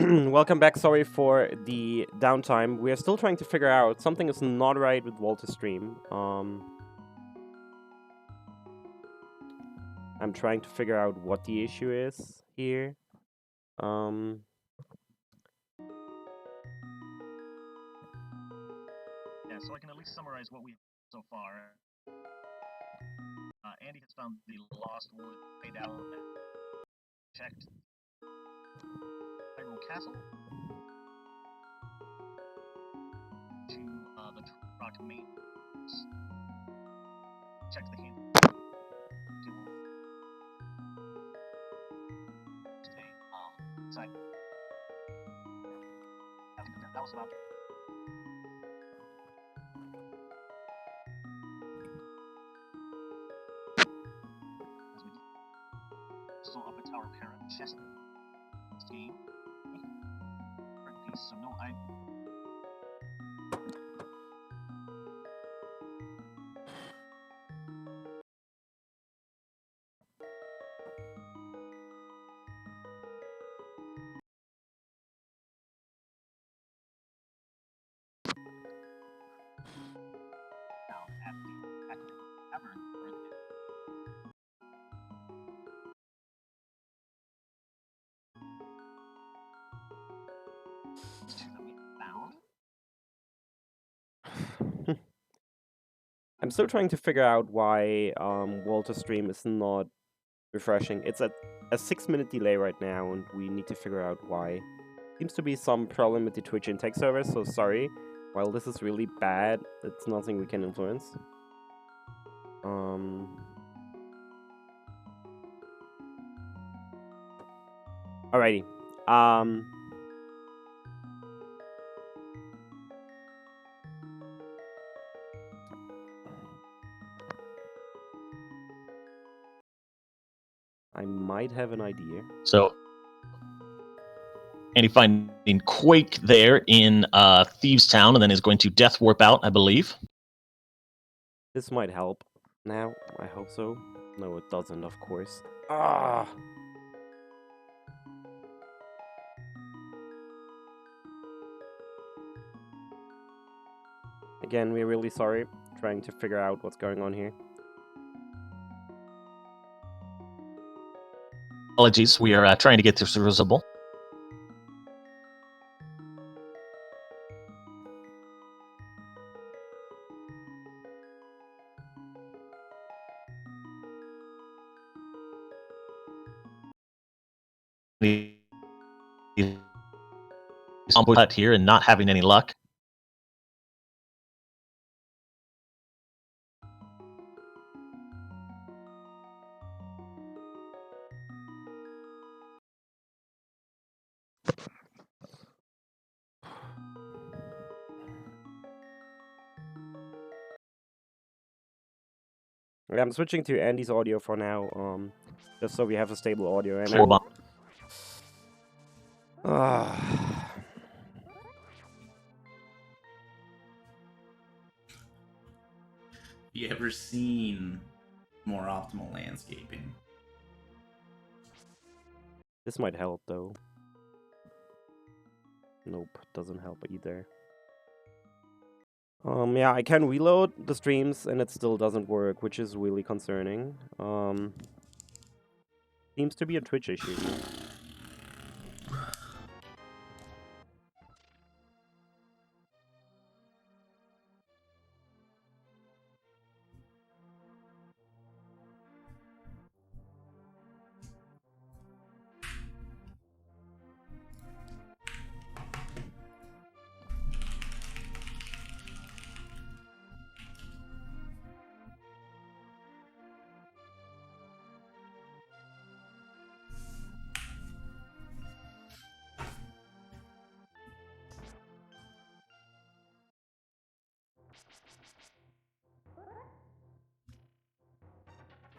Welcome back. Sorry for the downtime. We are still trying to figure out something is not right with Walter's stream. I'm trying to figure out what the issue is here. Yeah, so I can at least summarize what we've so far. Andy has found the lost wood, paid out, checked Hyrule Castle to the Rock main. Checked the hand. Side. That was about. Still up at Tower Parent chest game. Piece, so no I. Now at the tavern where I'm still trying to figure out why Walter's stream is not refreshing. It's at a 6-minute delay right now, and we need to figure out why. Seems to be some problem with the Twitch intake server, so sorry. While this is really bad, it's nothing we can influence. Alrighty. I might have an idea. So, Andy finding Quake there in Thieves Town, and then is going to Death Warp out, I believe. This might help. Now, I hope so. No, it doesn't, of course. Ah! Again, we're really sorry. Trying to figure out what's going on here. Apologies, we are trying to get this resolvable. Cut here and not having any luck. I'm switching to Andy's audio for now, just so we have a stable audio. And You ever seen more optimal landscaping? This might help, though. Nope, doesn't help either. Yeah, I can reload the streams and it still doesn't work, which is really concerning. Seems to be a Twitch issue.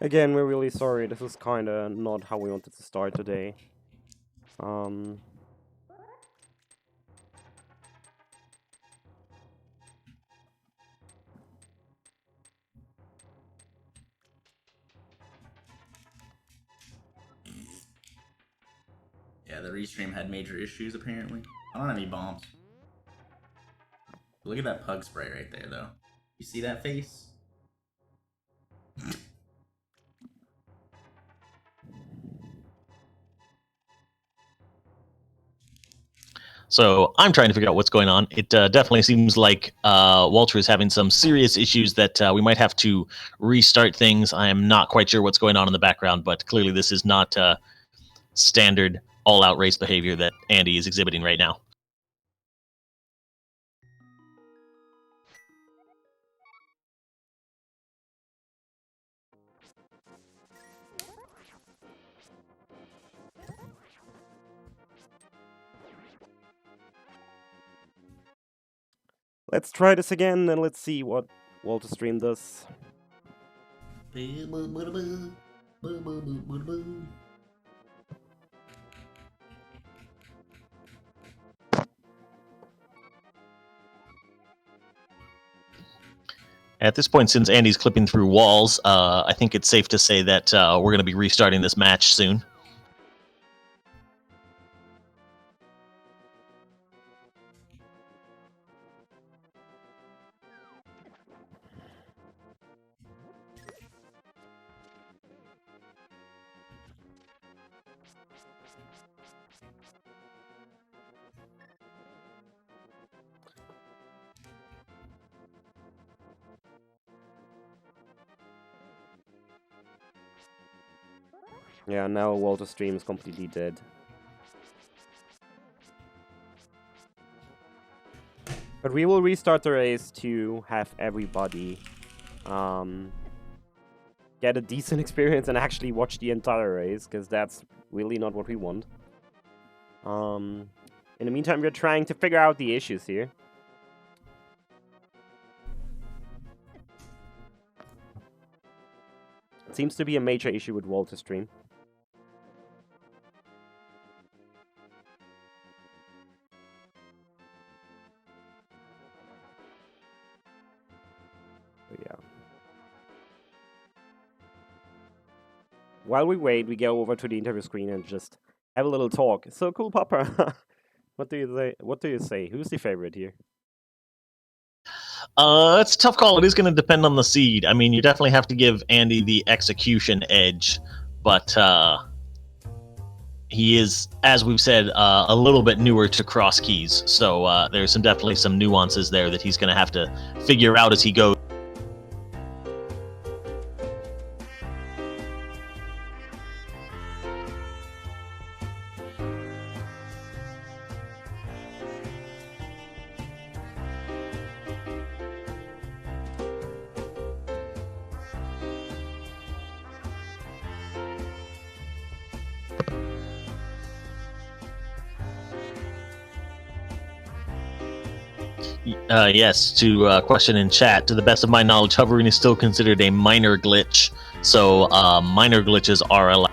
Again, we're really sorry. This is kinda not how we wanted to start today. Yeah, the restream had major issues apparently. I don't have any bombs. Look at that pug spray right there, though. You see that face? So I'm trying to figure out what's going on. It definitely seems like Walter is having some serious issues that we might have to restart things. I am not quite sure what's going on in the background, but clearly this is not standard all-out race behavior that Andy is exhibiting right now. Let's try this again and let's see what WaltherStream does. At this point, since Andy's clipping through walls, I think it's safe to say that we're going to be restarting this match soon. Yeah, now WaltherStream is completely dead. But we will restart the race to have everybody get a decent experience and actually watch the entire race, because that's really not what we want. In the meantime, we're trying to figure out the issues here. It seems to be a major issue with WaltherStream. Yeah. While we wait, we go over to the interview screen and just have a little talk. So cool, Papa. What do you say? What do you say? Who's the favorite here? It's a tough call. It is going to depend on the seed. I mean, you definitely have to give Andy the execution edge, but he is, as we've said, a little bit newer to cross keys. So there's definitely some nuances there that he's going to have to figure out as he goes. Yes, to question in chat, to the best of my knowledge, hovering is still considered a minor glitch, so minor glitches are allowed.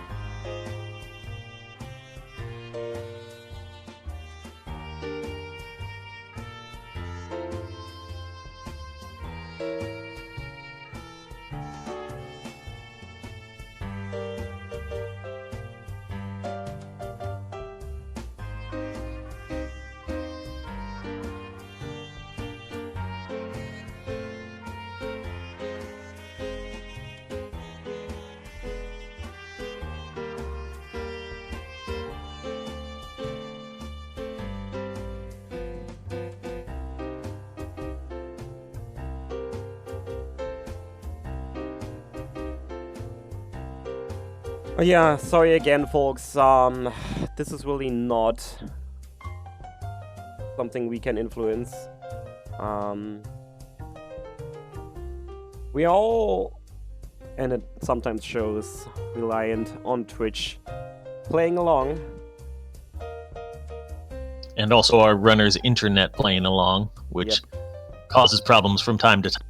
Oh yeah, sorry again, folks. This is really not something we can influence. We all, and it sometimes shows, reliant on Twitch playing along. And also our runner's internet playing along, which causes problems from time to time.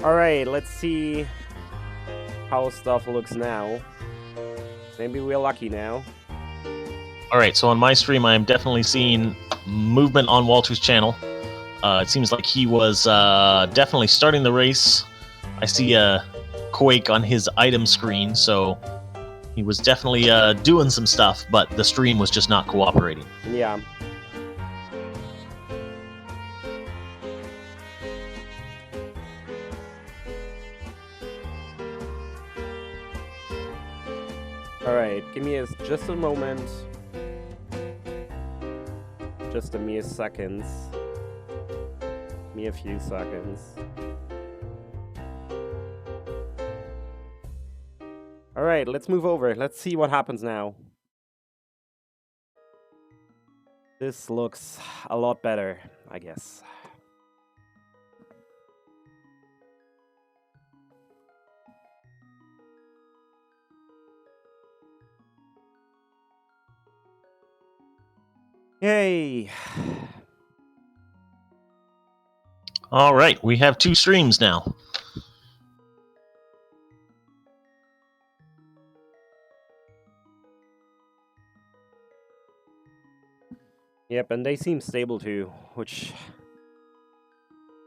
Alright, let's see how stuff looks now. Maybe we're lucky now. All right, so on my stream, I am definitely seeing movement on Walter's channel. It seems like he was definitely starting the race. I see a quake on his item screen, so he was definitely doing some stuff, but the stream was just not cooperating. Yeah. Alright, give me just a moment. Just a mere seconds. Me a few seconds. Alright, let's move over. Let's see what happens now. This looks a lot better, I guess. Yay! All right, we have 2 streams now. Yep, and they seem stable too, which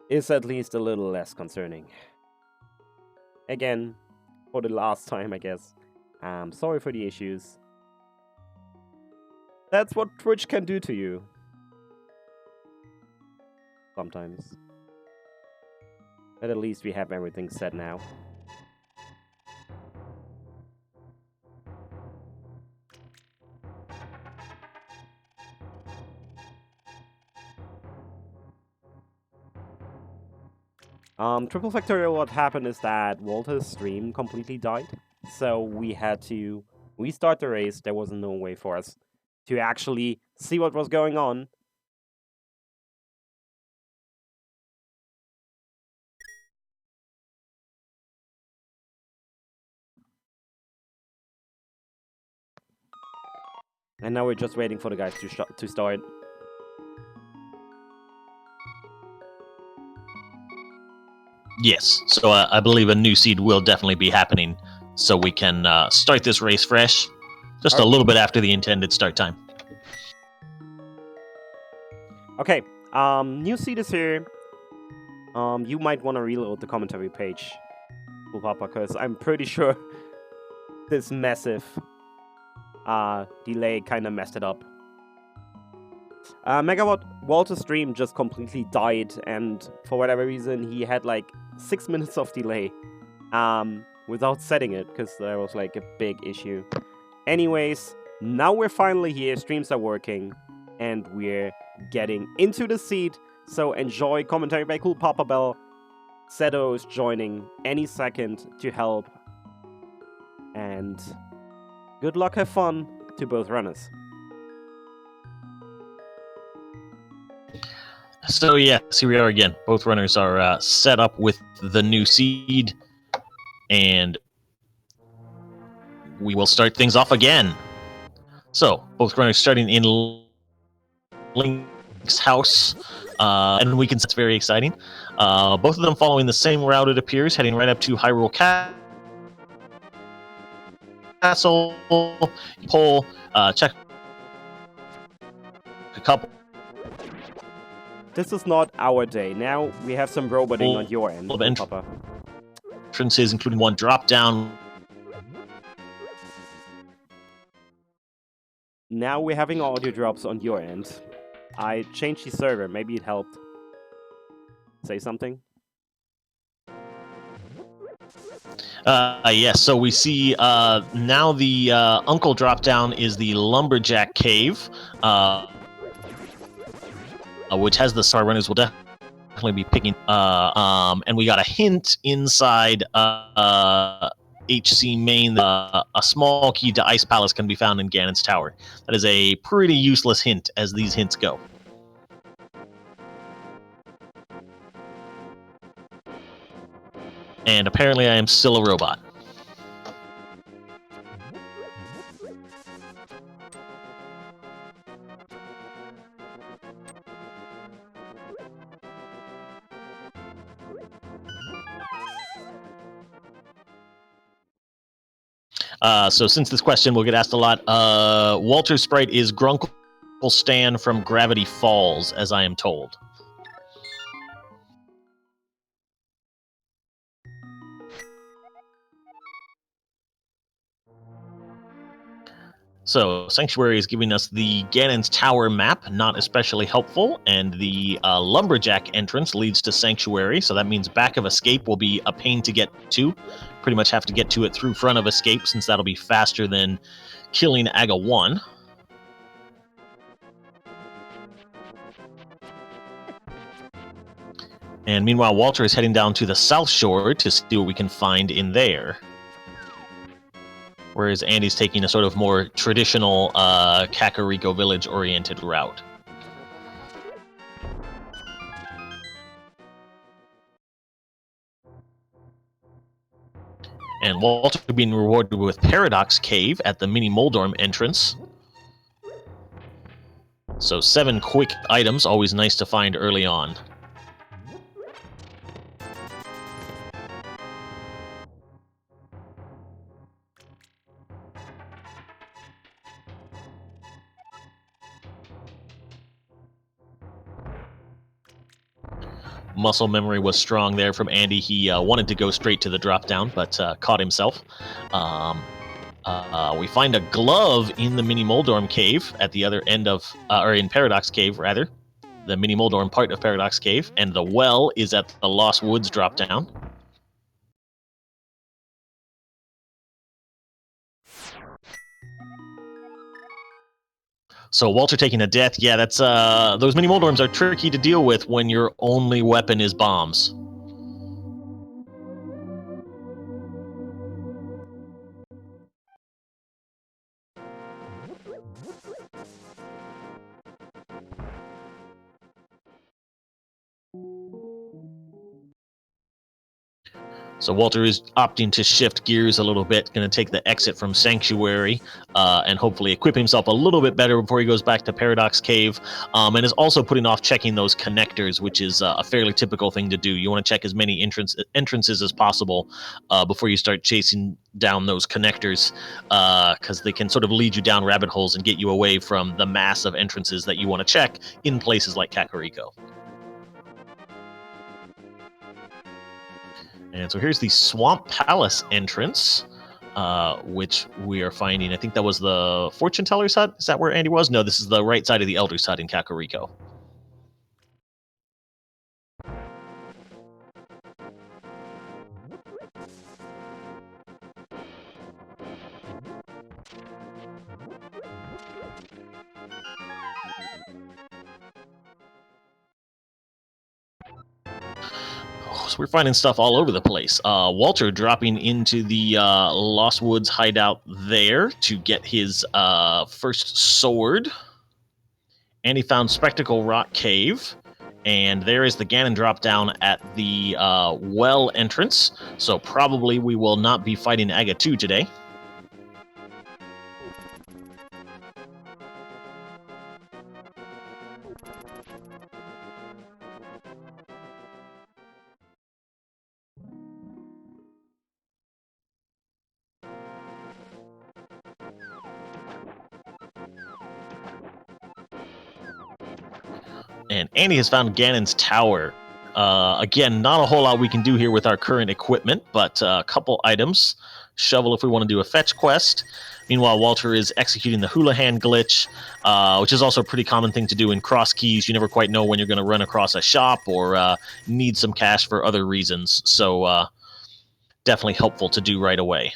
is at least a little less concerning. Again, for the last time, I guess. Sorry for the issues. That's what Twitch can do to you. Sometimes. But at least we have everything set now. Triple factorial, what happened is that Walter's stream completely died. So we had to restart the race. There was no way for us to actually see what was going on. And now we're just waiting for the guys to start. Yes, so I believe a new seed will definitely be happening, so we can start this race fresh, just a little bit after the intended start time. Okay, new seed is here. You might want to reload the commentary page, Papa, because I'm pretty sure this massive delay kind of messed it up. Megawatt Walter's stream just completely died, and for whatever reason, he had like 6 minutes of delay without setting it, because there was like a big issue. Anyways, now we're finally here, streams are working, and we're getting into the seed, so enjoy commentary by Cool Papa Bell. Seto is joining any second to help, and good luck, have fun to both runners. So yes, here we are again. Both runners are set up with the new seed, and we will start things off again. So both runners starting in Link's house, and we can see it's very exciting. Both of them following the same route, it appears, heading right up to Hyrule Castle. Pull, check a couple. This is not our day. Now we have some roboting on your end, Papa. Entrances, including one drop down. Now we're having audio drops on your end. I changed the server. Maybe it helped. Say something? Yes, so we see now the Uncle drop down is the Lumberjack Cave, which has the Star Runners will definitely be picking. And we got a hint inside HC Main. A small key to Ice Palace can be found in Ganon's Tower. That is a pretty useless hint, as these hints go. And apparently I am still a robot. So since this question will get asked a lot, Walter's sprite is Grunkle Stan from Gravity Falls, as I am told. So Sanctuary is giving us the Ganon's Tower map, not especially helpful, and the Lumberjack entrance leads to Sanctuary, so that means back of Escape will be a pain to get to. Pretty much have to get to it through front of Escape, since that'll be faster than killing Aga 1. And meanwhile, Walter is heading down to the South Shore to see what we can find in there. Whereas Andy's taking a sort of more traditional Kakariko Village-oriented route. And Walter being rewarded with Paradox Cave at the Mini Moldorm entrance. So 7 quick items, always nice to find early on. Muscle memory was strong there from Andy. He wanted to go straight to the drop down, but caught himself. We find a glove in the Mini Moldorm Cave at the other end of, or in Paradox Cave, rather. The Mini Moldorm part of Paradox Cave, and the well is at the Lost Woods drop down. So Walter taking a death, yeah, that's those Mini Moldorms are tricky to deal with when your only weapon is bombs. So Walter is opting to shift gears a little bit, going to take the exit from Sanctuary and hopefully equip himself a little bit better before he goes back to Paradox Cave, and is also putting off checking those connectors, which is a fairly typical thing to do. You want to check as many entrances as possible before you start chasing down those connectors, because they can sort of lead you down rabbit holes and get you away from the mass of entrances that you want to check in places like Kakariko. And so here's the Swamp Palace entrance, which we are finding. I think that was the Fortune Teller's hut. Is that where Andy was? No, this is the right side of the Elder's hut in Kakariko. So we're finding stuff all over the place. Walter dropping into the Lost Woods hideout there to get his first sword. And he found Spectacle Rock Cave. And there is the Ganon drop down at the well entrance. So probably we will not be fighting Aga 2 today. And Andy has found Ganon's Tower. Again, not a whole lot we can do here with our current equipment, but a couple items. Shovel if we want to do a fetch quest. Meanwhile, Walter is executing the Hula Hand glitch, which is also a pretty common thing to do in Cross Keys. You never quite know when you're going to run across a shop or need some cash for other reasons. So definitely helpful to do right away.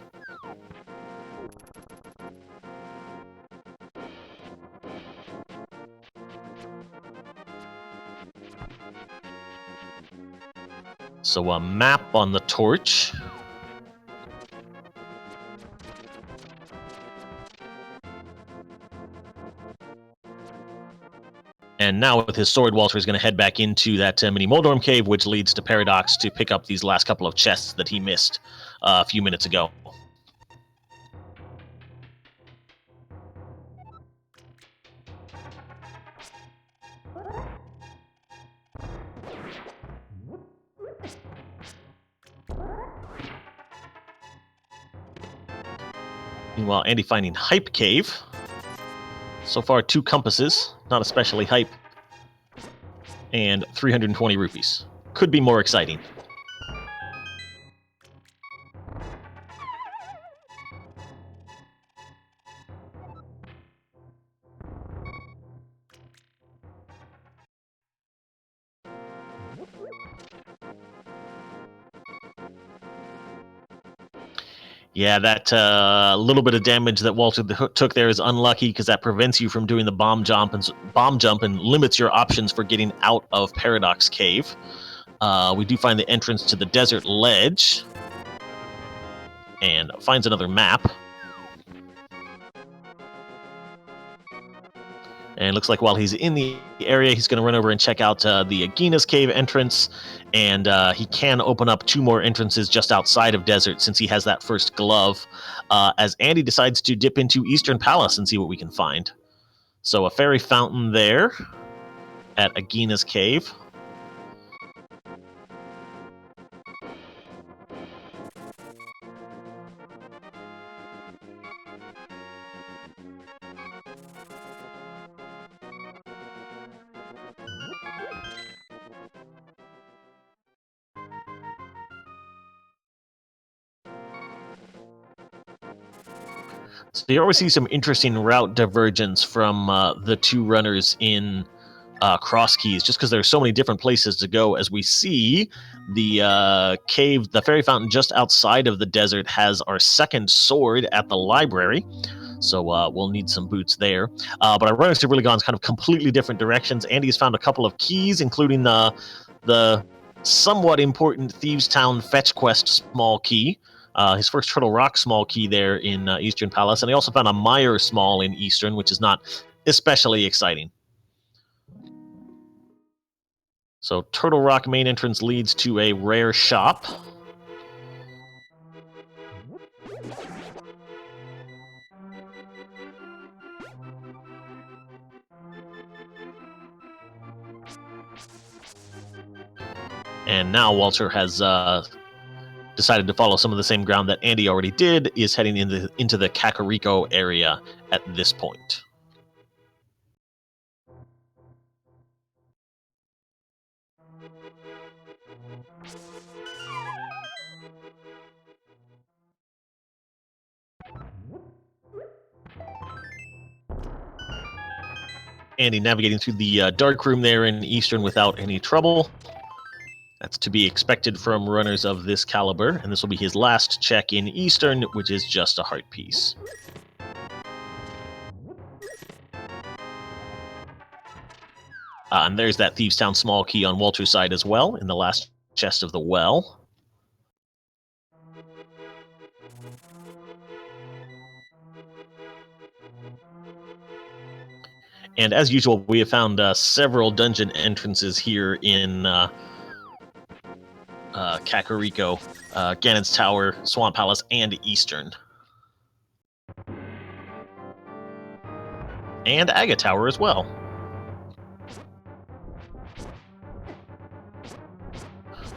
So a map on the torch. And now with his sword, Walter is going to head back into that Mini Moldorm Cave, which leads to Paradox to pick up these last couple of chests that he missed a few minutes ago. Meanwhile, Andy finding Hype Cave. So far, 2 compasses, not especially hype, and 320 rupees. Could be more exciting. Yeah, that little bit of damage that Walter took there is unlucky because that prevents you from doing the bomb jump and limits your options for getting out of Paradox Cave. We do find the entrance to the desert ledge and finds another map. And it looks like while he's in the area, he's going to run over and check out the Agina's Cave entrance. And he can open up 2 more entrances just outside of Desert since he has that first glove. As Andy decides to dip into Eastern Palace and see what we can find. So a fairy fountain there at Agina's Cave. So you always see some interesting route divergence from the 2 runners in Cross Keys, just because there's so many different places to go. As we see, the cave, the fairy fountain just outside of the desert has our second sword at the library. So we'll need some boots there. But our runners have really gone kind of completely different directions. Andy's found a couple of keys, including the somewhat important Thieves Town fetch quest small key. His first Turtle Rock small key there in Eastern Palace. And he also found a Meyer small in Eastern, which is not especially exciting. So Turtle Rock main entrance leads to a rare shop. And now Walter has decided to follow some of the same ground that Andy already did, is heading into the Kakariko area at this point. Andy navigating through the dark room there in Eastern without any trouble. That's to be expected from runners of this caliber, and this will be his last check in Eastern, which is just a heart piece. And there's that Thieves Town small key on Walter's side as well, in the last chest of the well. And as usual, we have found several dungeon entrances here in Kakariko, Ganon's Tower, Swamp Palace, and Eastern. And Aga Tower as well.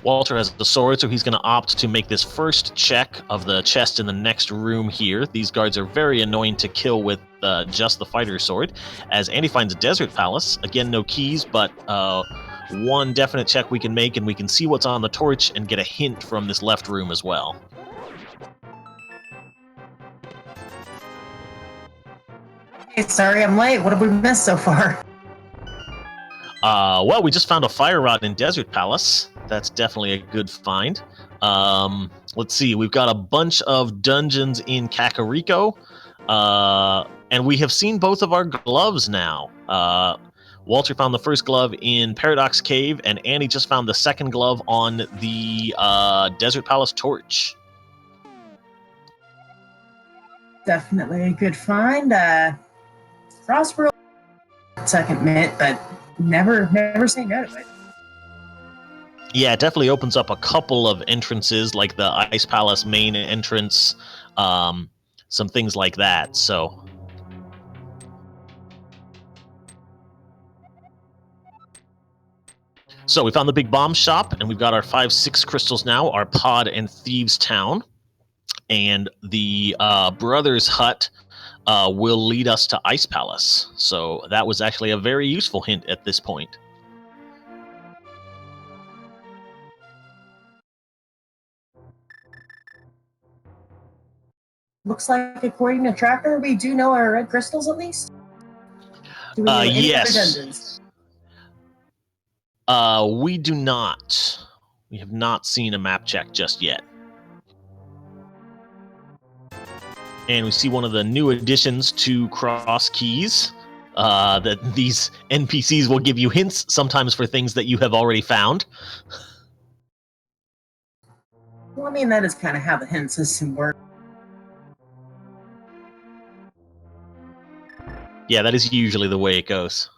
Walter has the sword, so he's going to opt to make this first check of the chest in the next room here. These guards are very annoying to kill with just the fighter sword. As Andy finds a Desert Palace, again, no keys, but one definite check we can make, and we can see what's on the torch and get a hint from this left room as well. Hey, sorry I'm late. What have we missed so far? Well, we just found a fire rod in Desert Palace. That's definitely a good find. Let's see. We've got a bunch of dungeons in Kakariko. And we have seen both of our gloves now. Walter found the first glove in Paradox Cave, and Annie just found the second glove on the Desert Palace torch. Definitely a good find. Crossworld, second mitt, but never say no to it. Yeah, it definitely opens up a couple of entrances, like the Ice Palace main entrance, some things like that. So we found the big bomb shop, and we've got our 5-6 crystals now, our pod and Thieves Town. And the brother's hut will lead us to Ice Palace. So that was actually a very useful hint at this point. Looks like, according to Tracker, we do know our red crystals at least. Do we know any other Yes. dungeons? We do not. We have not seen a map check just yet. And we see one of the new additions to Cross Keys. That these NPCs will give you hints sometimes for things that you have already found. Well, I mean, that is kind of how the hint system works. Yeah, that is usually the way it goes.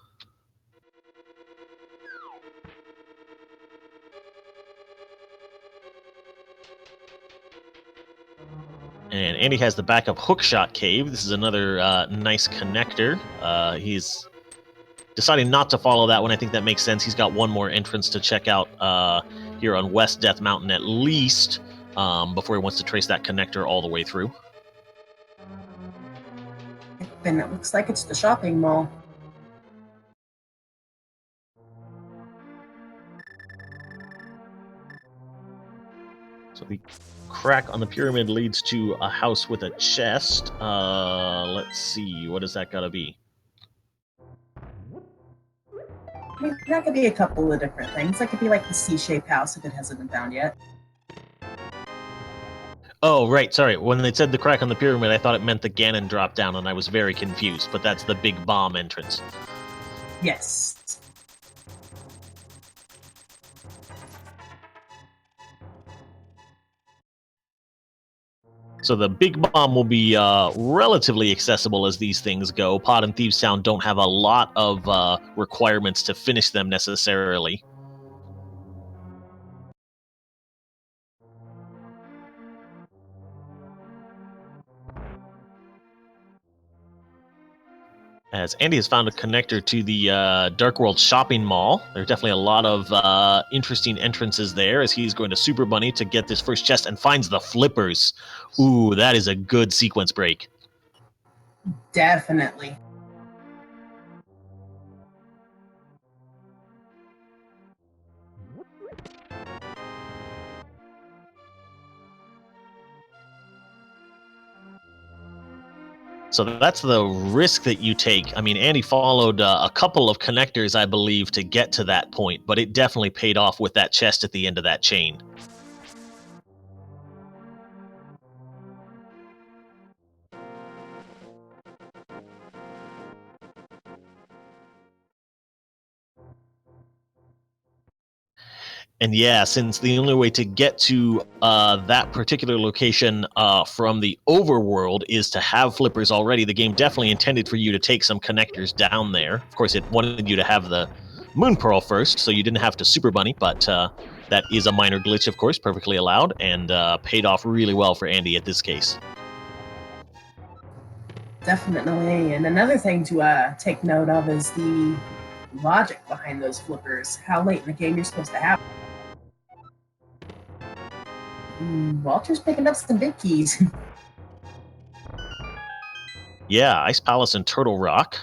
And Andy has the backup hookshot cave. This is another nice connector. He's deciding not to follow that one. I think that makes sense. He's got one more entrance to check out here on West Death Mountain at least before he wants to trace that connector all the way through. Then it looks like it's the shopping mall. So the crack on the pyramid leads to a house with a chest. Let's see, what does that gotta be? I mean, that could be a couple of different things. That could be like the C-shaped house if it hasn't been found yet. Oh, right, sorry. When they said the crack on the pyramid, I thought it meant the Ganon dropped down, and I was very confused, but that's the big bomb entrance. Yes. So the big bomb will be relatively accessible as these things go. Pod and Thieves Town don't have a lot of requirements to finish them necessarily. As Andy has found a connector to the Dark World shopping mall. There are definitely a lot of interesting entrances there as he's going to Super Bunny to get this first chest and finds the flippers. Ooh, that is a good sequence break. Definitely. So that's the risk that you take. I mean, Andy followed a couple of connectors, I believe, to get to that point, but it definitely paid off with that chest at the end of that chain. And yeah, since the only way to get to that particular location from the overworld is to have flippers already, the game definitely intended for you to take some connectors down there. Of course, it wanted you to have the Moon Pearl first, so you didn't have to Super Bunny, but that is a minor glitch, of course, perfectly allowed, and paid off really well for Andy at this case. Definitely. And another thing to take note of is the logic behind those flippers. How late in the game you're supposed to have. Walter's picking up some big keys. Yeah, Ice Palace and Turtle Rock.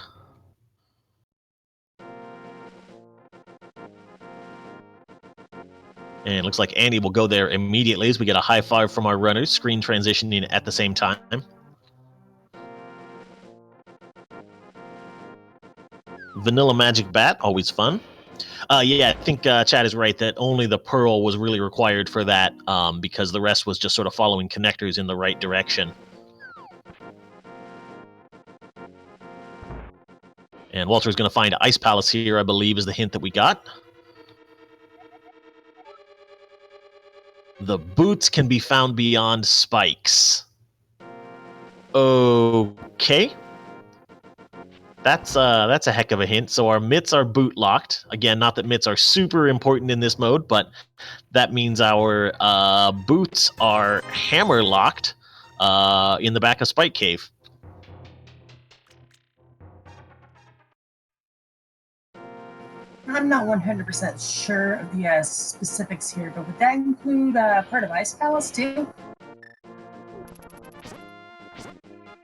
And it looks like Andy will go there immediately as we get a high five from our runners, screen transitioning at the same time. Vanilla Magic Bat, always fun. Yeah, I think Chad is right that only the Pearl was really required for that because the rest was just sort of following connectors in the right direction. And Walter is going to find Ice Palace here, I believe, is the hint that we got. The boots can be found beyond spikes. Okay. That's a heck of a hint. So our mitts are boot locked. Again, not that mitts are super important in this mode, but that means our boots are hammer locked in the back of Spike Cave. I'm not 100% sure of the specifics here, but would that include part of Ice Palace too?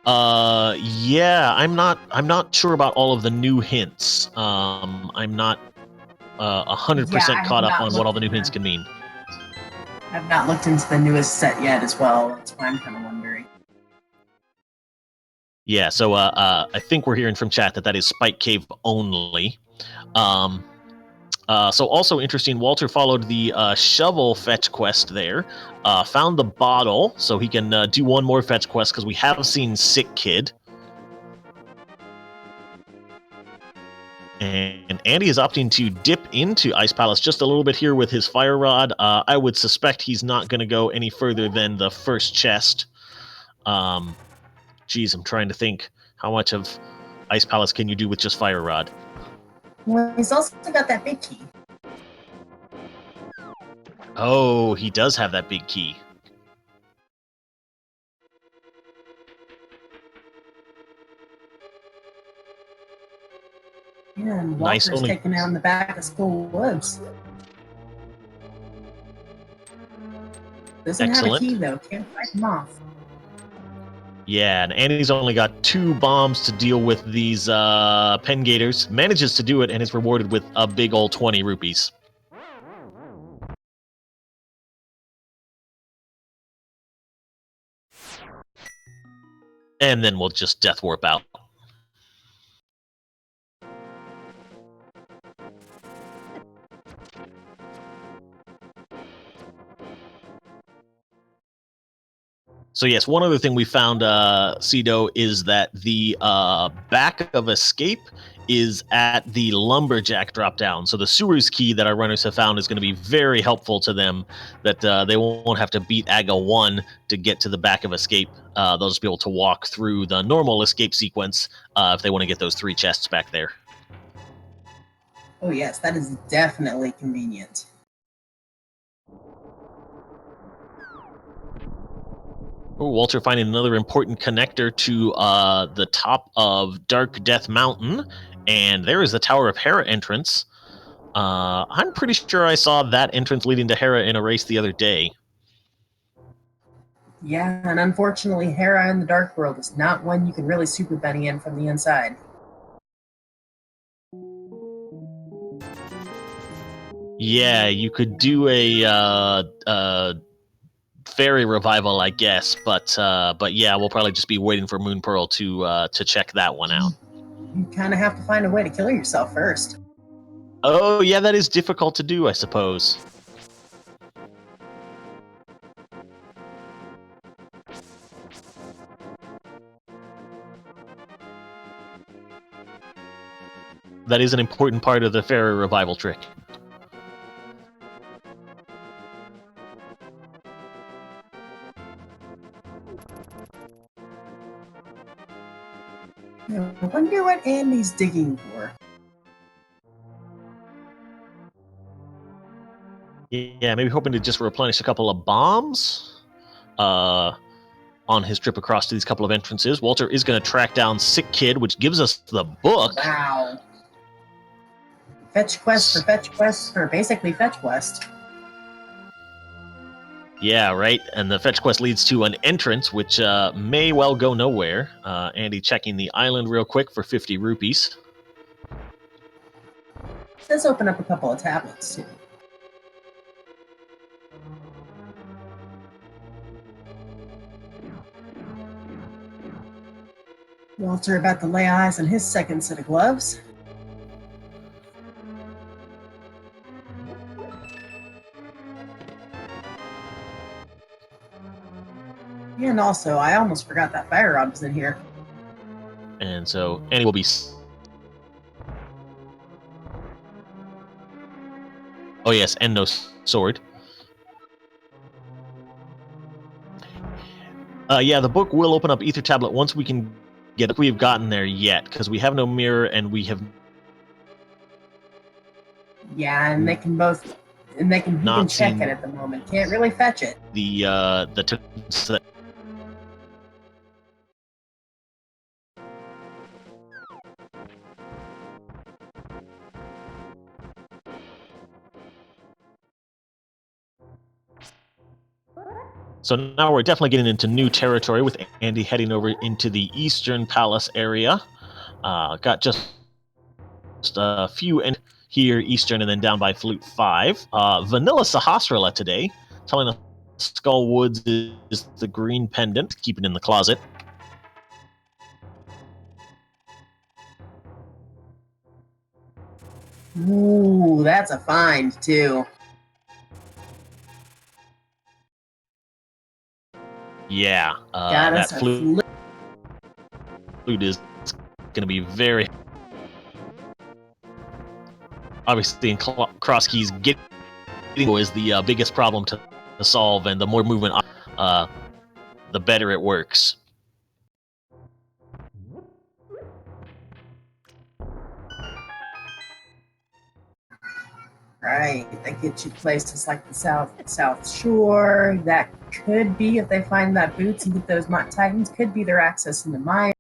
Yeah, I'm not sure about all of the new hints. I'm not 100% I have caught up not on what all the looked new at hints them. can mean. I've not looked into the newest set yet as well. That's why I'm kind of wondering. Yeah, so I think we're hearing from chat that is Spike Cave only. So also interesting, Walter followed the shovel fetch quest there, found the bottle, so he can do one more fetch quest because we have seen Sick Kid. And Andy is opting to dip into Ice Palace just a little bit here with his fire rod. I would suspect he's not going to go any further than the first chest. Geez, I'm trying to think how much of Ice Palace can you do with just fire rod? Well, he's also got that big key. Oh, he does have that big key. Yeah, and Nice, Walter's only- taking out in the back of School Woods. Doesn't have a Excellent. key though. Can't fight him off. Yeah, and Andy's only got 2 bombs to deal with these pen gators. Manages to do it and is rewarded with a big old 20 rupees. And then we'll just death warp out. So yes, one other thing we found, Cedo, is that the back of escape is at the lumberjack drop down. So the sewers key that our runners have found is going to be very helpful to them, that they won't have to beat AGA 1 to get to the back of escape. They'll just be able to walk through the normal escape sequence if they want to get those 3 chests back there. Oh yes, that is definitely convenient. Oh, Walter finding another important connector to the top of Dark Death Mountain, and there is the Tower of Hera entrance. I'm pretty sure I saw that entrance leading to Hera in a race the other day. Yeah, and unfortunately, Hera in the Dark World is not one you can really super bunny in from the inside. Yeah, you could do a fairy revival, I guess, but yeah, we'll probably just be waiting for Moon Pearl to check that one out. You kind of have to find a way to kill yourself first. Oh yeah, that is difficult to do, I suppose. That is an important part of the fairy revival trick. I wonder what Andy's digging for. Yeah, maybe hoping to just replenish a couple of bombs on his trip across to these couple of entrances. Walter is going to track down Sick Kid, which gives us the book. Wow. Fetch quest for basically fetch quest. Yeah, right. And the fetch quest leads to an entrance, which may well go nowhere. Andy checking the island real quick for 50 rupees. It does open up a couple of tablets too. Walter about to lay eyes on his second set of gloves. And also, I almost forgot that fire rod was in here. And so Andy will be... Oh yes, and no sword. Yeah, the book will open up Ether Tablet once we can get it. We have gotten there yet, because we have no mirror and we have... Yeah, and they can both... And they can, he Not can check seen- it at the moment. Can't really fetch it. The So now we're definitely getting into new territory with Andy heading over into the Eastern Palace area. Got just a few in here, Eastern, and then down by Flute 5. Vanilla Sahasrara today, telling us Skull Woods is the green pendant. Keep it in the closet. Ooh, that's a find, too. Yeah, Got that us a flute. flute is going to be very... Obviously, in cross keys, getting is the biggest problem to solve, and the more movement, the better it works. Right, that gets you places like the South Shore. That could be, if they find that boots and get those Titans, could be their access into mine.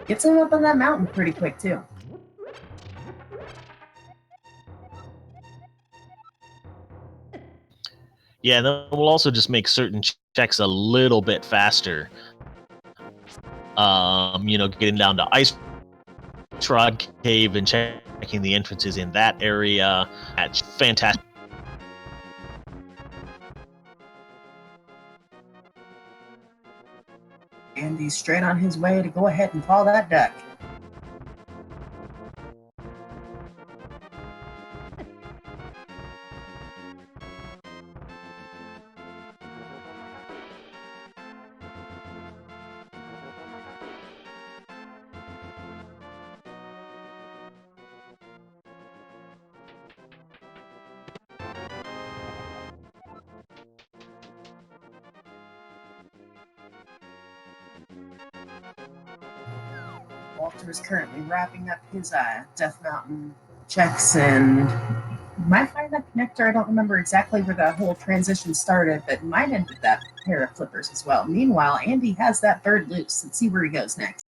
Gets them up on that mountain pretty quick, too. Yeah, and then we'll also just make certain checks a little bit faster. Getting down to Ice Trod Cave and checking the entrances in that area. That's fantastic. And he's straight on his way to go ahead and call that duck. Walter is currently wrapping up his Death Mountain checks and might find that connector. I don't remember exactly where the whole transition started, but might end with that pair of flippers as well. Meanwhile, Andy has that bird loose. Let's see where he goes next.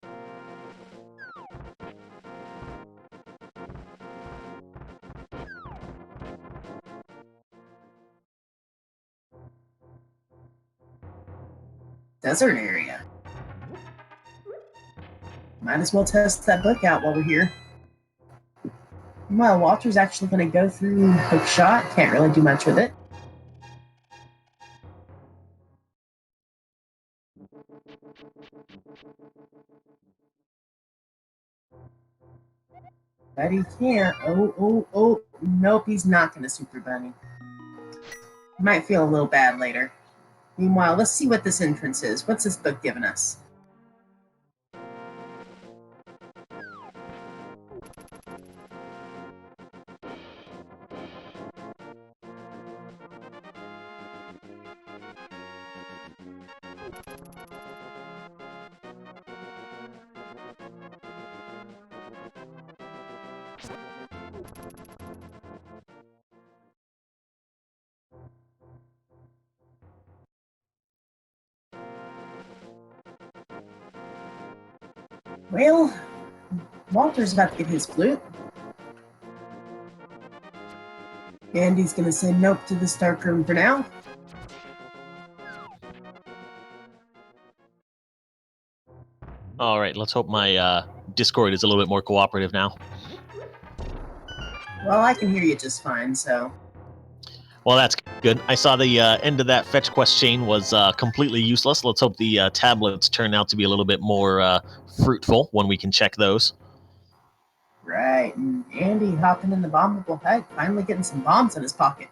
Desert area. Might as well test that book out while we're here. Well, Walter's actually going to go through Hook Shot. Can't really do much with it. But he can't. Oh. Nope, he's not going to Super Bunny. Might feel a little bad later. Meanwhile, let's see what this entrance is. What's this book giving us? Well, Walter's about to get his flute. Andy's going to say nope to the Stark Room for now. All right, let's hope my Discord is a little bit more cooperative now. Well, I can hear you just fine, so... Well, that's good. I saw the end of that fetch quest chain was completely useless. Let's hope the tablets turn out to be a little bit more fruitful when we can check those. Right, and Andy hopping in the bombable hut, finally getting some bombs in his pocket.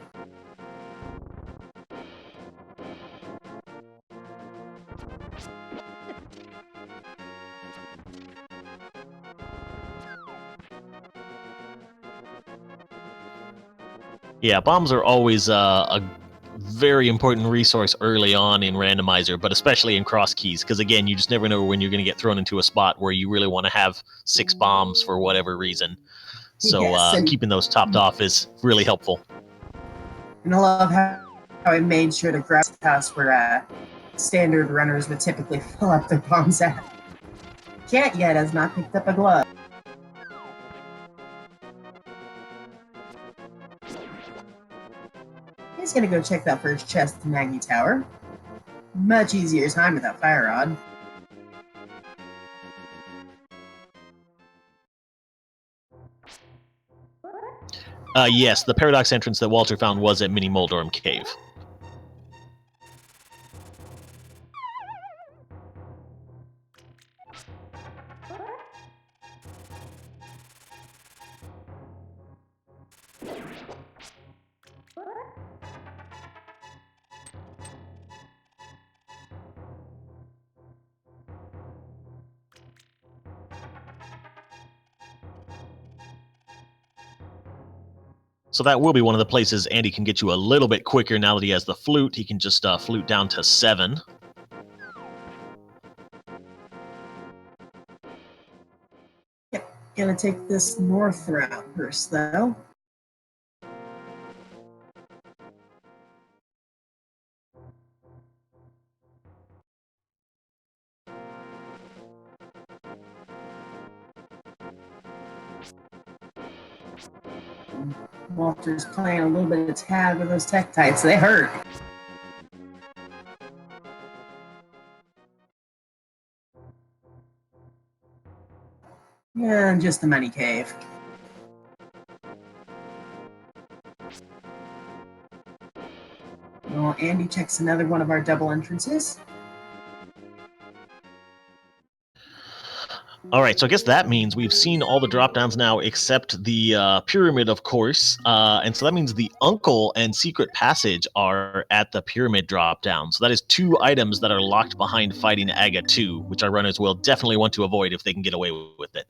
Yeah, bombs are always a very important resource early on in Randomizer, but especially in cross keys, because again, you just never know when you're going to get thrown into a spot where you really want to have 6 bombs for whatever reason. So Yes, keeping those topped off is really helpful. And I love how he made sure to grab the house where standard runners would typically fill up their bombs at. Cat yet has not picked up a glove. He's gonna go check that first chest at the Maggie Tower. Much easier time without Fire Rod. Yes, the paradox entrance that Walter found was at Mini Moldorm Cave. So that will be one of the places Andy can get you a little bit quicker now that he has the flute. He can just flute down to 7. Yep, gonna take this north route first, though. Walter's playing a little bit of tag with those Tektites. They hurt. And just the money cave. Well, Andy checks another one of our double entrances. All right, so I guess that means we've seen all the drop downs now except the pyramid, of course. And so that means the Uncle and Secret Passage are at the pyramid drop down. So that is 2 items that are locked behind fighting Aga 2, which our runners will definitely want to avoid if they can get away with it.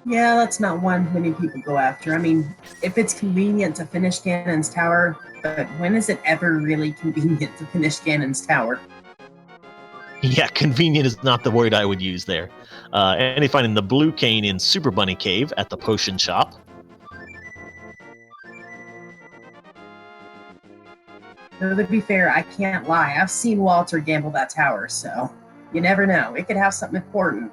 Yeah, that's not one many people go after. I mean, if it's convenient to finish Ganon's Tower, but when is it ever really convenient to finish Ganon's Tower? Yeah, convenient is not the word I would use there. And they find in the blue cane in Super Bunny Cave at the potion shop. Though to be fair, I can't lie. I've seen Walter gamble that tower, so you never know. It could have something important.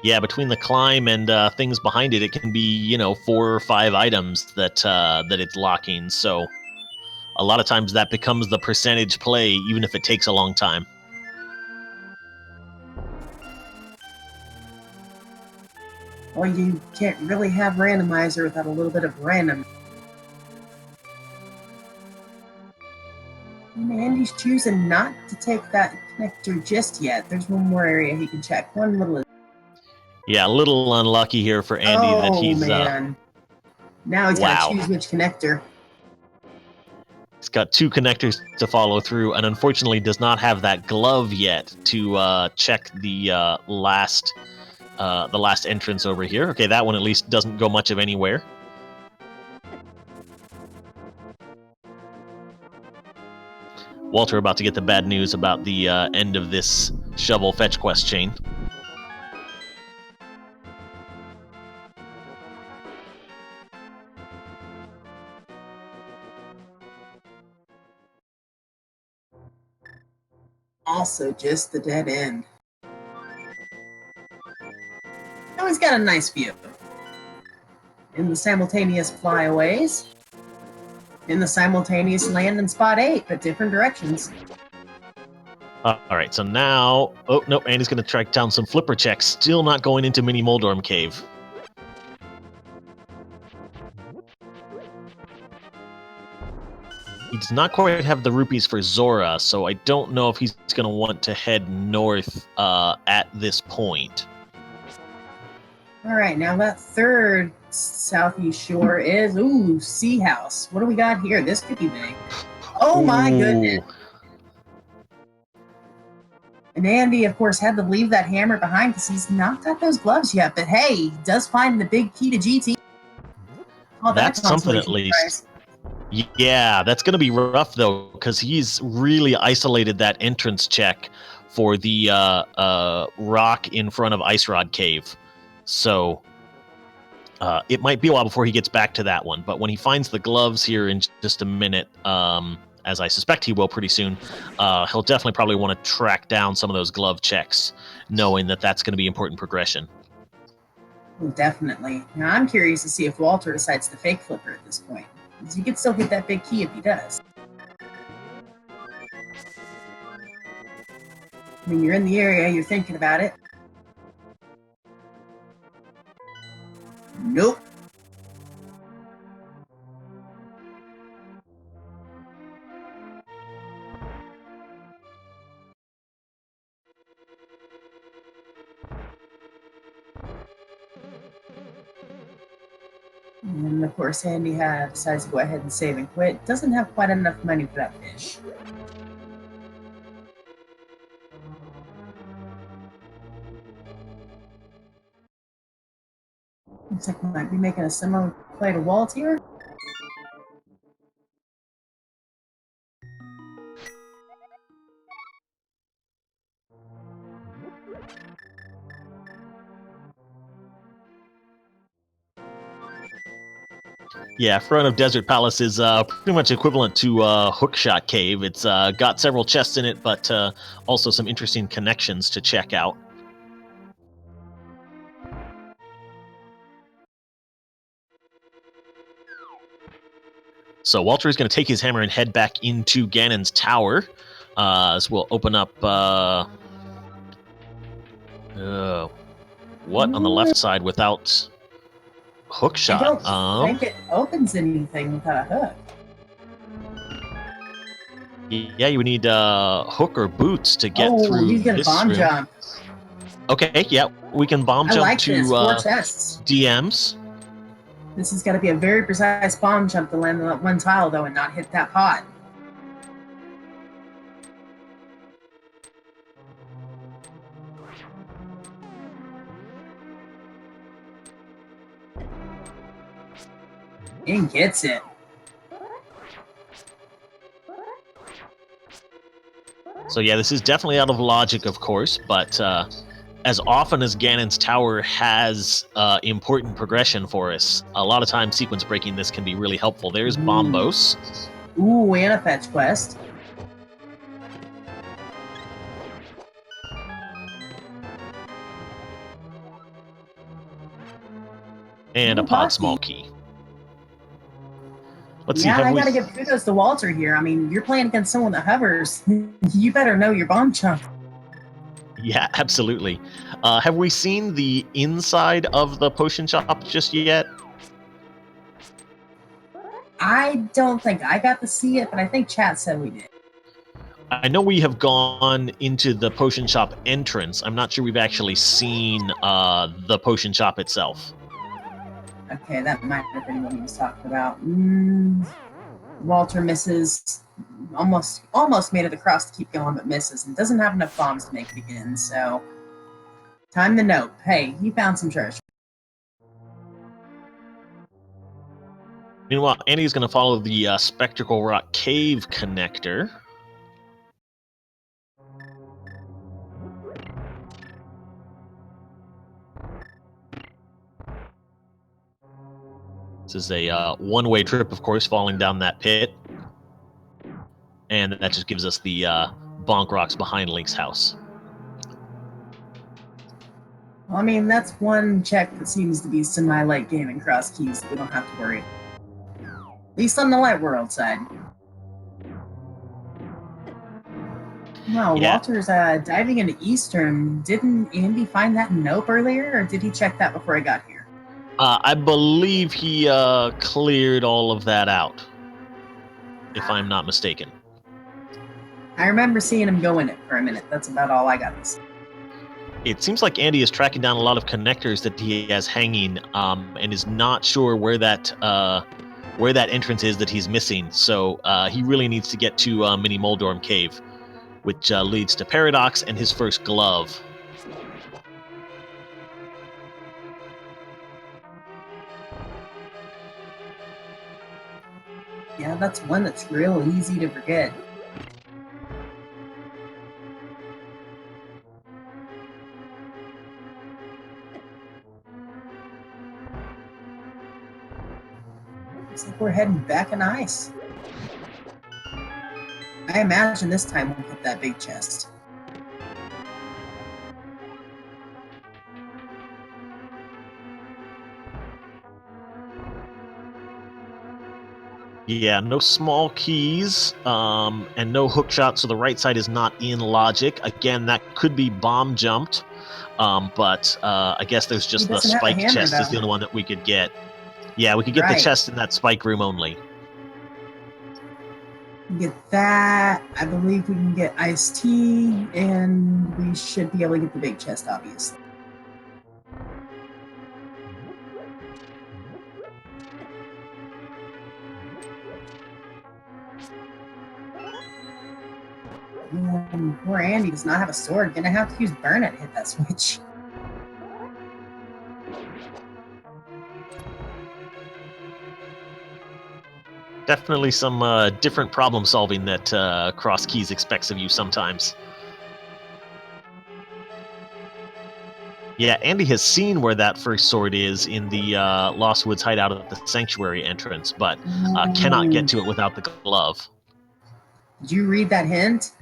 Yeah, between the climb and things behind it, it can be 4 or 5 items that it's locking. So a lot of times that becomes the percentage play, even if it takes a long time. Well, you can't really have randomizer without a little bit of random. And Andy's choosing not to take that connector just yet. There's one more area he can check. One little. Yeah, a little unlucky here for Andy that he's. Man. Now he's got to choose which connector. He's got 2 connectors to follow through, and unfortunately does not have that glove yet to check the last entrance over here. Okay, that one at least doesn't go much of anywhere. Walter about to get the bad news about the end of this shovel fetch quest chain. Also, just the dead end. Oh, he's got a nice view. In the simultaneous flyaways. In the simultaneous land in spot 8, but different directions. All right, so now... Oh, nope, Andy's going to track down some flipper checks. Still not going into Mini Moldorm Cave. He does not quite have the rupees for Zora, so I don't know if he's going to want to head north at this point. All right, now that third southeast shore is, Sea House. What do we got here? This could be big. Oh my goodness. And Andy, of course, had to leave that hammer behind because he's not got those gloves yet. But hey, he does find the big key to GT. Oh, that's something at least. Price. Yeah, that's going to be rough, though, because he's really isolated that entrance check for the rock in front of Ice Rod Cave. So it might be a while before he gets back to that one. But when he finds the gloves here in just a minute, as I suspect he will pretty soon, he'll definitely probably want to track down some of those glove checks, knowing that that's going to be important progression. Well, definitely. Now, I'm curious to see if Walter decides to fake flipper at this point. Because you could still get that big key if he does. I mean, you're in the area, you're thinking about it. Nope. And of course, Andy decides to go ahead and save and quit. Doesn't have quite enough money for that fish. Looks like we might be making a similar play to Walt here. Yeah, front of Desert Palace is pretty much equivalent to Hookshot Cave. It's got several chests in it, but also some interesting connections to check out. So Walter is going to take his hammer and head back into Ganon's tower. So we'll open up what on the left side without Hookshot? I don't think it opens anything without a hook. Yeah, you would need hook or boots to get through. He's gonna bomb jump. Okay, yeah, we can bomb jump like to this. 4 chests. DMs. This has got to be a very precise bomb jump to land on that one tile, though, and not hit that pot. And gets it. So yeah, this is definitely out of logic, of course, but as often as Ganon's tower has important progression for us, a lot of times sequence breaking this can be really helpful. There's Bombos. Ooh, and a fetch quest. And a pod small key. Let's see. I gotta give kudos to Walter here. I mean, you're playing against someone that hovers. You better know your bomb jump. Yeah, absolutely. Have we seen the inside of the potion shop just yet? I don't think I got to see it, but I think chat said we did. I know we have gone into the potion shop entrance. I'm not sure we've actually seen the potion shop itself. Okay, that might have been what he was talking about. Walter misses. Almost made it across to keep going, but misses, and doesn't have enough bombs to make it again, so... Time to note. Hey, he found some treasure. Meanwhile, Andy's going to follow the Spectacle Rock Cave connector. This is a one-way trip, of course, falling down that pit. And that just gives us the bonk rocks behind Link's house. Well, I mean, that's one check that seems to be semi-light game in Cross Keys that we don't have to worry. At least on the Light World side. Wow, yeah. Walter's diving into Eastern. Didn't Andy find that nope earlier, or did he check that before I got here? I believe he cleared all of that out, if I'm not mistaken. I remember seeing him go in it for a minute. That's about all I got to see. It seems like Andy is tracking down a lot of connectors that he has hanging, and is not sure where that entrance is that he's missing. So he really needs to get to Mini Moldorm Cave, which leads to Paradox and his first glove. Yeah, that's one that's real easy to forget. Looks like we're heading back in ice. I imagine this time we'll hit that big chest. Yeah, no small keys, and no hook shot, so the right side is not in logic. Again, that could be bomb jumped, but I guess there's just He the doesn't have a spike hammer, chest is the though. only one that we could get. Yeah, we could get the Right. chest in that spike room only. Get that. I believe we can get iced tea, and we should be able to get the big chest, obviously. Poor Andy does not have a sword. Gonna have to use burn it to hit that switch. Definitely some different problem solving that Cross Keys expects of you sometimes. Yeah, Andy has seen where that first sword is in the Lost Woods hideout at the Sanctuary entrance, but cannot get to it without the glove. Did you read that hint?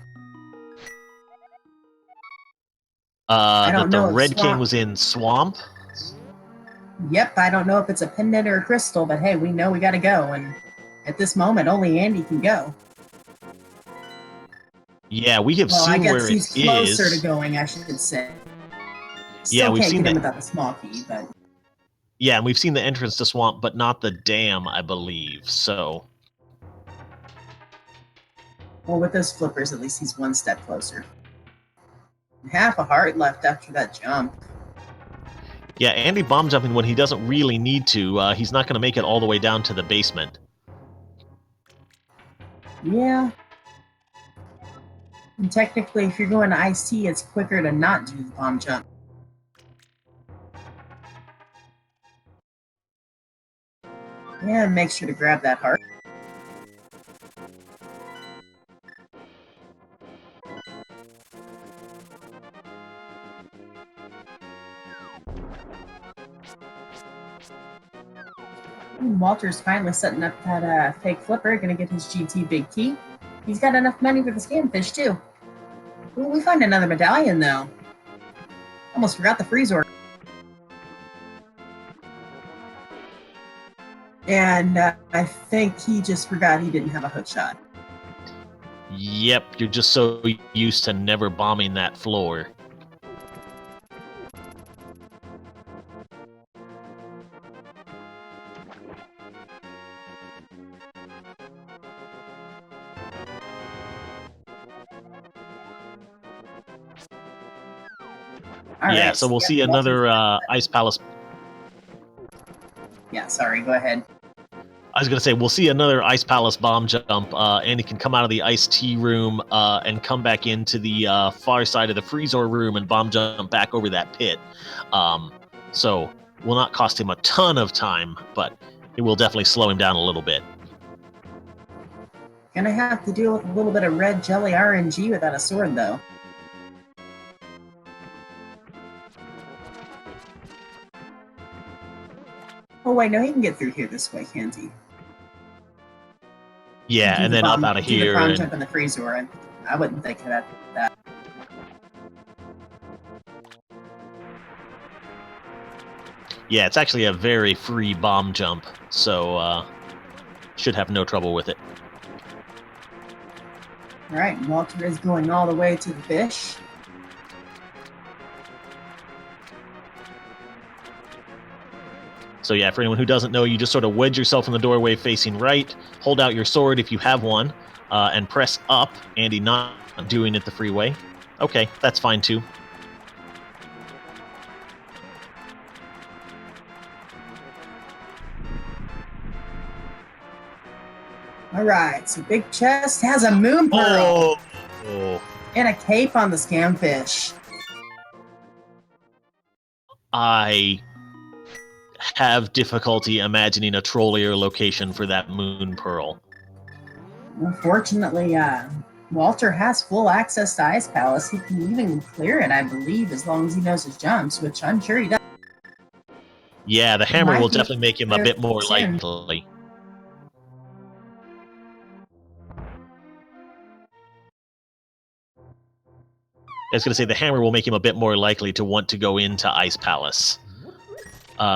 I don't That the know. Red King was in Swamp. Yep, I don't know if it's a pendant or a crystal, but hey, we know we gotta go, and at this moment, only Andy can go. Yeah, we have Well, I seen guess where he's it closer is. to going, I should say. Yeah, Still we've can't seen get in the- without the small key, but Yeah, and we've seen the entrance to Swamp, but not the dam, I believe. So, well, with those flippers, at least he's one step closer. Half a heart left after that jump. yeah, Andy bomb jumping when he doesn't really need to. He's not going to make it all the way down to the basement. Yeah. And technically, if you're going to iced tea, it's quicker to not do the bomb jump. Yeah, make sure to grab that heart. Walter's finally setting up that fake flipper, gonna get his GT big key. He's got enough money for the scamfish, too. Ooh, we find another medallion, though. Almost forgot the freeze order. And I think he just forgot he didn't have a hook shot. Yep, you're just so used to never bombing that floor. Yeah, so we'll see another Ice Palace. Yeah, sorry, go ahead. I was going to say, we'll see another Ice Palace bomb jump. Andy can come out of the iced tea room and come back into the far side of the freezer room and bomb jump back over that pit. So will not cost him a ton of time, but it will definitely slow him down a little bit. Gonna have to deal with a little bit of red jelly RNG without a sword, though. Oh, wait, no, he can get through here this way, can't he? Yeah, and then up out of do here. the bomb And jump in the freezer, and I wouldn't think of that. yeah, it's actually a very free bomb jump, so should have no trouble with it. All right, Walter is going all the way to the fish. So yeah, for anyone who doesn't know, you just sort of wedge yourself in the doorway facing right, hold out your sword if you have one, and press up. Andy not doing it the free way. Okay, that's fine too. All right, so Big Chest has a moon pearl and a cape on the scamfish. I have difficulty imagining a trollier location for that moon pearl. Unfortunately, Walter has full access to Ice Palace. He can even clear it, I believe, as long as he knows his jumps, which I'm sure he does. Yeah, the hammer Might will be definitely make him a bit more soon. likely. I was going to say the hammer will make him a bit more likely to want to go into Ice Palace.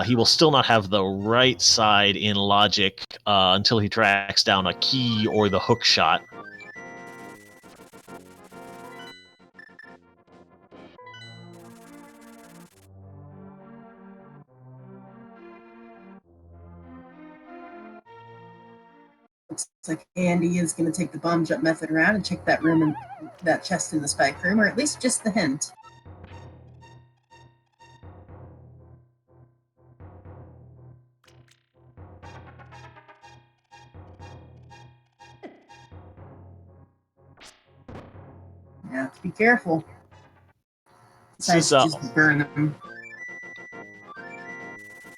He will still not have the right side in logic until he tracks down a key or the hook shot. Looks like Andy is going to take the bomb jump method around and check that room and that chest in the spike room, or at least just the hint. You have to be careful. Besides, just burn them.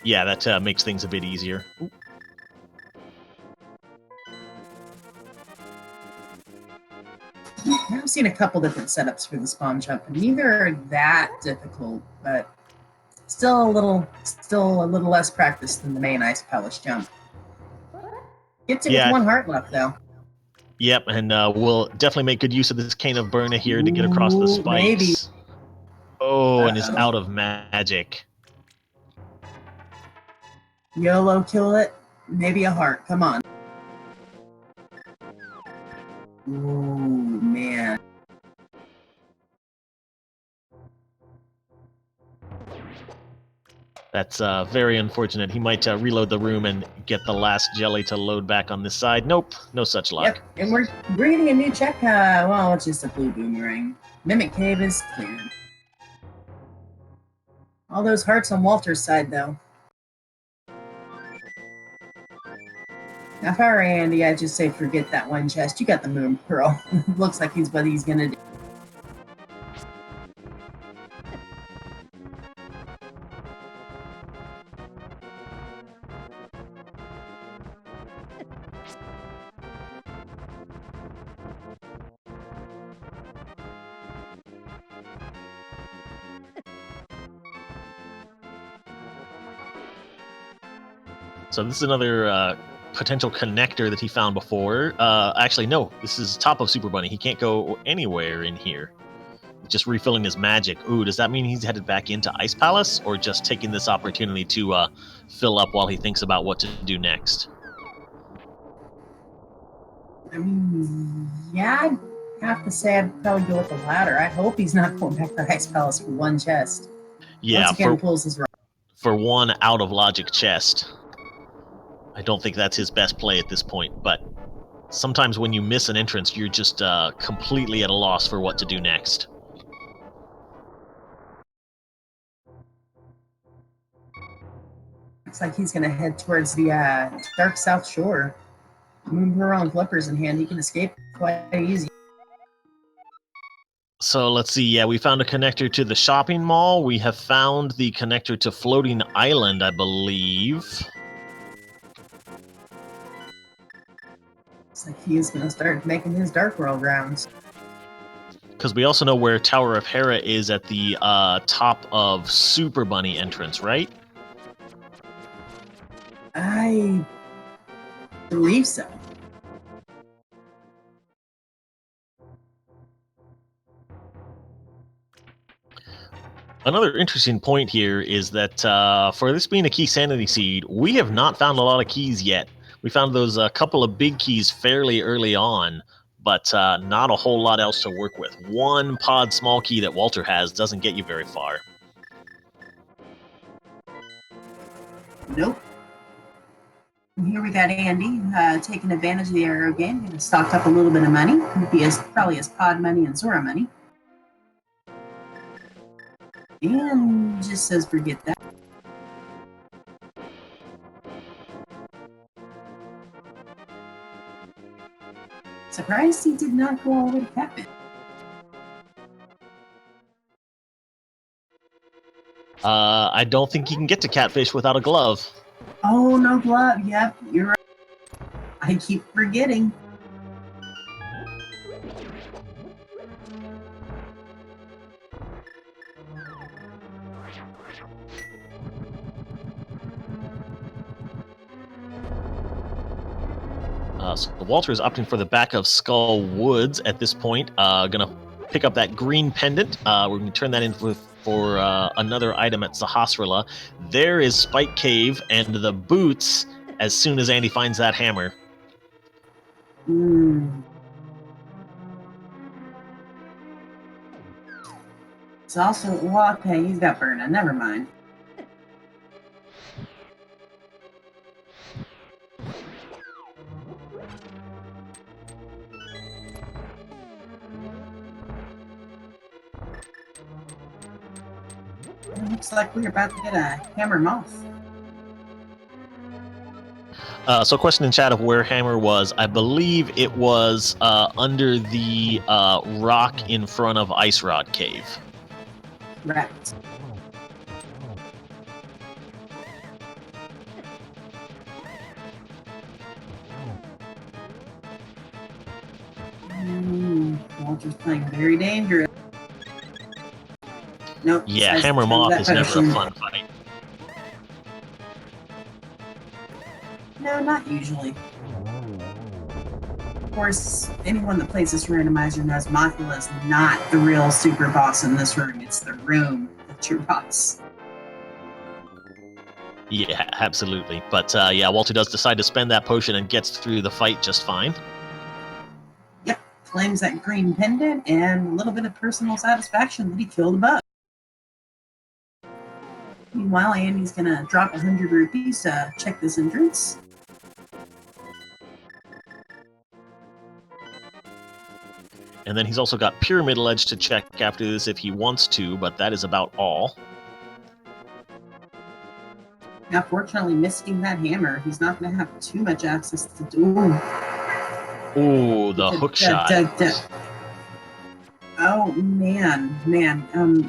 Yeah, that makes things a bit easier. Ooh. I've seen a couple different setups for this bomb jump, and neither are that difficult, but still a little less practice than the main ice palace jump. Gets it with 1 heart left, though. Yep, and we'll definitely make good use of this Cane of Burna here to get across the spikes. Maybe. Oh, and is out of magic. YOLO, kill it. Maybe a heart. Come on. Ooh, man. That's very unfortunate. He might reload the room and get the last jelly to load back on this side. Nope, no such luck. Yep, and we're getting a new check. Well, it's just a blue boomerang. Mimic Cave is cleared. All those hearts on Walter's side, though. Now, if I were Andy, I'd just say forget that one chest. You got the Moon Pearl. Looks like he's what he's gonna do. So this is another potential connector that he found before. Actually, no, this is top of Super Bunny. He can't go anywhere in here. Just refilling his magic. Ooh, does that mean he's headed back into Ice Palace, or just taking this opportunity to fill up while he thinks about what to do next? I mean, yeah, I'd have to say I'd probably go with the latter. I hope he's not going back to Ice Palace for 1 chest. Yeah, once again, pulls his for 1 out of logic chest. I don't think that's his best play at this point, but sometimes when you miss an entrance, you're just completely at a loss for what to do next. Looks like he's going to head towards the dark south shore. Moon Pearl and Flippers in hand, he can escape quite easy. So let's see. Yeah, we found a connector to the shopping mall. We have found the connector to Floating Island, I believe. Looks like he is going to start making his Dark World rounds. Because we also know where Tower of Hera is at the top of Super Bunny entrance, right? I believe so. Another interesting point here is that for this being a Keysanity seed, we have not found a lot of keys yet. We found those couple of big keys fairly early on, but not a whole lot else to work with. 1 pod small key that Walter has doesn't get you very far. Nope. And here we got Andy taking advantage of the arrow game. He stocked up a little bit of money. He has probably his pod money and Zora money. And just says forget that. Surprised he did not go all the way to Catfish. I don't think you can get to Catfish without a glove. Oh, no glove. Yep, you're right. I keep forgetting. So Walter is opting for the back of Skull Woods at this point. Gonna pick up that green pendant. We're going to turn that in for another item at Sahasrala. There is Spike Cave and the boots as soon as Andy finds that hammer. It's also, well, okay, he's got Burna. Never mind. It looks like we're about to get a hammer moth. So question in chat of where hammer was. I believe it was under the rock in front of Ice Rod Cave. Correct. Walter's playing very dangerous. Nope. Yeah, hammer moth is never a fun fight. No, not usually. Of course, anyone that plays this randomizer knows Mothula is not the real super boss in this room. It's the room that's your boss. Yeah, absolutely. But yeah, Walter does decide to spend that potion and gets through the fight just fine. Yep, claims that green pendant and a little bit of personal satisfaction that he killed a bug. Meanwhile, Andy's gonna drop 100 rupees to check this entrance. And then he's also got Pyramidal Edge to check after this if he wants to, but that is about all. Now, fortunately, missing that hammer, he's not going to have too much access to do. Ooh, the hook shot. Oh, man.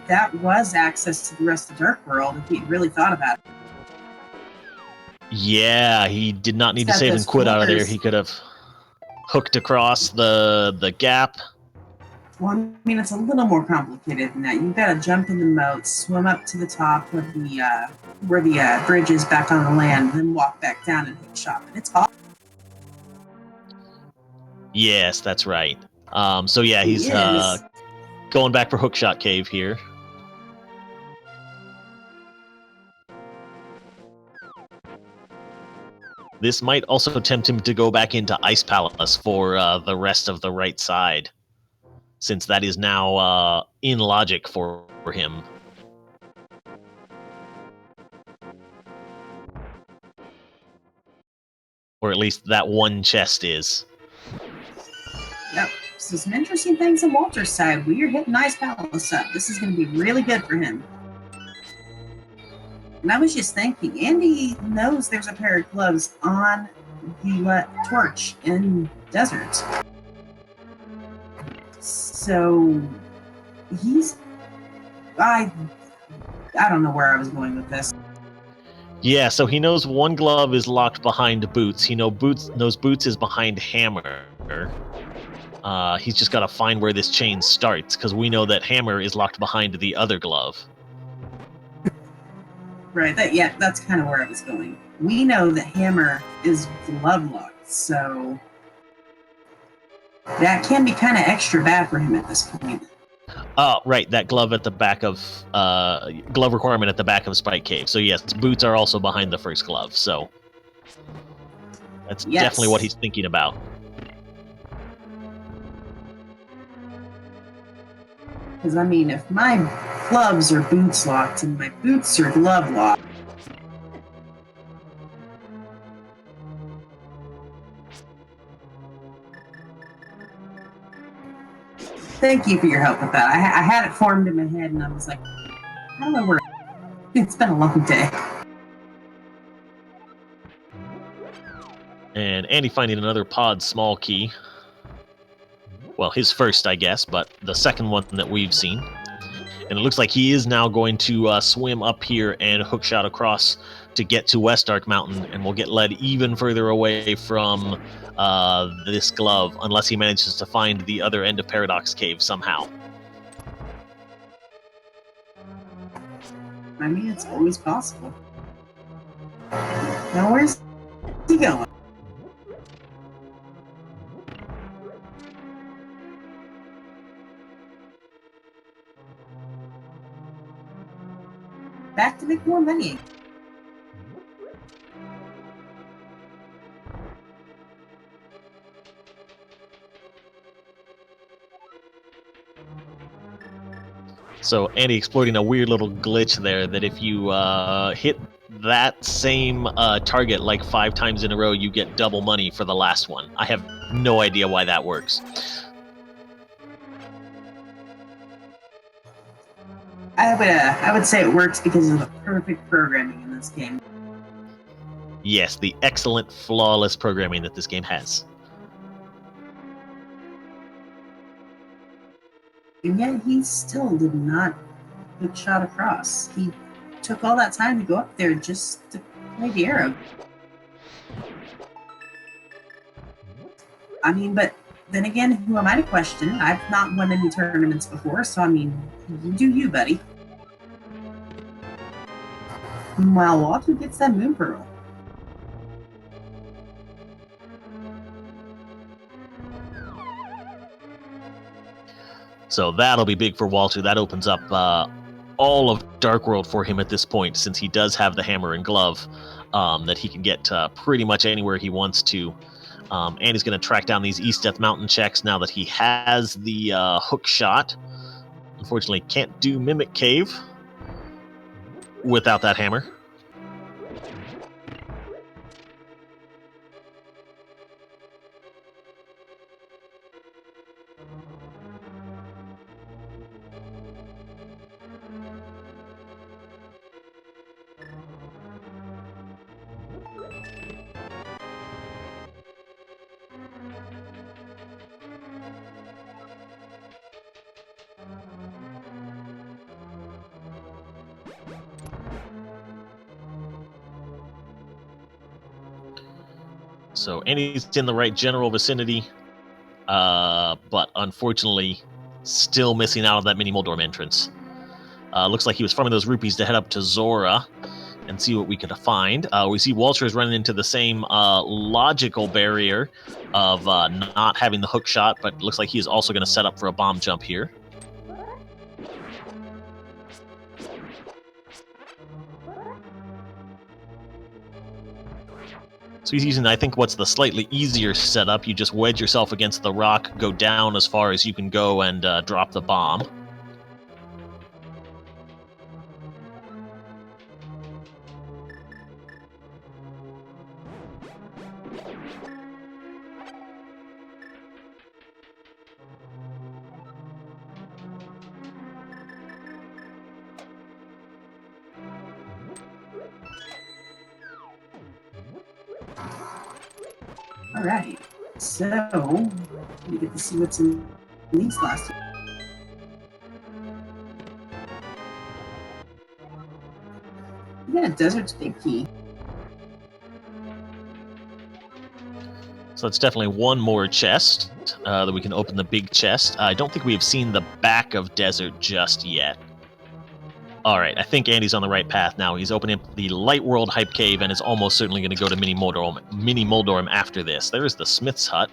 That was access to the rest of Dark World if he really thought about it. Yeah, he did not need to save and quit out of there. He could have hooked across the gap. Well, I mean, it's a little more complicated than that. You've got to jump in the moat, swim up to the top of the where the bridge is back on the land, then walk back down and hook shot. But it's hard. Yes, that's right. So yeah, he's going back for Hookshot Cave here. This might also tempt him to go back into Ice Palace for the rest of the right side, since that is now in logic for him. Or at least that one chest is. Yep. So some interesting things on Walter's side. We are hitting Ice Palace up. This is going to be really good for him. And I was just thinking, Andy knows there's a pair of gloves on the torch in desert. So he's... I don't know where I was going with this. Yeah, so he knows one glove is locked behind Boots. He knows Boots is behind Hammer. He's just got to find where this chain starts, because we know that Hammer is locked behind the other glove. Right, that's kind of where I was going. We know that Hammer is glove locked, so that can be kind of extra bad for him at this point. Oh, right, that glove at the back of glove requirement at the back of Spike Cave. So yes, Boots are also behind the first glove. So that's definitely what he's thinking about. Because I mean, if my gloves are boots locked and my boots are glove locked, thank you for your help with that. I had it formed in my head, and I was like, how do I work? It's been a long day. And Andy finding another pod small key. Well, his first, I guess, but the second one that we've seen. And it looks like he is now going to swim up here and hookshot across to get to West Dark Mountain, and will get led even further away from this glove, unless he manages to find the other end of Paradox Cave somehow. I mean, it's always possible. Now, where's he going? Back to make more money. So Andy exploiting a weird little glitch there that if you hit that same target like 5 times in a row, you get double money for the last one. I have no idea why that works. I would say it works because of the perfect programming in this game. Yes, the excellent, flawless programming that this game has. And yet he still did not hook shot across. He took all that time to go up there just to play the arrow. I mean, but then again, who am I to question? I've not won any tournaments before, so I mean, you do you, buddy. Meanwhile, Walter gets that moon pearl. So that'll be big for Walter. That opens up all of Dark World for him at this point, since he does have the hammer and glove that he can get pretty much anywhere he wants to. And he's going to track down these East Death Mountain checks now that he has the hook shot. Unfortunately, can't do Mimic Cave without that hammer. So Andy's in the right general vicinity, but unfortunately still missing out on that mini Moldorm entrance. Looks like he was farming those rupees to head up to Zora and see what we could find. We see Walter is running into the same logical barrier of not having the hook shot, but looks like he is also going to set up for a bomb jump here. So he's using, I think, what's the slightly easier setup. You just wedge yourself against the rock, go down as far as you can go, and drop the bomb. All right, so we get to see what's in these last two. Yeah, Desert's big key. So it's definitely one more chest that we can open, the big chest. I don't think we have seen the back of Desert just yet. All right, I think Andy's on the right path now. He's opening up the Light World Hype Cave and is almost certainly going to go to Mini Moldorm after this. There's the Smith's Hut.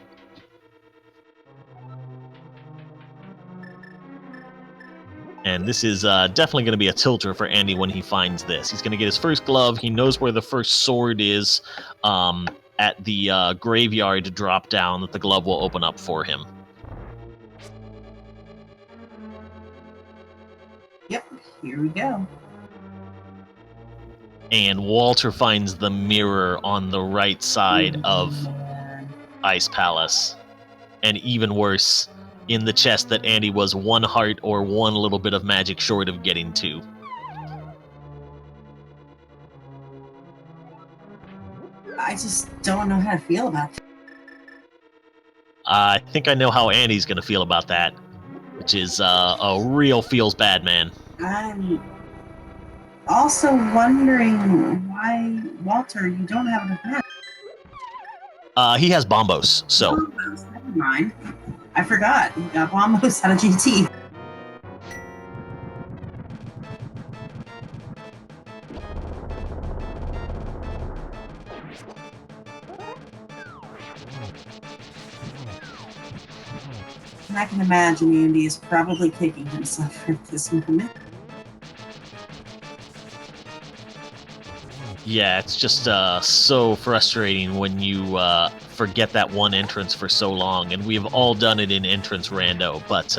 And this is definitely going to be a tilter for Andy when he finds this. He's going to get his first glove. He knows where the first sword is at the graveyard drop down that the glove will open up for him. Yep, here we go. And Walter finds the mirror on the right side of Ice Palace. And even worse, in the chest that Andy was one heart or one little bit of magic short of getting to. I just don't know how to feel about it. I think I know how Andy's going to feel about that, which is a real feels bad man. I'm also wondering why, Walter, you don't have enough magic. He has Bombos, so... Bombos, never mind. I forgot. You got Bombos out of GT. And I can imagine Andy is probably kicking himself at this moment. Yeah, it's just so frustrating when you forget that one entrance for so long, and we've all done it in entrance rando, but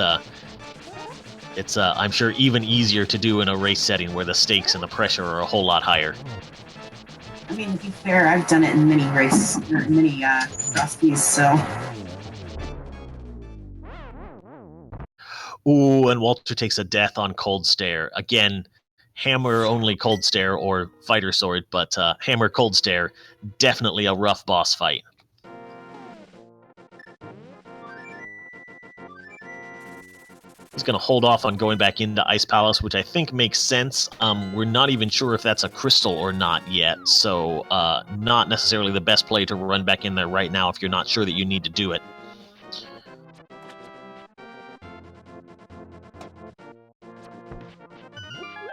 it's I'm sure even easier to do in a race setting where the stakes and the pressure are a whole lot higher. I mean, to be fair, I've done it in many cross keys, so. Ooh, and Walter takes a death on Cold Stare. Again, hammer only Cold Stare or fighter sword, but hammer Cold Stare, definitely a rough boss fight. He's going to hold off on going back into Ice Palace, which I think makes sense. We're not even sure if that's a crystal or not yet, so not necessarily the best play to run back in there right now if you're not sure that you need to do it.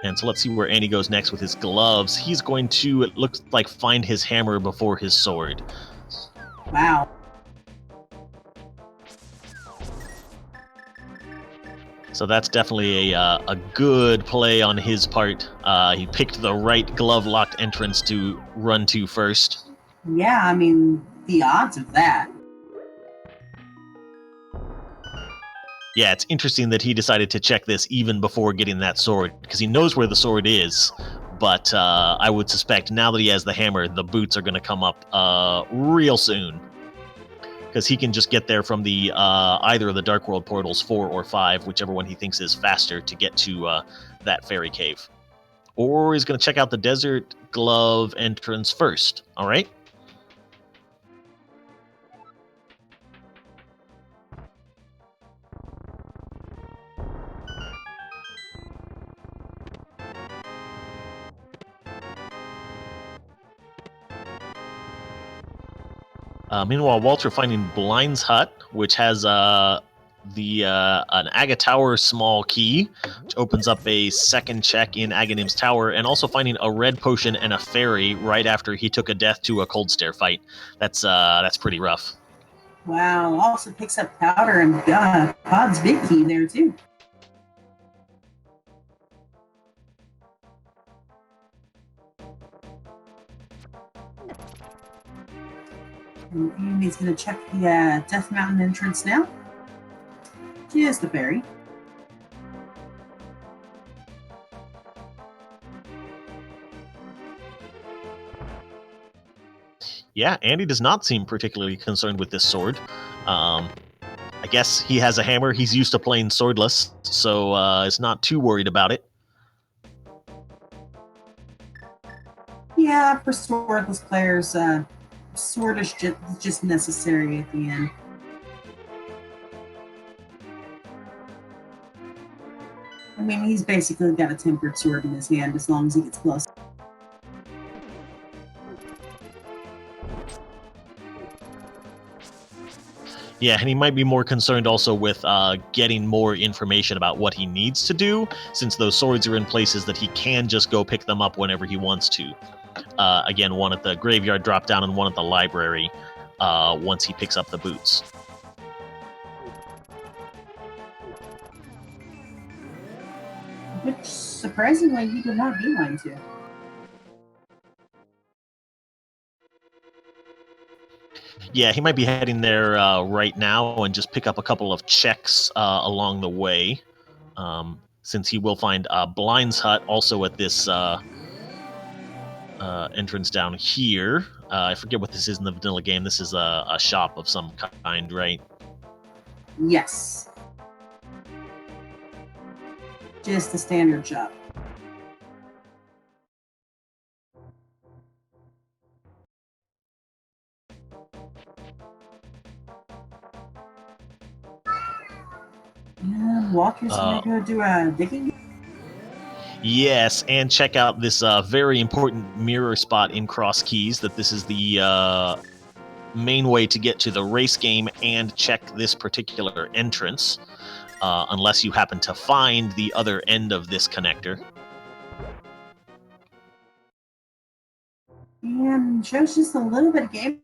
And so let's see where Andy goes next with his gloves. He's going to, it looks like, find his hammer before his sword. Wow. So that's definitely a good play on his part. He picked the right glove-locked entrance to run to first. Yeah, I mean, the odds of that. Yeah, it's interesting that he decided to check this even before getting that sword, because he knows where the sword is, but I would suspect now that he has the hammer, the boots are going to come up real soon, because he can just get there from the either of the Dark World portals, 4 or 5, whichever one he thinks is faster to get to that fairy cave. Or he's going to check out the Desert Glove entrance first, all right? Meanwhile, Walter finding Blind's Hut, which has an Aga Tower small key, which opens up a second check in Aghanim's Tower, and also finding a red potion and a fairy right after he took a death to a Cold Stare fight. That's pretty rough. Wow. Also picks up powder and Pod's big key there too. And Andy's going to check the Death Mountain entrance now. Here's the fairy. Yeah, Andy does not seem particularly concerned with this sword. I guess he has a hammer. He's used to playing swordless, so is not too worried about it. Yeah, for swordless players, sword is just necessary at the end. I mean, he's basically got a tempered sword in his hand as long as he gets close. Yeah, and he might be more concerned also with getting more information about what he needs to do, since those swords are in places that he can just go pick them up whenever he wants to. Again, one at the graveyard drop down and one at the library once he picks up the boots. Which, surprisingly, he did not beeline to. Yeah, he might be heading there right now and just pick up a couple of checks along the way, since he will find Blind's Hut also at this entrance down here. I forget what this is in the vanilla game. This is a shop of some kind, right? Yes. Just the standard shop. And Walker's gonna go do a digging. Yes, and check out this very important mirror spot in Cross Keys, that this is the main way to get to the race game and check this particular entrance, unless you happen to find the other end of this connector. And shows just a little bit of game.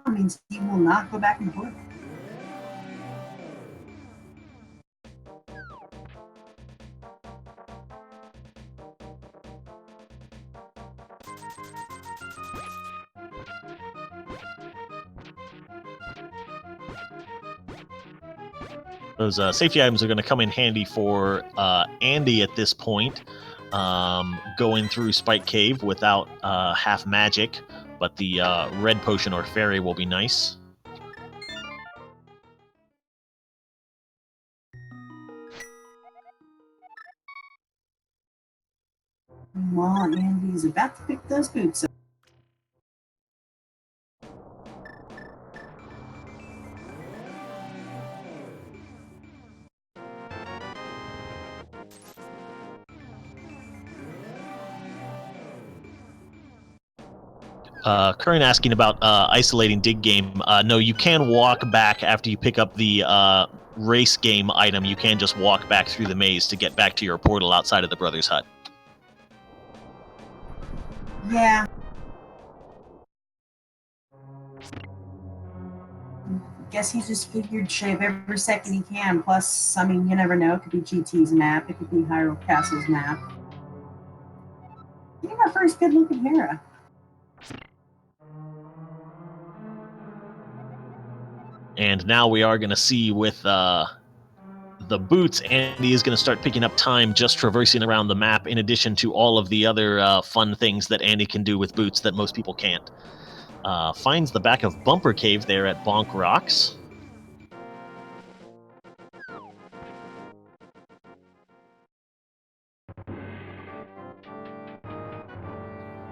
Means he will not go back and forth. Those safety items are going to come in handy for Andy at this point, going through Spike Cave without half magic, but the red potion or fairy will be nice. While Andy's about to pick those boots up. Current asking about isolating dig game. No, you can walk back after you pick up the race game item. You can just walk back through the maze to get back to your portal outside of the Brothers Hut. Yeah. Guess he just figured shave every second he can. Plus, I mean, you never know. It could be GT's map. It could be Hyrule Castle's map. Getting our first good look at Hera. And now we are going to see with the boots, Andy is going to start picking up time just traversing around the map, in addition to all of the other fun things that Andy can do with boots that most people can't. Finds the back of Bumper Cave there at Bonk Rocks.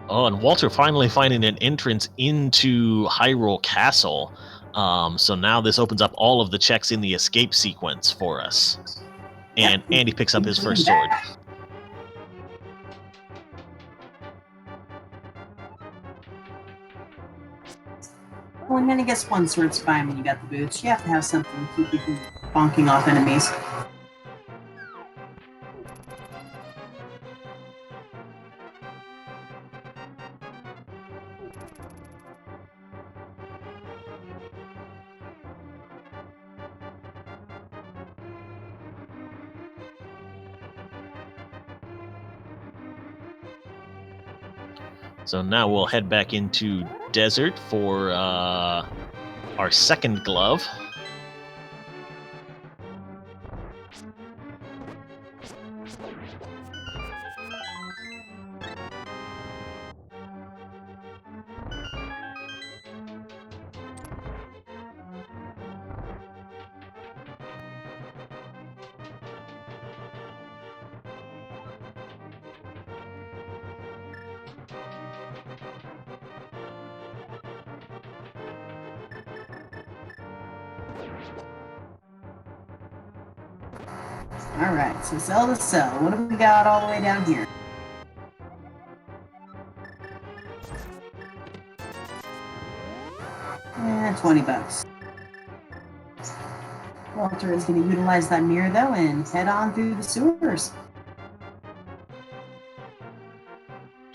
Oh, and Walter finally finding an entrance into Hyrule Castle. So now this opens up all of the checks in the escape sequence for us. And Andy picks up his first sword. Well, and then I guess one sword's fine when you got the boots. You have to have something to keep you from bonking off enemies. So now we'll head back into Desert for our second glove. Alright, so Zelda Cell. What do we got all the way down here? $20. Walter is going to utilize that mirror, though, and head on through the sewers.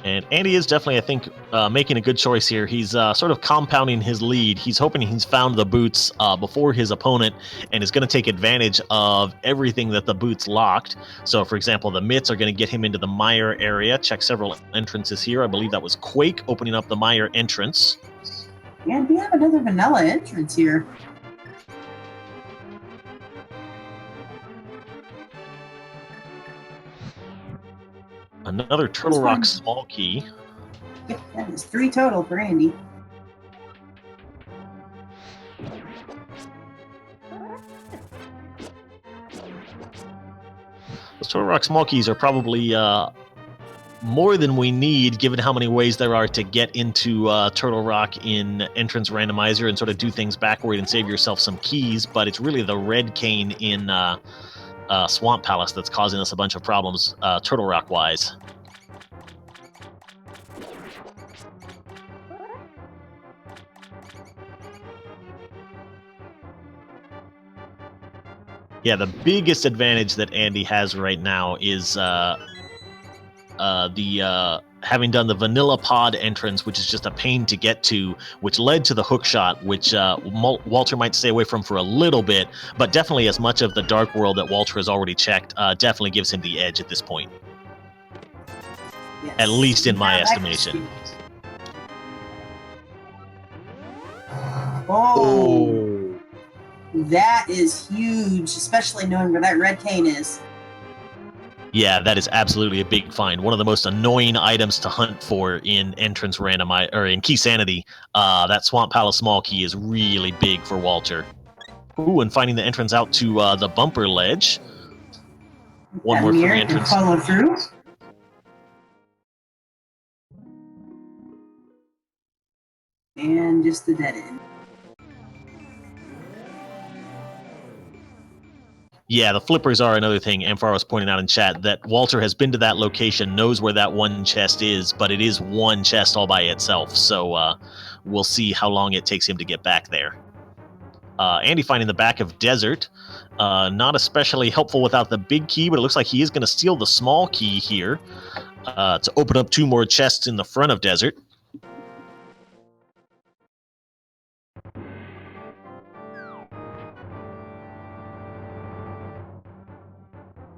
And Andy is definitely, I think, making a good choice here. He's sort of compounding his lead. He's hoping he's found the boots before his opponent and is going to take advantage of everything that the boots locked. So, for example, the mitts are going to get him into the mire area. Check several entrances here. I believe that was Quake opening up the mire entrance. And we have another vanilla entrance here. Another Turtle Rock small key. Yep, that is 3 total for Andy. Those Turtle Rock small keys are probably more than we need, given how many ways there are to get into Turtle Rock in Entrance Randomizer and sort of do things backward and save yourself some keys. But it's really the red cane in Swamp Palace that's causing us a bunch of problems Turtle Rock wise. Yeah, the biggest advantage that Andy has right now is having done the vanilla pod entrance, which is just a pain to get to, which led to the hook shot, which Walter might stay away from for a little bit, but definitely as much of the Dark World that Walter has already checked definitely gives him the edge at this point. Yes. At least in my estimation. Oh! that is huge, especially knowing where that red cane is. Yeah, that is absolutely a big find. One of the most annoying items to hunt for in entrance or in Keysanity. That Swamp Palace small key is really big for Walter. Ooh, and finding the entrance out to the bumper ledge. One more free entrance. Follow through. And just the dead end. Yeah, the flippers are another thing. Amphar was pointing out in chat that Walter has been to that location, knows where that one chest is, but it is one chest all by itself. So we'll see how long it takes him to get back there. Andy finding the back of Desert. Not especially helpful without the big key, but it looks like he is going to steal the small key here to open up 2 more chests in the front of Desert.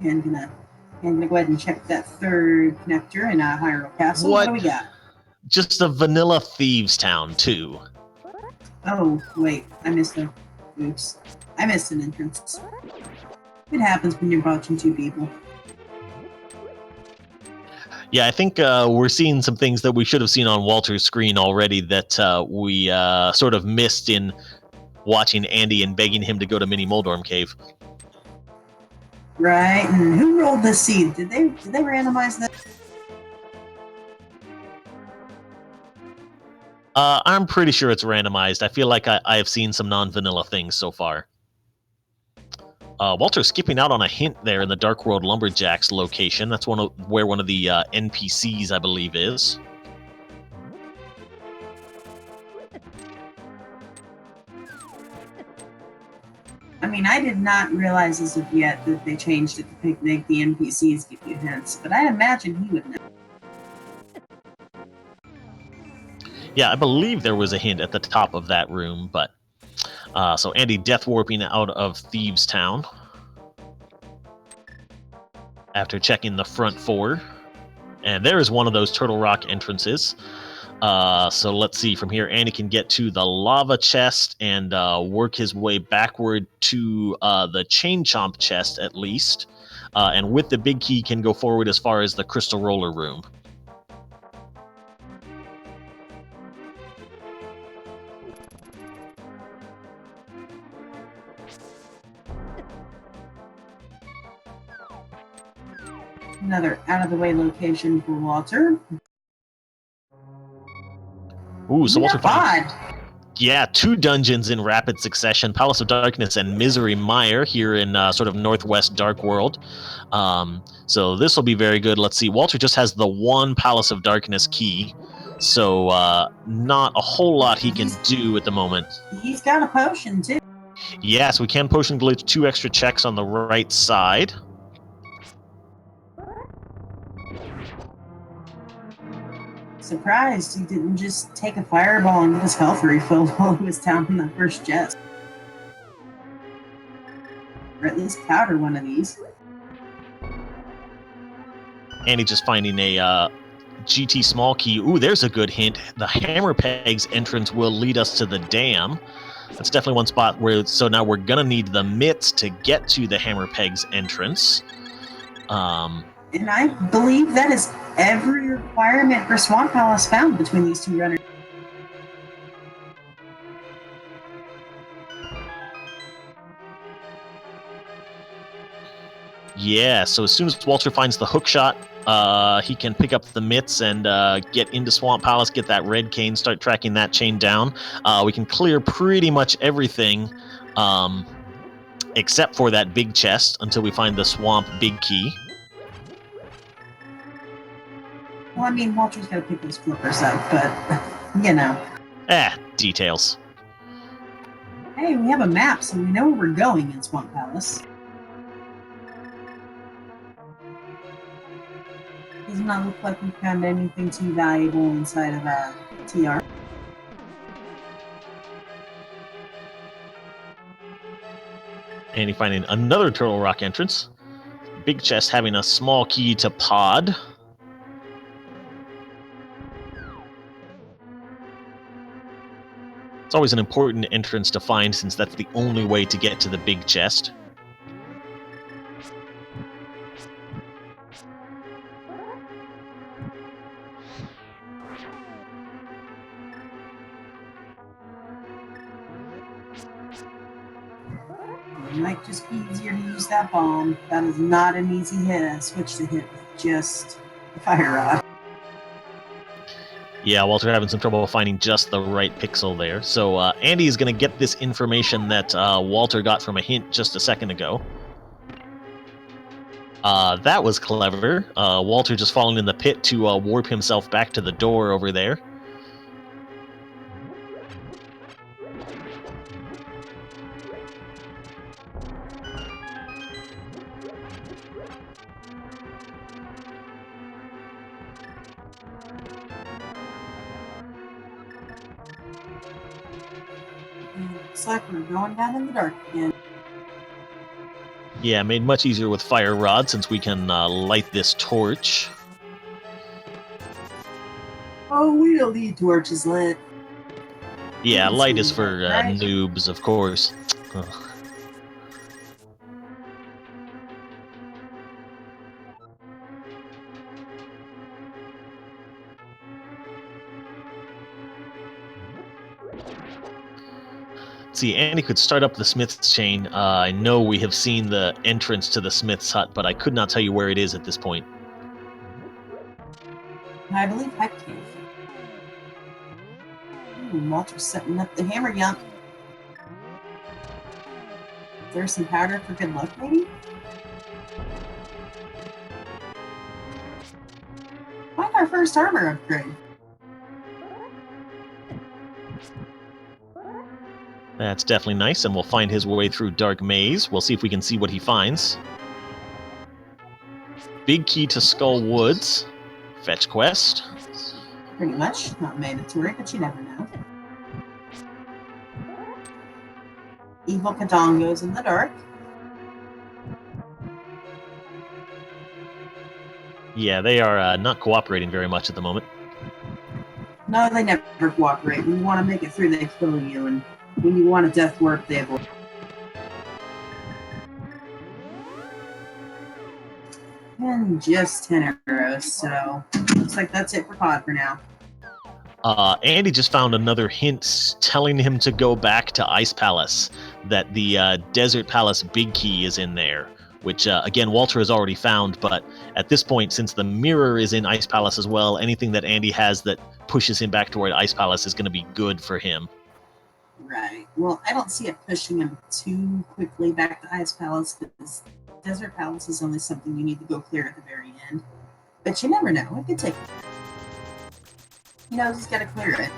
And gonna go ahead and check that third connector in Hyrule Castle. What do we got? Just a vanilla thieves town too. Oh wait, I missed a. Oops, I missed an entrance. It happens when you're watching 2 people. Yeah, I think we're seeing some things that we should have seen on Walter's screen already that we sort of missed in watching Andy and begging him to go to Mini Moldorm Cave. Right, and who rolled the seed? Did they randomize that? I'm pretty sure it's randomized. I feel like I have seen some non-vanilla things so far. Walter's skipping out on a hint there in the Dark World Lumberjacks location. That's where one of the NPCs, I believe, is. I mean, I did not realize as of yet that they changed it to make the NPCs give you hints, but I imagine he would know. Yeah, I believe there was a hint at the top of that room, but... so Andy death warping out of Thieves Town. After checking the front 4. And there is one of those Turtle Rock entrances. So let's see, from here Andy can get to the lava chest and work his way backward to the Chain Chomp chest at least. And with the big key can go forward as far as the Crystal Roller room. Another out-of-the-way location for Walter. Ooh, so Walter finds... Yeah, 2 dungeons in rapid succession, Palace of Darkness and Misery Mire here in sort of northwest Dark World. So this will be very good. Let's see, Walter just has the 1 Palace of Darkness key, so not a whole lot he can do at the moment. He's got a potion, too. Yes, we can potion glitch 2 extra checks on the right side. Surprised he didn't just take a fireball and get his health refilled while he was down in the first chest. Or at least powder one of these. And he's just finding a GT small key. Ooh, there's a good hint. The Hammer Pegs entrance will lead us to the dam. That's definitely one spot where... So now we're going to need the mitts to get to the Hammer Pegs entrance. And I believe that is every requirement for Swamp Palace found between these 2 runners. Yeah, so as soon as Walter finds the hook shot, he can pick up the mitts and get into Swamp Palace, get that red cane, start tracking that chain down. We can clear pretty much everything except for that big chest until we find the swamp big key. Well, I mean, Walter's got to pick those flippers up, but, you know. Details. Hey, we have a map, so we know where we're going in Swamp Palace. Does not look like we found anything too valuable inside of a TR. And you finding another Turtle Rock entrance. Big chest having a small key to pod. It's always an important entrance to find since that's the only way to get to the big chest. It might just be easier to use that bomb. That is not an easy switch to hit with just the fire rod. Yeah, Walter having some trouble finding just the right pixel there. So Andy is going to get this information that Walter got from a hint just a second ago. That was clever. Walter just falling in the pit to warp himself back to the door over there. Looks like we're going down in the dark again. Yeah, made much easier with fire rod since we can light this torch. Oh, we don't need torches lit. Yeah, It's light is easy, for right? noobs, of course. Ugh. See, Andy could start up the Smith's chain. I know we have seen the entrance to the Smith's hut, but I could not tell you where it is at this point. I believe Hype Cave. Ooh, Walter's setting up the hammer jump. There's some powder for good luck, maybe? Find our first armor upgrade. That's definitely nice, and we'll find his way through Dark Maze. We'll see if we can see what he finds. Big key to Skull Woods. Fetch quest. Pretty much. Not mandatory, but you never know. Evil Kadongos in the dark. Yeah, they are not cooperating very much at the moment. No, they never cooperate. When you want to make it through, they kill you, and when you want a death warp, they avoid. And just 10 arrows, so looks like that's it for COD for now. Andy just found another hint telling him to go back to Ice Palace, that the Desert Palace big key is in there, which, again, Walter has already found, but at this point, since the mirror is in Ice Palace as well, anything that Andy has that pushes him back toward Ice Palace is going to be good for him. Right. Well, I don't see it pushing him too quickly back to Ice Palace, because Desert Palace is only something you need to go clear at the very end. But you never know. It could take. He knows he's got to clear it.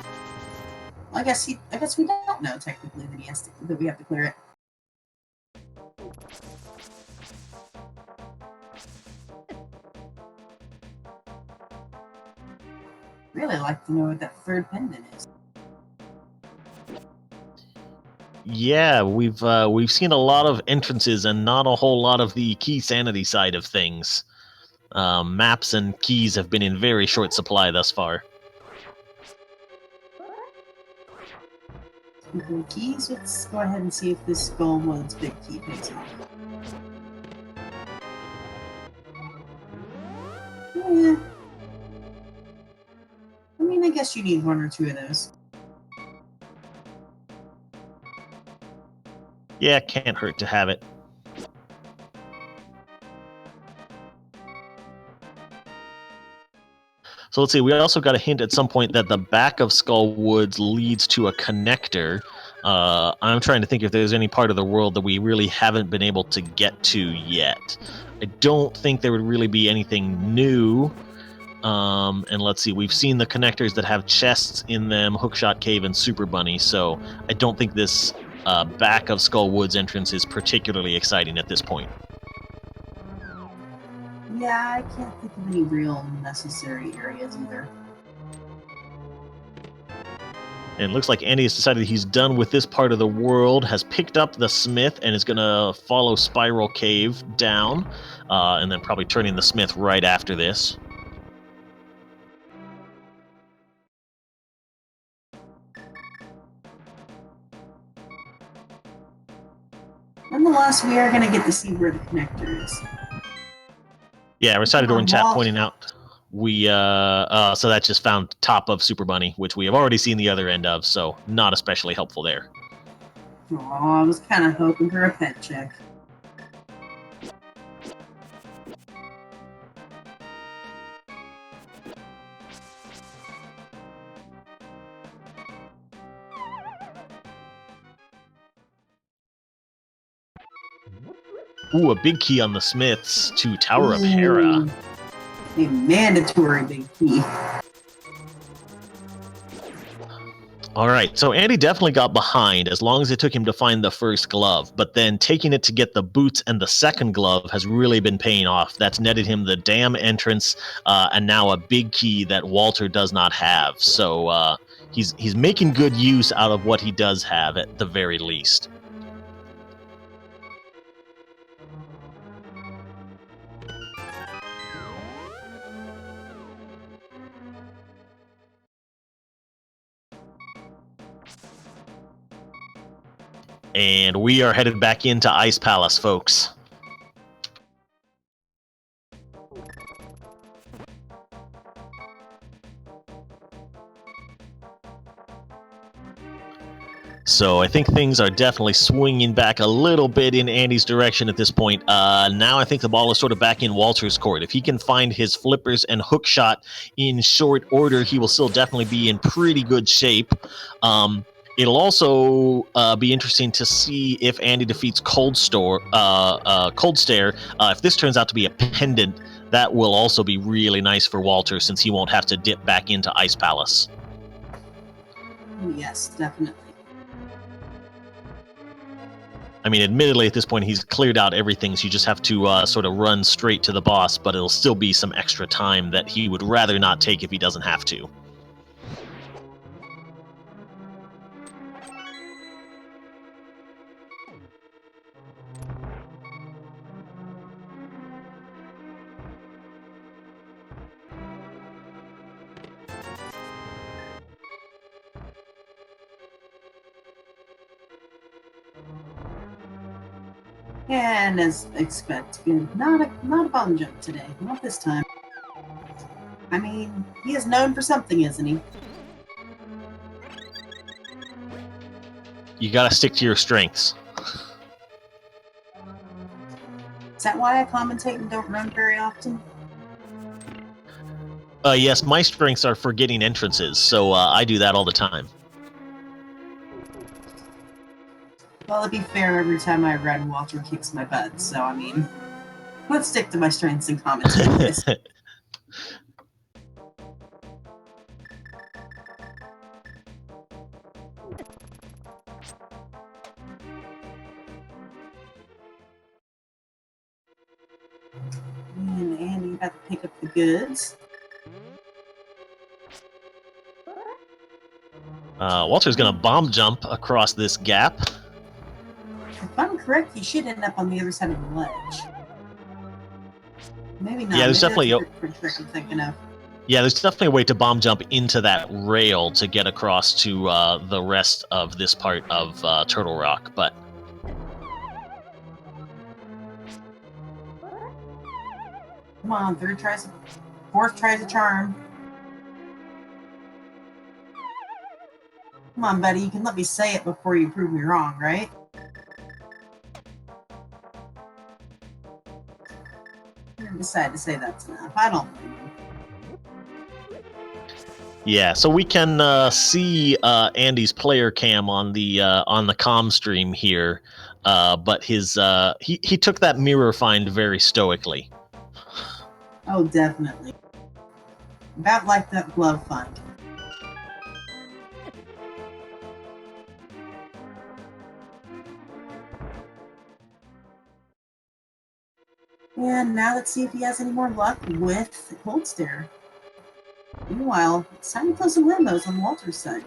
Well, I guess we don't know technically that we have to clear it. Really like to know what that third pendant is. Yeah, we've seen a lot of entrances and not a whole lot of the Keysanity side of things. Maps and keys have been in very short supply thus far. Speaking of keys, let's go ahead and see if this Skull Woods big key pays off. Yeah. I mean, I guess you need one or two of those. Yeah, can't hurt to have it. So let's see, we also got a hint at some point that the back of Skull Woods leads to a connector. I'm trying to think if there's any part of the world that we really haven't been able to get to yet. I don't think there would really be anything new. And let's see, we've seen the connectors that have chests in them, Hookshot Cave and Super Bunny, so I don't think this back of Skull Woods entrance is particularly exciting at this point. Yeah, I can't think of any real necessary areas either. And it looks like Andy has decided he's done with this part of the world, has picked up the Smith, and is going to follow Spiral Cave down, and then probably turning the Smith right after this. Nonetheless, we are going to get to see where the connector is. Yeah, I recited Come in on, chat Walt. pointing out so that just found top of Super Bunny, which we have already seen the other end of, so not especially helpful there. Oh, I was kind of hoping for a pet check. Ooh, a big key on the Smiths to Tower of Hera. A mandatory big key. All right, so Andy definitely got behind as long as it took him to find the first glove, but then taking it to get the boots and the second glove has really been paying off. That's netted him the dam entrance and now a big key that Walter does not have. So he's making good use out of what he does have at the very least. And we are headed back into Ice Palace, folks. So I think things are definitely swinging back a little bit in Andy's direction at this point. Now I think the ball is sort of back in Walter's court. If he can find his flippers and hook shot in short order, he will still definitely be in pretty good shape. It'll also be interesting to see if Andy defeats Cold Stare. If this turns out to be a pendant, that will also be really nice for Walter since he won't have to dip back into Ice Palace. Yes, definitely. I mean, admittedly, at this point, he's cleared out everything, so you just have to sort of run straight to the boss, but it'll still be some extra time that he would rather not take if he doesn't have to. And as expected, not a bomb jump today. Not this time. I mean, he is known for something, isn't he? You gotta stick to your strengths. Is that why I commentate and don't run very often? Yes, my strengths are for getting entrances, so I do that all the time. Well, to be fair, every time I run, Walter kicks my butt, so I mean, let's stick to my strengths and commentary. And Andy got to pick up the goods. Walter's gonna bomb jump across this gap. If I'm correct, he should end up on the other side of the ledge. Maybe not. Yeah, there's definitely a trick I'm thinking of. Yeah, there's definitely a way to bomb jump into that rail to get across to the rest of this part of Turtle Rock, but Come on, fourth tries a charm. Come on, buddy, you can let me say it before you prove me wrong, right? I decide to say that's enough. I don't blame you. yeah, so we can see Andy's player cam on the comm stream here, but his he took that mirror find very stoically. Oh, definitely. About like that glove find. And now let's see if he has any more luck with Cold Stare. Meanwhile, it's time to close some windows on Walter's side.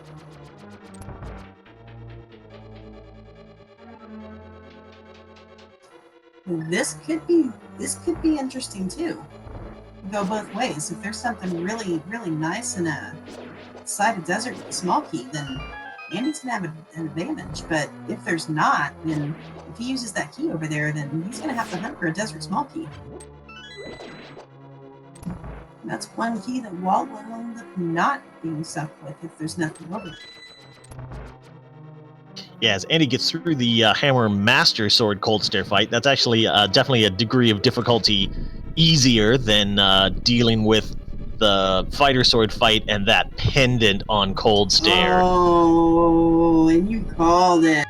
This could be interesting too. Go both ways. If there's something really nice in a side of desert with a small key, then Andy's gonna have an advantage. But if there's not, then if he uses that key over there, then he's gonna have to hunt for a desert small key. And that's one key that Walt will end up not being stuck with if there's nothing over there. Yeah, as Andy gets through the Hammer Master Sword Cold Stare fight, that's actually definitely a degree of difficulty easier than dealing with the Fighter Sword fight and that pendant on Cold Stare. Oh, and you called it.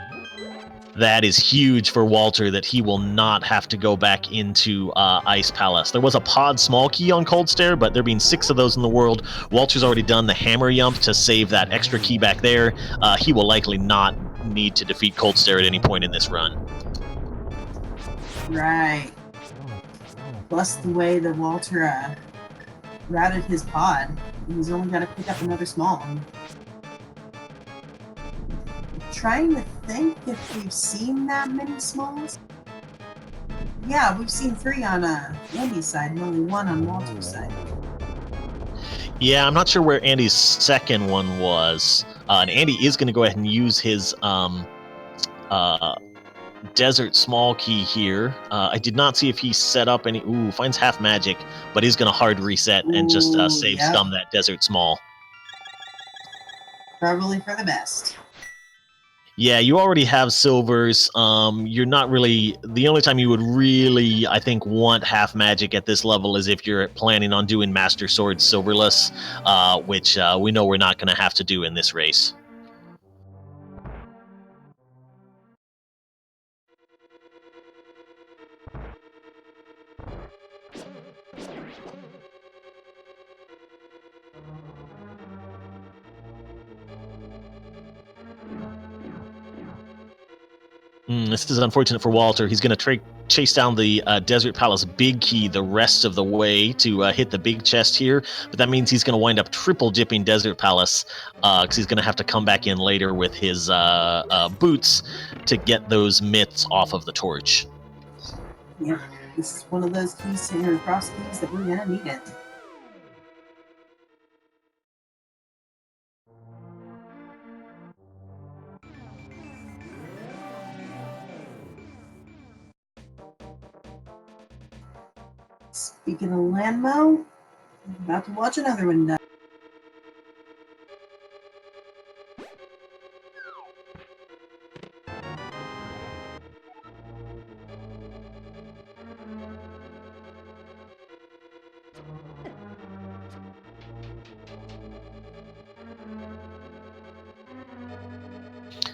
That is huge for Walter, that he will not have to go back into Ice Palace. There was a pod small key on Cold Stare, but there being 6 of those in the world, Walter's already done the Hammer Yump to save that extra key back there. He will likely not need to defeat Cold Stare at any point in this run. Right. Plus the way that Walter routed his pod, he's only got to pick up another small one. Trying to think if we've seen that many smalls. Yeah, we've seen 3 on Andy's side and only 1 on Walter's side. Yeah, I'm not sure where Andy's second one was. And Andy is going to go ahead and use his Desert Small Key here. I did not see if he set up any... Ooh, finds half magic, but he's going to hard reset and just save scum that Desert Small. Probably for the best. Yeah, you already have silvers. You're not really... The only time you would really, I think, want half magic at this level is if you're planning on doing Master Sword silverless, which we know we're not going to have to do in this race. This is unfortunate for Walter. He's going to chase down the Desert Palace big key the rest of the way to hit the big chest here, but that means he's going to wind up triple dipping Desert Palace because he's going to have to come back in later with his boots to get those myths off of the torch. Yeah, this is one of those Keysanity cross keys that we're going to need it. Speaking of Landmo, I'm about to watch another one done.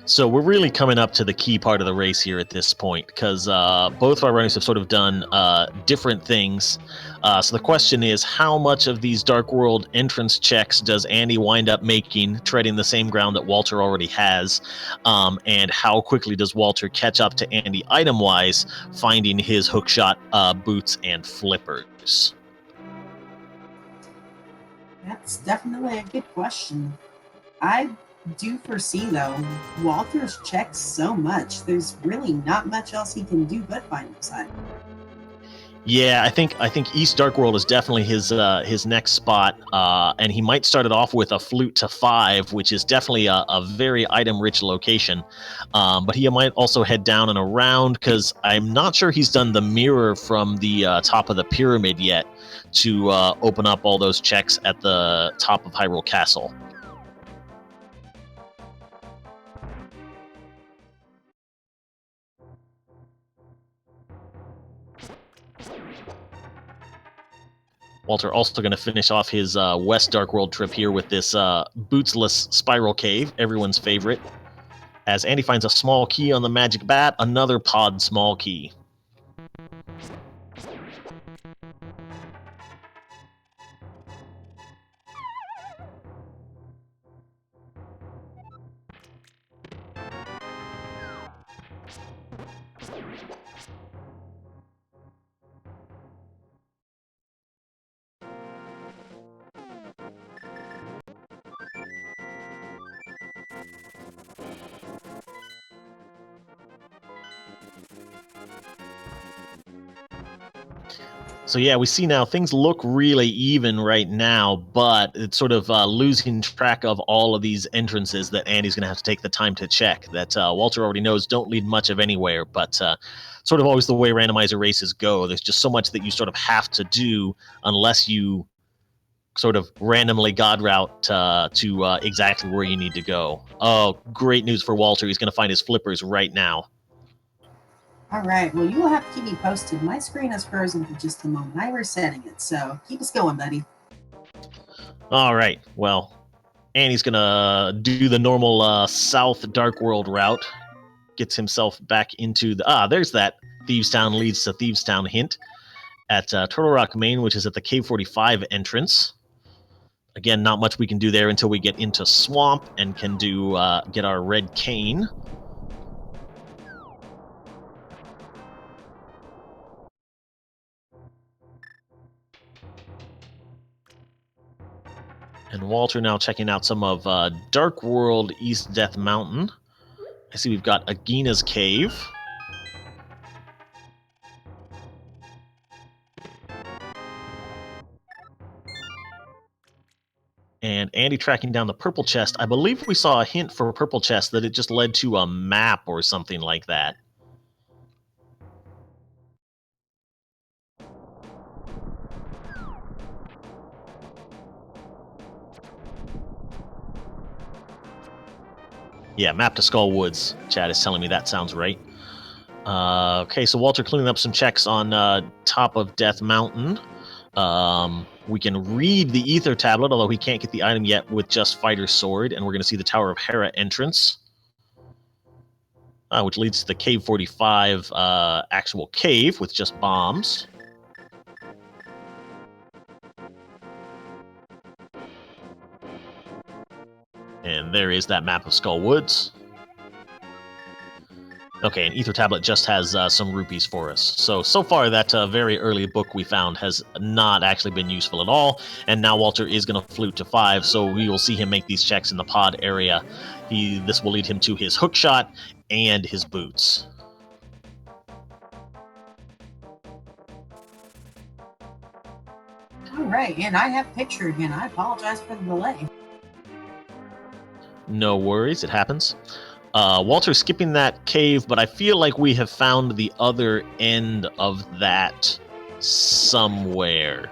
So we're really coming up to the key part of the race here at this point, because both of our runners have sort of done different things. So the question is, how much of these Dark World entrance checks does Andy wind up making, treading the same ground that Walter already has? And how quickly does Walter catch up to Andy item-wise, finding his hookshot boots and flippers? That's definitely a good question. I do foresee, though, Walter's checked so much, there's really not much else he can do but find those items. Yeah, I think East Dark World is definitely his next spot, and he might start it off with a flute to 5, which is definitely a very item-rich location. But he might also head down and around, because I'm not sure he's done the mirror from the top of the pyramid yet to open up all those checks at the top of Hyrule Castle. Walter also going to finish off his West Dark World trip here with this bootsless Spiral Cave, everyone's favorite. As Andy finds a small key on the Magic Bat, another pod small key. So yeah, we see now things look really even right now, but it's sort of losing track of all of these entrances that Andy's going to have to take the time to check. That Walter already knows don't lead much of anywhere, but sort of always the way randomizer races go. There's just so much that you sort of have to do unless you sort of randomly god route to exactly where you need to go. Oh, great news for Walter. He's going to find his flippers right now. All right, well, you will have to keep me posted. My screen is frozen for just a moment. I was setting it, so keep us going, buddy. All right, well, Andy's going to do the normal South Dark World route. Gets himself back into the... there's that Thieves Town leads to Thieves Town hint at Turtle Rock, Maine, which is at the Cave 45 entrance. Again, not much we can do there until we get into Swamp and can do get our red cane. And Walter now checking out some of Dark World East Death Mountain. I see we've got Agina's Cave. And Andy tracking down the purple chest. I believe we saw a hint for a purple chest that it just led to a map or something like that. Yeah, map to Skull Woods. Chad is telling me that sounds right. Okay, so Walter cleaning up some checks on top of Death Mountain. We can read the Ether Tablet, although he can't get the item yet with just Fighter's Sword, and we're going to see the Tower of Hera entrance, which leads to the Cave 45 actual cave with just bombs. And there is that map of Skull Woods. Okay, an Ether Tablet just has some rupees for us. So far, that very early book we found has not actually been useful at all, and now Walter is going to flute to 5, so we will see him make these checks in the pod area. This will lead him to his hookshot and his boots. All right, and I have picture again. I apologize for the delay. No worries, it happens. Walter's skipping that cave, but I feel like we have found the other end of that somewhere.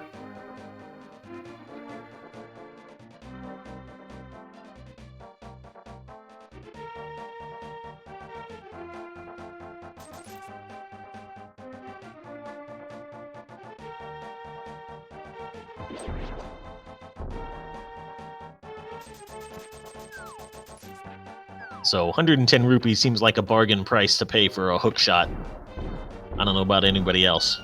So 110 rupees seems like a bargain price to pay for a hook shot. I don't know about anybody else.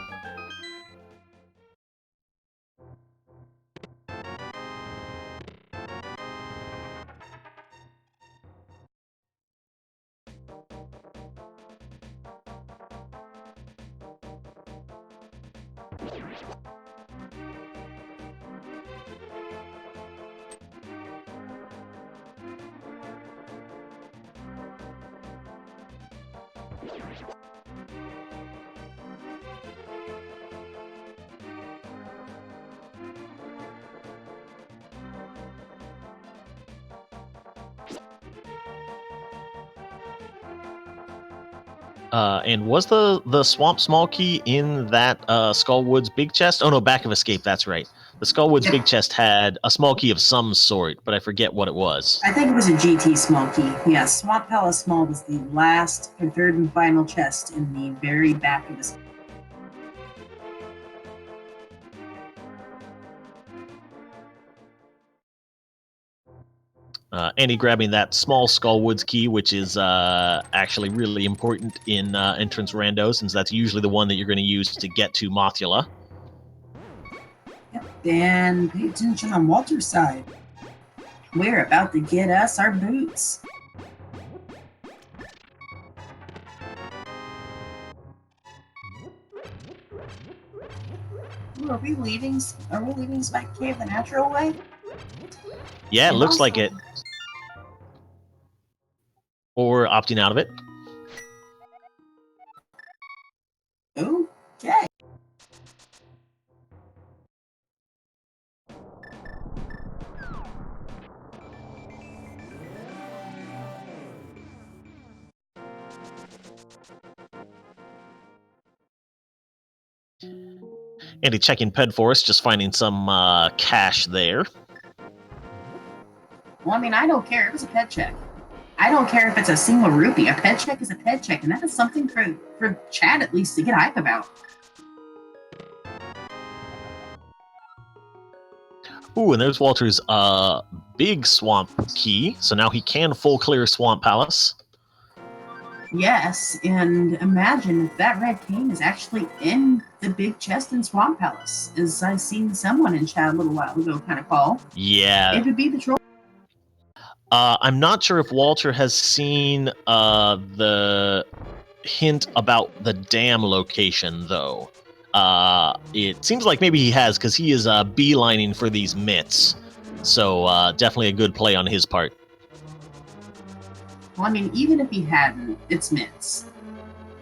And was the Swamp Small Key in that Skullwoods big chest? Oh no, Back of Escape, that's right. The Skullwoods big chest had a small key of some sort, but I forget what it was. I think it was a GT small key. Yes, Swamp Palace Small was the last or third and final chest in the very back of the... Andy grabbing that small Skullwoods key, which is actually really important in entrance rando, since that's usually the one that you're going to use to get to Mothula. Yep, and pay attention on Walter's side. We're about to get us our boots. Ooh, are we leaving Spike Cave the natural way? Yeah, it And looks also- like it. Or opting out of it. Okay. Andy checking Ped Forest, just finding some cash there. Well, I mean, I don't care. It was a pet check. I don't care if it's a single rupee. A pet check is a pet check, and that is something for Chad at least to get hype about. Ooh, and there's Walter's big swamp key, so now he can full clear Swamp Palace. Yes, and imagine if that red cane is actually in the big chest in Swamp Palace, as I seen someone in chat a little while ago kind of call. Yeah. It would be the troll. I'm not sure if Walter has seen the hint about the dam location, though. It seems like maybe he has, because he is beelining for these mitts. So definitely a good play on his part. Well, I mean, even if he hadn't, it's mitts.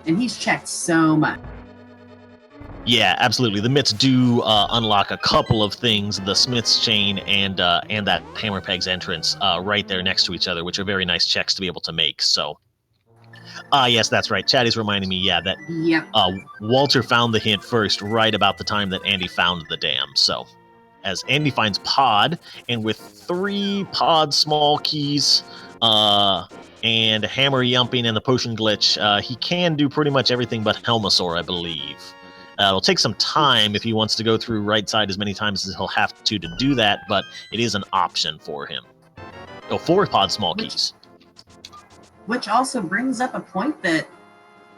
And he's checked so much. Yeah, absolutely. The mitts do unlock a couple of things, the Smith's chain and that Hammer Peg's entrance right there next to each other, which are very nice checks to be able to make. So, yes, that's right. Chad is reminding me, yeah, that Yep. Walter found the hint first right about the time that Andy found the dam. So, as Andy finds Pod, and with 3 Pod small keys, and Hammer Yumping and the Potion Glitch, he can do pretty much everything but Helmasaur, I believe. It'll take some time if he wants to go through right side as many times as he'll have to do that, but it is an option for him. Oh, 4 Pod small keys. Which also brings up a point that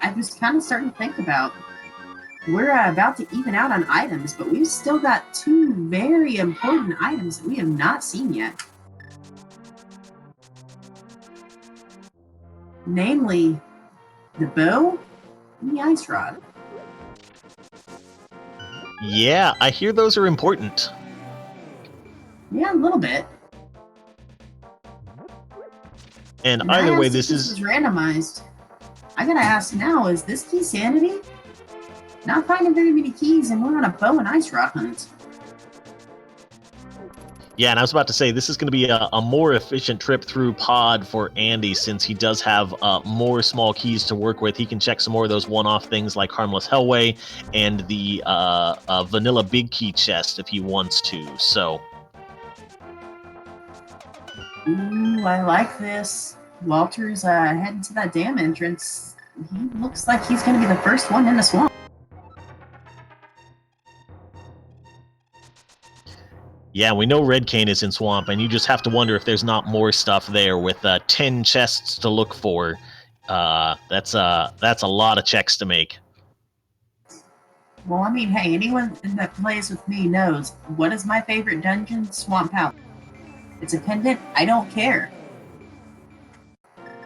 I was kind of starting to think about. We're about to even out on items, but we've still got 2 very important items that we have not seen yet. Namely, the bow and the ice rod. Yeah, I hear those are important. Yeah, a little bit. And I either way, asked if this is... randomized. I gotta ask now, is this Keysanity? Not finding very many keys, and we're on a bow and ice rod hunt. Yeah, and I was about to say, this is going to be a more efficient trip through Pod for Andy, since he does have more small keys to work with. He can check some more of those one-off things like Harmless Hellway and the Vanilla Big Key chest if he wants to, so... Ooh, I like this. Walter's heading to that dam entrance. He looks like he's going to be the first one in the swamp. Yeah, we know Red Cane is in Swamp, and you just have to wonder if there's not more stuff there with 10 chests to look for. That's a lot of checks to make. Well, I mean, hey, anyone that plays with me knows what is my favorite dungeon? Swamp Palace. It's a pendant. I don't care.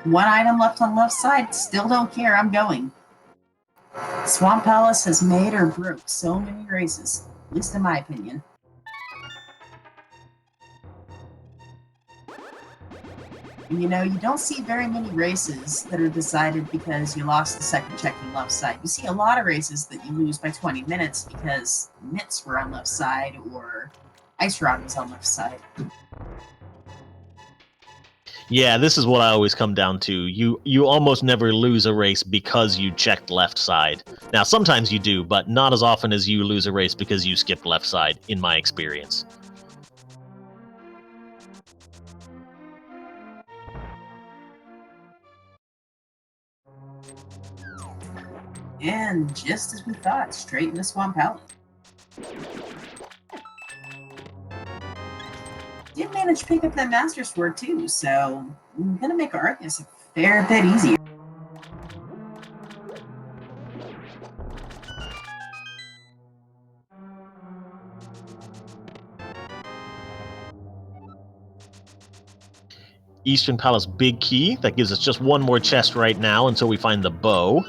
1 item left on left side. Still don't care. I'm going. Swamp Palace has made or broke so many races, at least in my opinion. And you know, you don't see very many races that are decided because you lost the second checking left side. You see a lot of races that you lose by 20 minutes because mitts were on left side or ice rod was on left side. Yeah, this is what I always come down to. You almost never lose a race because you checked left side. Now, sometimes you do, but not as often as you lose a race because you skipped left side, in my experience. And just as we thought, straight into Swamp Palace. Did manage to pick up that Master Sword too, so I'm gonna make Argus a fair bit easier. Eastern Palace Big Key. That gives us just 1 more chest right now until we find the bow.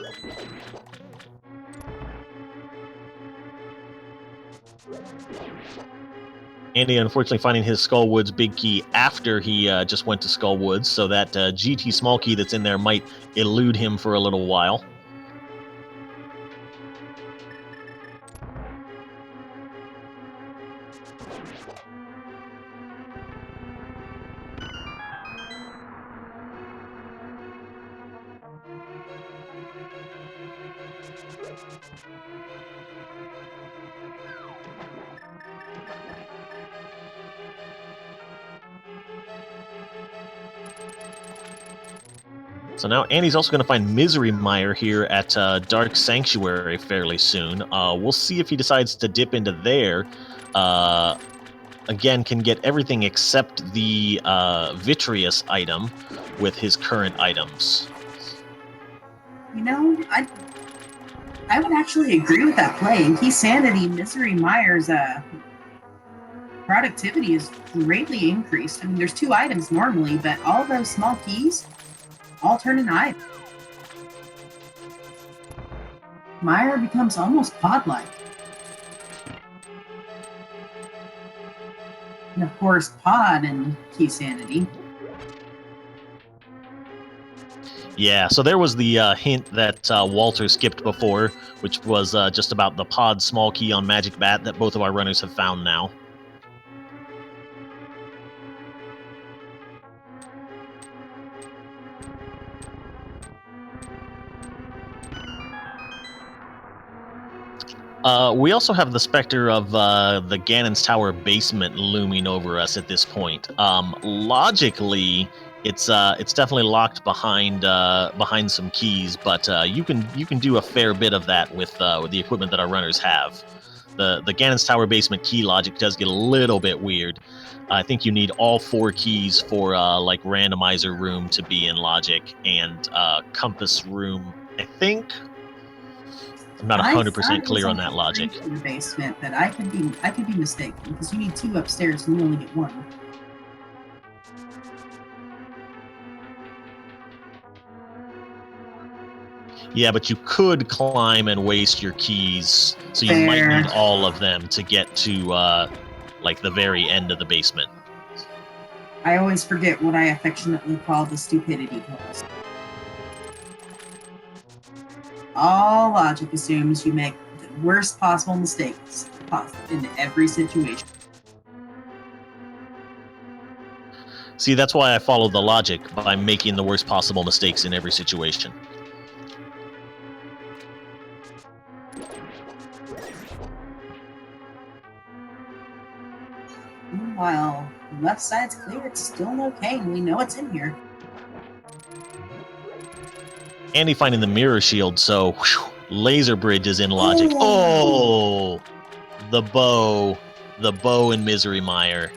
Andy, unfortunately, finding his Skullwoods Big Key after he just went to Skullwoods, so that GT Small Key that's in there might elude him for a little while. So now Andy's also going to find Misery Mire here at Dark Sanctuary fairly soon. We'll see if he decides to dip into there. Again, can get everything except the Vitreous item with his current items. You know, I would actually agree with that play. In Keysanity, Misery Mire's productivity is greatly increased. I mean, there's 2 items normally, but all those small keys all turn into items. Mire becomes almost pod-like. And of course, pod and Keysanity. Yeah, so there was the hint that Walter skipped before, which was just about the pod small key on Magic Bat that both of our runners have found now. We also have the specter of the Ganon's Tower basement looming over us at this point. Logically, it's definitely locked behind some keys, but you can do a fair bit of that with the equipment that our runners have. The Ganon's Tower basement key logic does get a little bit weird. I think you need all 4 keys for like randomizer room to be in logic and compass room, I think. I'm not 100% clear on that logic. In the basement, but I could be mistaken because you need 2 upstairs and you only get 1. Yeah, but you could climb and waste your keys, so you might need all of them to get to like the very end of the basement. I always forget what I affectionately call the stupidity clause. All logic assumes you make the worst possible mistakes in every situation. See, that's why I follow the logic by making the worst possible mistakes in every situation. While the left side's clear, it's still no cane. We know it's in here. Andy finding the mirror shield, so whew, laser bridge is in logic. Oh, the bow in Misery Mire.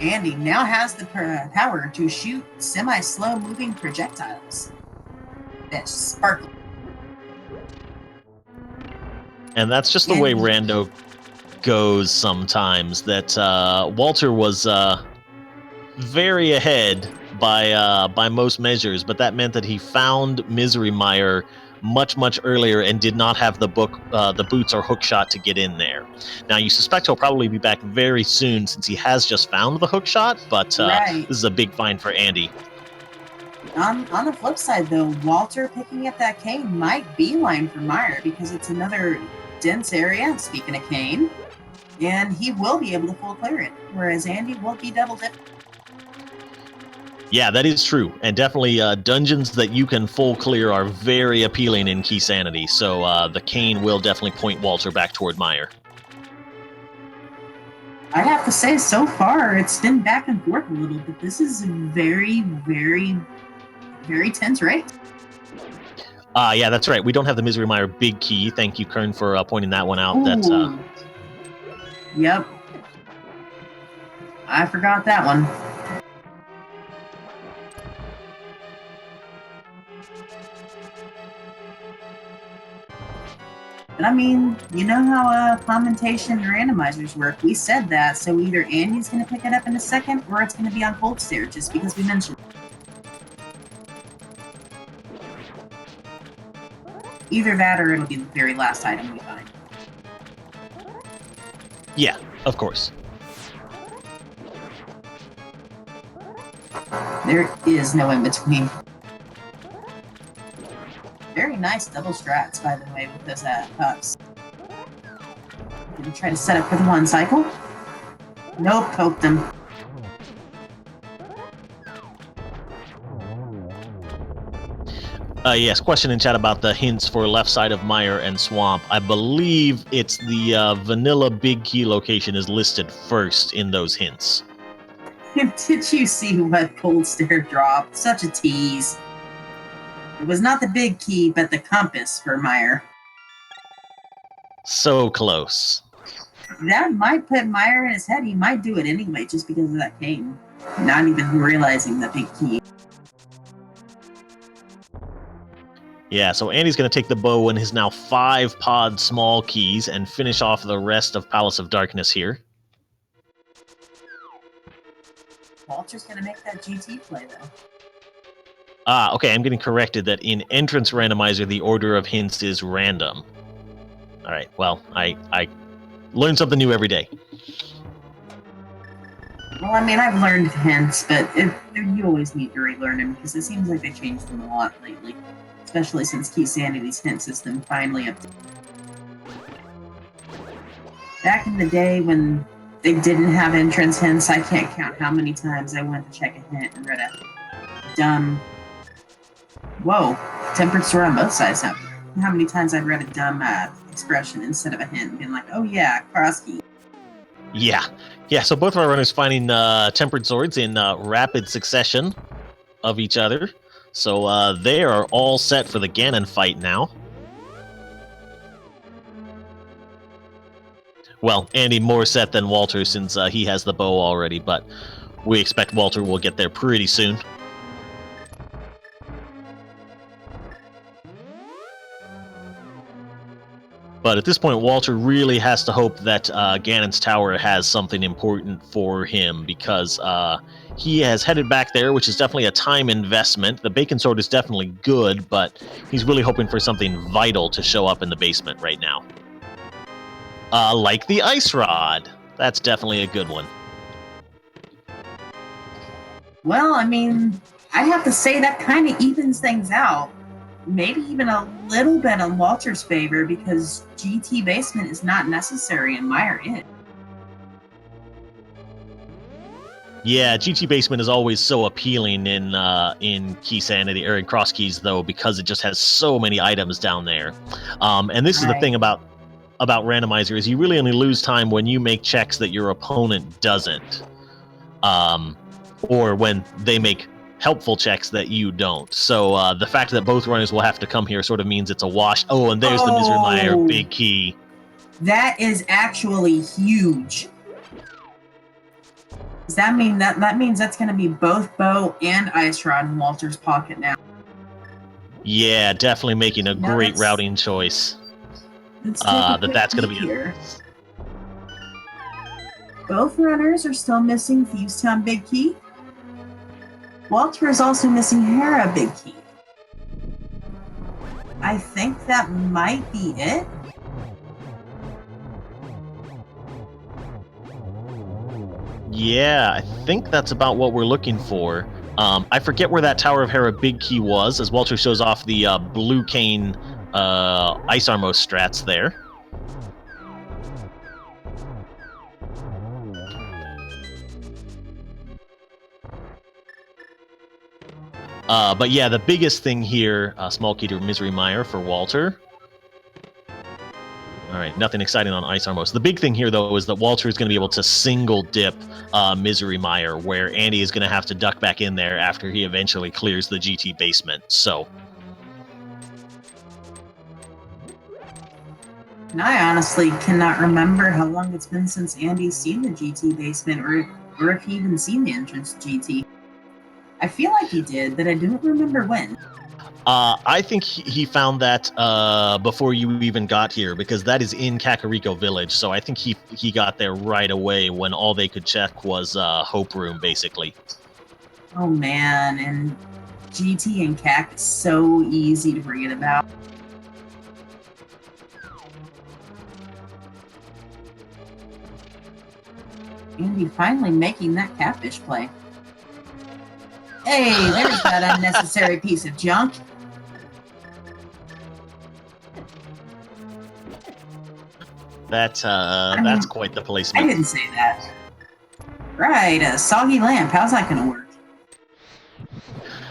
Andy now has the power to shoot semi-slow moving projectiles that sparkle. And that's just the way Rando goes sometimes. That Walter was very ahead by most measures, but that meant that he found Misery Mire much earlier and did not have the boots or hookshot to get in there. Now you suspect he'll probably be back very soon since he has just found the hookshot, but This is a big find for Andy. On the flip side, though, Walter picking up that cane might beeline for Mire because it's another dense area, speaking of cane, and he will be able to full clear it, whereas Andy will be double dipped. Yeah, that is true, and definitely dungeons that you can full clear are very appealing in Keysanity, so the cane will definitely point Walter back toward Mire. I have to say, so far, it's been back and forth a little, but this is a very, very, very tense race. Yeah, that's right. We don't have the Misery Mire big key. Thank you, Kern, for pointing that one out. That's Yep. I forgot that one. But I mean, you know how commentation and randomizers work. We said that, so either Andy's going to pick it up in a second, or it's going to be on cold stare, just because we mentioned it. Either that, or it'll be the very last item we find. Yeah, of course. There is no in between. Very nice double strats, by the way, with those pups. Gonna try to set up for the 1 cycle. Nope, poked them. Yes, question in chat about the hints for left side of Mire and Swamp. I believe it's the vanilla big key location is listed first in those hints. Did you see what Cold Stare dropped? Such a tease. It was not the big key, but the compass for Mire. So close. That might put Mire in his head. He might do it anyway just because of that cane. Not even realizing the big key. Yeah, so Andy's going to take the bow and his now 5 pod small keys and finish off the rest of Palace of Darkness here. Walter's going to make that GT play, though. Okay, I'm getting corrected that in Entrance Randomizer, the order of hints is random. All right, well, I learn something new every day. Well, I mean, I've learned hints, but you always need to relearn them because it seems like they changed them a lot lately. Especially since Keysanity's hint system finally updated. Back in the day when they didn't have entrance hints, I can't count how many times I went to check a hint and read a dumb... Whoa, tempered sword on both sides now. How many times I've read a dumb expression instead of a hint and been like, oh yeah, cross key. Yeah, so both of our runners finding tempered swords in rapid succession of each other. So they are all set for the Ganon fight now. Well, Andy more set than Walter since he has the bow already, but we expect Walter will get there pretty soon. But at this point, Walter really has to hope that Ganon's Tower has something important for him, because he has headed back there, which is definitely a time investment. The Bacon Sword is definitely good, but he's really hoping for something vital to show up in the basement right now. Like the Ice Rod. That's definitely a good one. Well, I mean, I have to say that kind of evens things out. Maybe even a little bit in Walter's favor, because GT Basement is not necessary and Mire is. Yeah, GT Basement is always so appealing in Keysanity, or in Cross Keys, though, because it just has so many items down there. And this is the thing about Randomizer, is you really only lose time when you make checks that your opponent doesn't. Or when they make helpful checks that you don't. So the fact that both runners will have to come here sort of means it's a wash. Oh, and there's the Misery Mire big key. That is actually huge. Does that mean that means that's going to be both bow and ice rod in Walter's pocket now? Yeah, definitely making a great routing choice. That's going to be here. Both runners are still missing Thieves Town Big Key. Walter is also missing Hera Big Key. I think that might be it. Yeah, I think that's about what we're looking for. I forget where that Tower of Hera Big Key was, as Walter shows off the Blue Cane Ice Armos strats there. But yeah, the biggest thing here, small key to Misery Mire for Walter. All right, nothing exciting on Ice Armos. The big thing here, though, is that Walter is going to be able to single dip Misery Mire, where Andy is going to have to duck back in there after he eventually clears the GT basement. So, and I honestly cannot remember how long it's been since Andy's seen the GT basement, or if he even seen the entrance to GT. I feel like he did, but I don't remember when. I think he found that before you even got here, because that is in Kakariko Village. So I think he got there right away when all they could check was Hope Room, basically. Oh man, and GT and CAC is so easy to forget about. Andy finally making that catfish play. Hey, there's that unnecessary piece of junk. That's quite the placement. I didn't say that. Right, a soggy lamp. How's that going to work?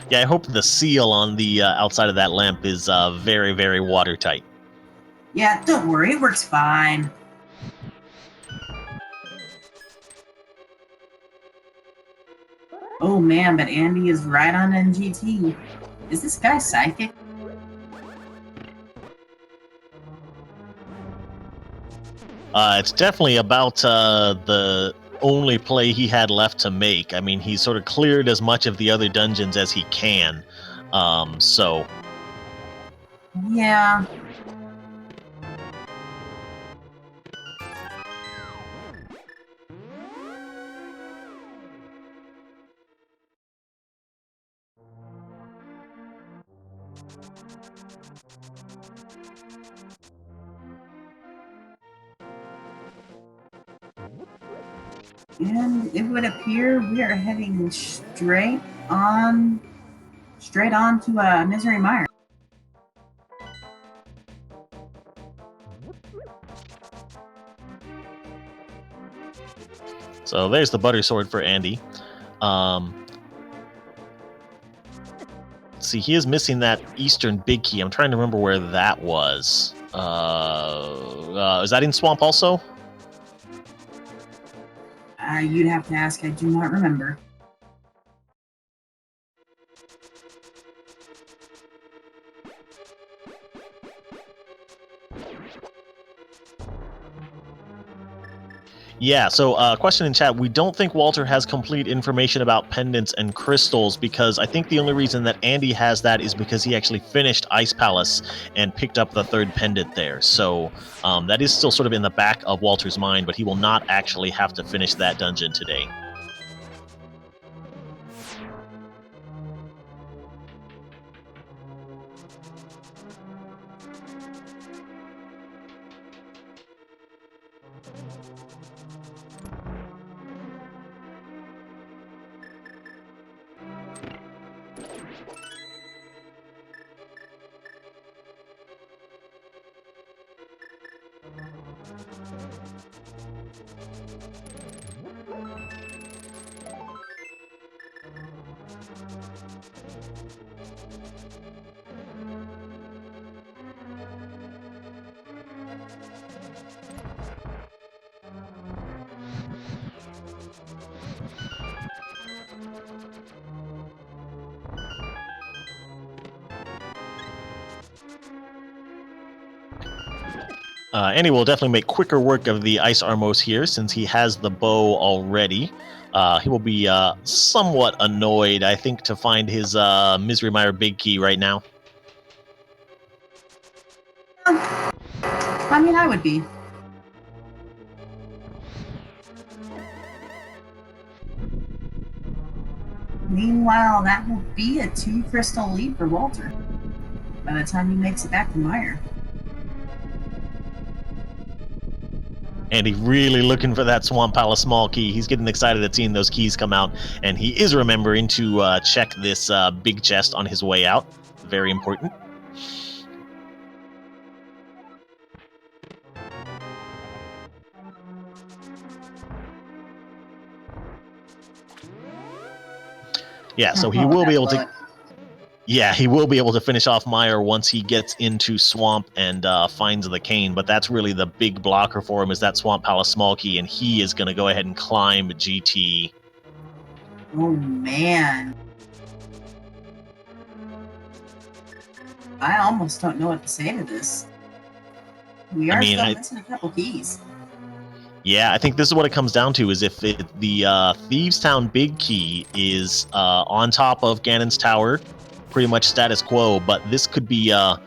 Yeah, I hope the seal on the outside of that lamp is very, very watertight. Yeah, don't worry, it works fine. Oh man, but Andy is right on NGT. Is this guy psychic? It's definitely about the only play he had left to make. I mean, he's sort of cleared as much of the other dungeons as he can. So Yeah. And it would appear we are heading straight on to Misery Mire. So there's the butter sword for Andy. See, he is missing that eastern big key. I'm trying to remember where that was. Is that in Swamp also? You'd have to ask. I do not remember. Yeah, so question in chat. We don't think Walter has complete information about pendants and crystals because I think the only reason that Andy has that is because he actually finished Ice Palace and picked up the third pendant there. So that is still sort of in the back of Walter's mind, but he will not actually have to finish that dungeon today. Andy will definitely make quicker work of the Ice Armos here since he has the bow already. He will be somewhat annoyed, I think, to find his Misery Mire big key right now. I mean, I would be. Meanwhile, that will be a 2-crystal lead for Walter by the time he makes it back to Mire. Andy really looking for that Swamp Palace small key. He's getting excited at seeing those keys come out, and he is remembering to check this big chest on his way out. Very important. Yeah, so he will be able to. Yeah, he will be able to finish off Mire once he gets into Swamp and finds the cane, but that's really the big blocker for him is that Swamp Palace small key, and he is going to go ahead and climb GT. Oh, man. I almost don't know what to say to this. We are still missing a couple keys. Yeah, I think this is what it comes down to, is if the Thieves Town big key is on top of Ganon's Tower, pretty much status quo, but this could be a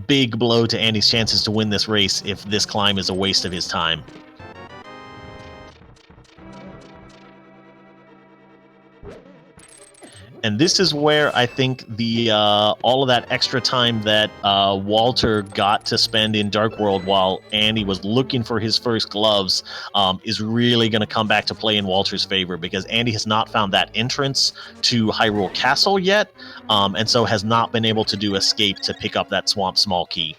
big blow to Andy's chances to win this race if this climb is a waste of his time. And this is where I think the all of that extra time that Walter got to spend in Dark World while Andy was looking for his first gloves is really going to come back to play in Walter's favor, because Andy has not found that entrance to Hyrule Castle yet, and so has not been able to do escape to pick up that Swamp Small Key.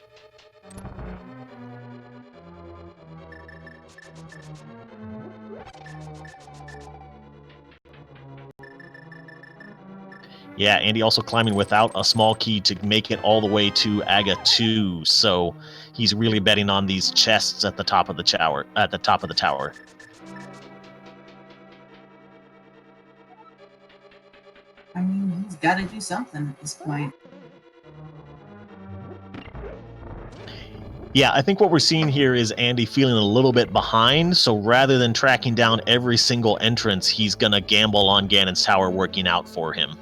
Yeah, Andy also climbing without a small key to make it all the way to Aga 2. So he's really betting on these chests at the top of the tower. I mean, he's got to do something at this point. Yeah, I think what we're seeing here is Andy feeling a little bit behind. So rather than tracking down every single entrance, he's gonna gamble on Ganon's tower working out for him.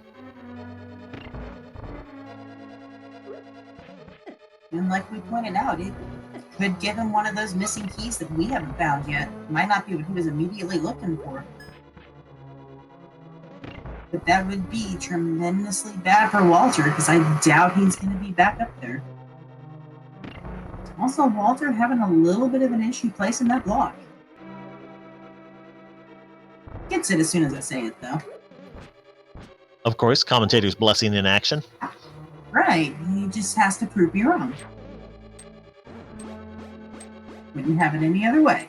And like we pointed out, it could give him one of those missing keys that we haven't found yet. Might not be what he was immediately looking for. But that would be tremendously bad for Walter, because I doubt he's going to be back up there. Also, Walter having a little bit of an issue placing that block. Gets it as soon as I say it, though. Of course, commentator's blessing in action. Right, he just has to prove me wrong. Wouldn't have it any other way.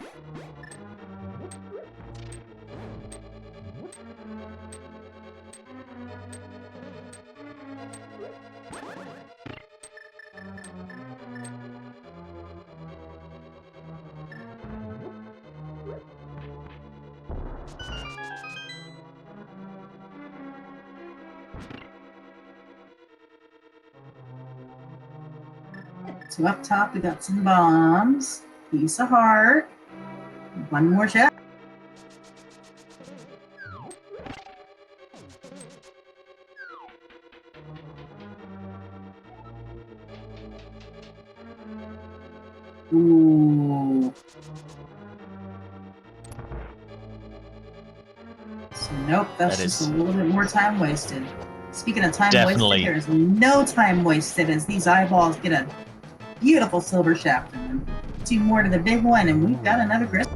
So up top we got some bombs, piece of heart, one more shot. Ooh. So nope, that's just a little bit more time wasted. Speaking of time wasted, there's no time wasted as these eyeballs get a beautiful silver shaft in them. 2 more to the big one, and we've got another grist.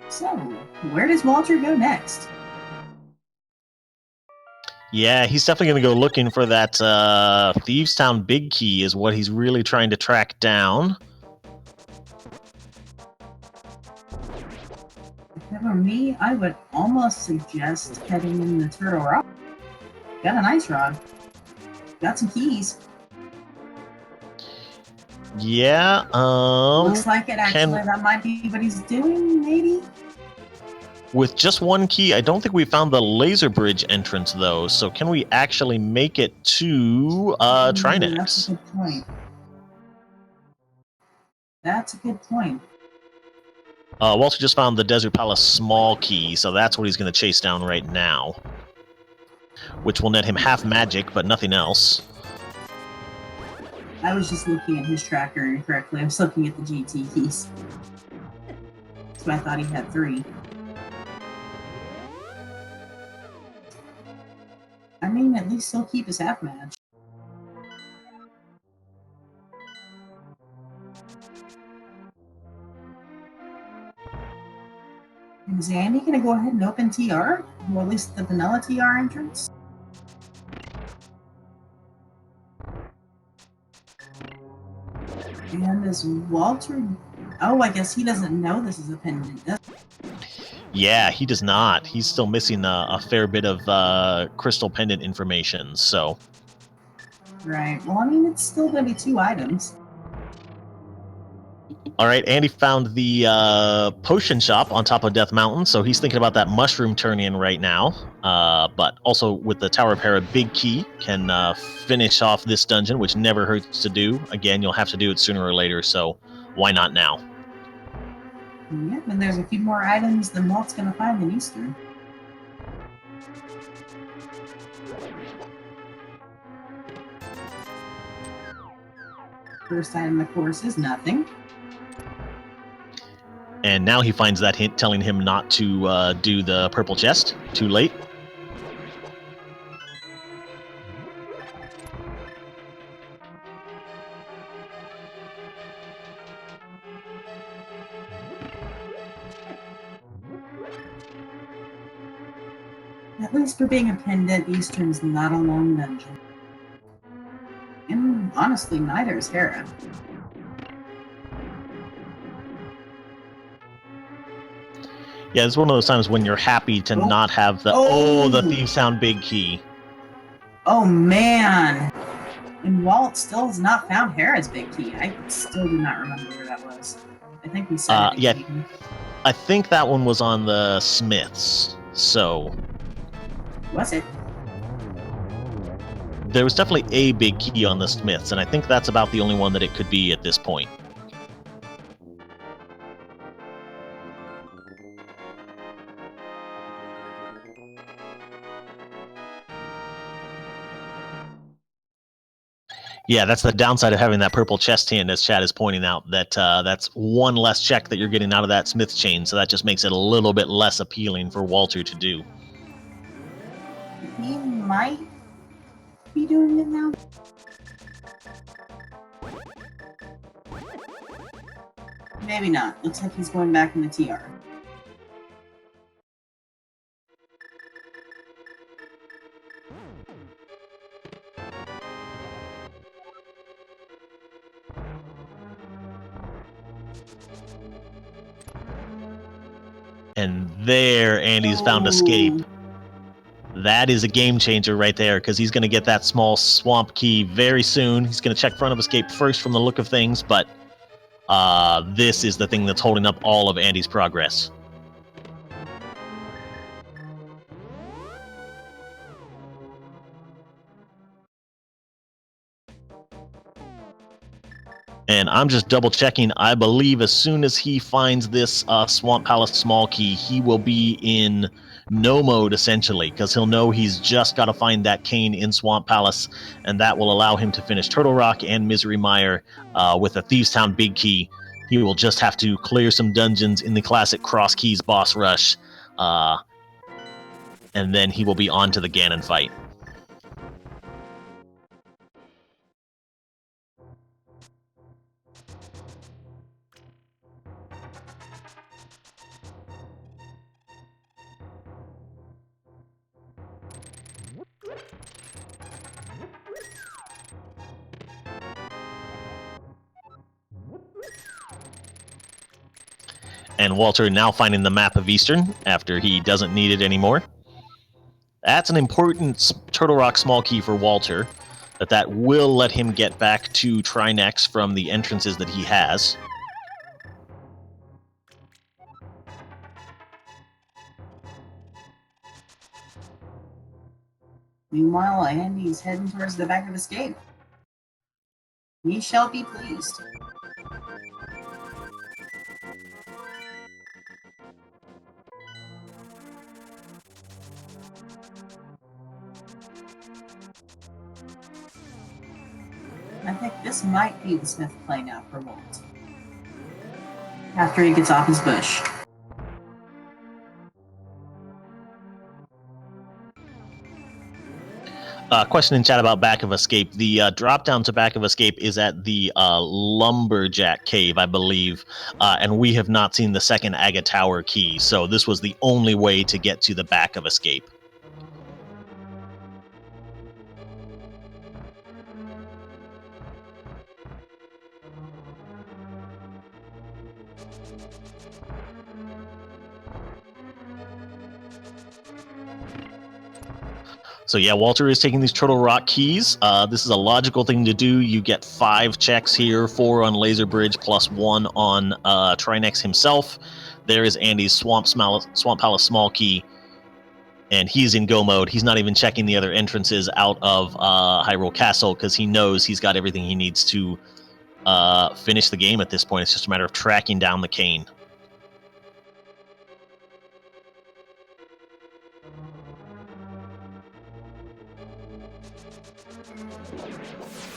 So, where does Walter go next? Yeah, he's definitely going to go looking for that Thieves Town big key is what he's really trying to track down. If it were me, I would almost suggest heading in the Turtle Rock. Got an ice rod. Got some keys. Yeah, looks like it actually. That might be what he's doing, maybe? With just one key, I don't think we found the laser bridge entrance, though. So can we actually make it to Trinex? That's a good point. That's a good point. Walter just found the Desert Palace small key, so that's what he's going to chase down right now. Which will net him half magic, but nothing else. I was just looking at his tracker incorrectly. I was looking at the GT keys. So I thought he had 3. I mean, at least he'll keep his half match. Is Andy going to go ahead and open TR? Or at least the vanilla TR entrance? And is Walter... Oh, I guess he doesn't know this is a pendant, does he? Yeah, he does not. He's still missing a fair bit of crystal pendant information, so... Right. Well, I mean, it's still going to be 2 items. All right, Andy found the potion shop on top of Death Mountain, so he's thinking about that mushroom turn-in right now. But also with the Tower of Hera big key, can finish off this dungeon, which never hurts to do. Again, you'll have to do it sooner or later, so why not now? Yep, and there's a few more items than Walt's going to find in Eastern. First item, of course, is nothing. And now he finds that hint telling him not to do the purple chest. Too late. At least for being a pendant, Eastern's not a long dungeon. And honestly, neither is Hera. Yeah, it's one of those times when you're happy to not have the the Thieves Sound big key. Oh man! And Walt still has not found Hera's big key. I still do not remember where that was. I think we said it. Yeah, I think that one was on the Smiths. So Was it? there was definitely a big key on the Smiths, and I think that's about the only one that it could be at this point. Yeah, that's the downside of having that purple chest hand, as Chad is pointing out, that that's one less check that you're getting out of that Smith chain, so that just makes it a little bit less appealing for Walter to do. He might be doing it now. Maybe not. Looks like he's going back in the TR. And there, Andy's found escape. That is a game changer right there, because he's going to get that small swamp key very soon. He's going to check front of escape first from the look of things, but this is the thing that's holding up all of Andy's progress. And I'm just double checking. I believe as soon as he finds this Swamp Palace small key, he will be in no mode essentially, because he'll know he's just got to find that cane in Swamp Palace, and that will allow him to finish Turtle Rock and Misery Mire with a Thieves Town big key. He will just have to clear some dungeons in the classic Cross Keys boss rush, and then he will be on to the Ganon fight. And Walter now finding the map of Eastern after he doesn't need it anymore. That's an important Turtle Rock small key for Walter, that will let him get back to Trinex from the entrances that he has. Meanwhile, Andy's heading towards the back of escape. We shall be pleased. I think this might be the Smith play now for Walt. After he gets off his bush. Question in chat about Back of Escape. The drop down to Back of Escape is at the Lumberjack Cave, I believe, and we have not seen the second Aga Tower key, so this was the only way to get to the Back of Escape. So yeah, Walter is taking these Turtle Rock keys. This is a logical thing to do. You get 5 checks here, 4 on Laser Bridge, plus 1 on Trinex himself. There is Andy's Swamp Palace small key, and he's in go mode. He's not even checking the other entrances out of Hyrule Castle, because he knows he's got everything he needs to finish the game at this point. It's just a matter of tracking down the cane.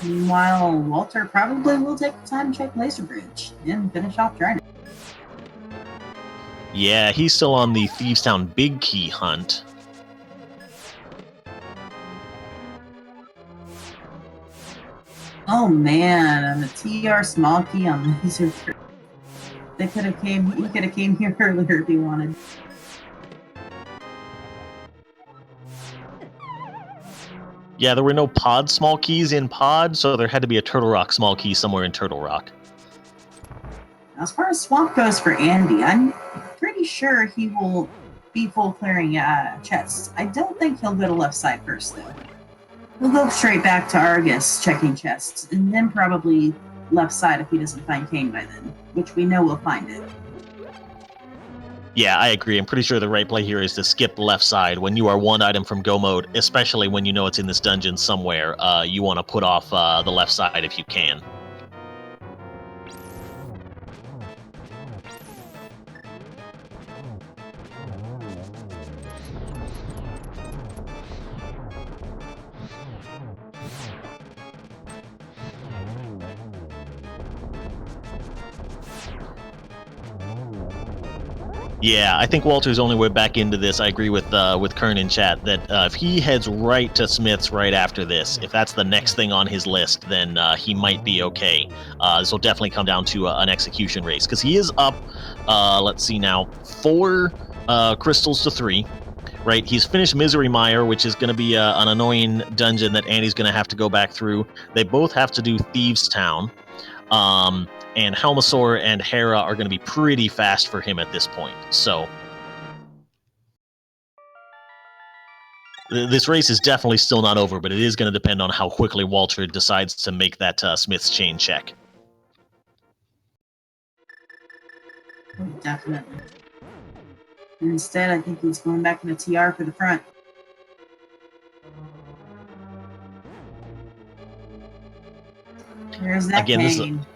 Meanwhile, Walter probably will take the time to check Laser Bridge and finish off Trinex. Yeah, he's still on the Thieves Town big key hunt. Oh man, on the TR small key on Laser Bridge. He could have came here earlier if he wanted. Yeah, there were no pod small keys in pod, so there had to be a Turtle Rock small key somewhere in Turtle Rock. As far as swamp goes for Andy, I'm pretty sure he will be full clearing chests. I don't think he'll go to left side first, though. He'll go straight back to Argus checking chests, and then probably left side if he doesn't find Kane by then, which we know we'll find it. Yeah, I agree. I'm pretty sure the right play here is to skip left side. When you are one item from go mode, especially when you know it's in this dungeon somewhere, you want to put off the left side if you can. Yeah, I think Walter's only way back into this. I agree with Kern in chat that if he heads right to Smith's right after this, if that's the next thing on his list, then he might be okay. This will definitely come down to an execution race because he is up. Let's see now, 4 crystals to 3. Right, he's finished Misery Mire, which is going to be an annoying dungeon that Andy's going to have to go back through. They both have to do Thieves Town. And Helmasaur and Hera are going to be pretty fast for him at this point. So this race is definitely still not over, but it is going to depend on how quickly Walter decides to make that Smith's Chain check. Definitely. Instead, I think he's going back into TR for the front. There's that Again, Kane.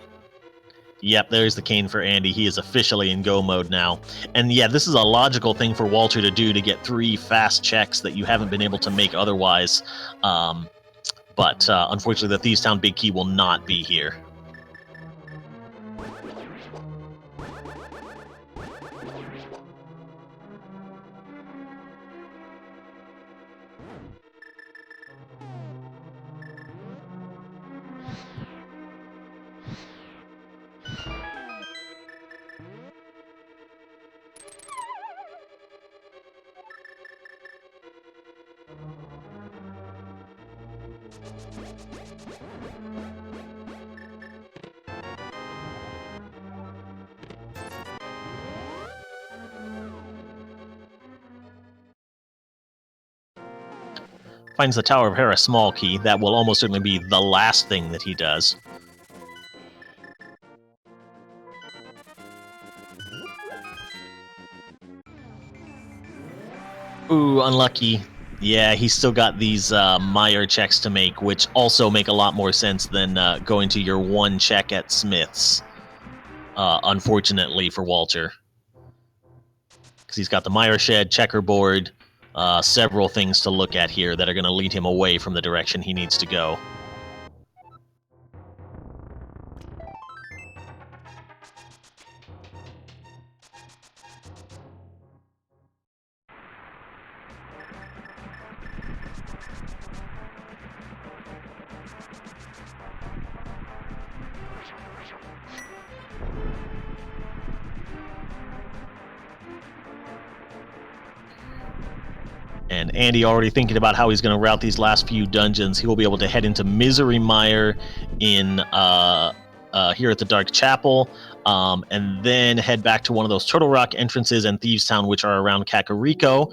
Yep, there's the Kane for Andy. He is officially in go mode now. And yeah, this is a logical thing for Walter to do to get 3 fast checks that you haven't been able to make otherwise. But unfortunately, the Thieves Town Big Key will not be here. Finds the Tower of Hera small key. That will almost certainly be the last thing that he does. Ooh, unlucky. Yeah, he's still got these Mire checks to make, which also make a lot more sense than going to your 1 check at Smith's, unfortunately for Walter. Because he's got the Mire Shed, checkerboard, several things to look at here that are going to lead him away from the direction he needs to go. And Andy already thinking about how he's going to route these last few dungeons. He will be able to head into Misery Mire in here at the Dark Chapel, and then head back to one of those Turtle Rock entrances and Thieves Town, which are around Kakariko.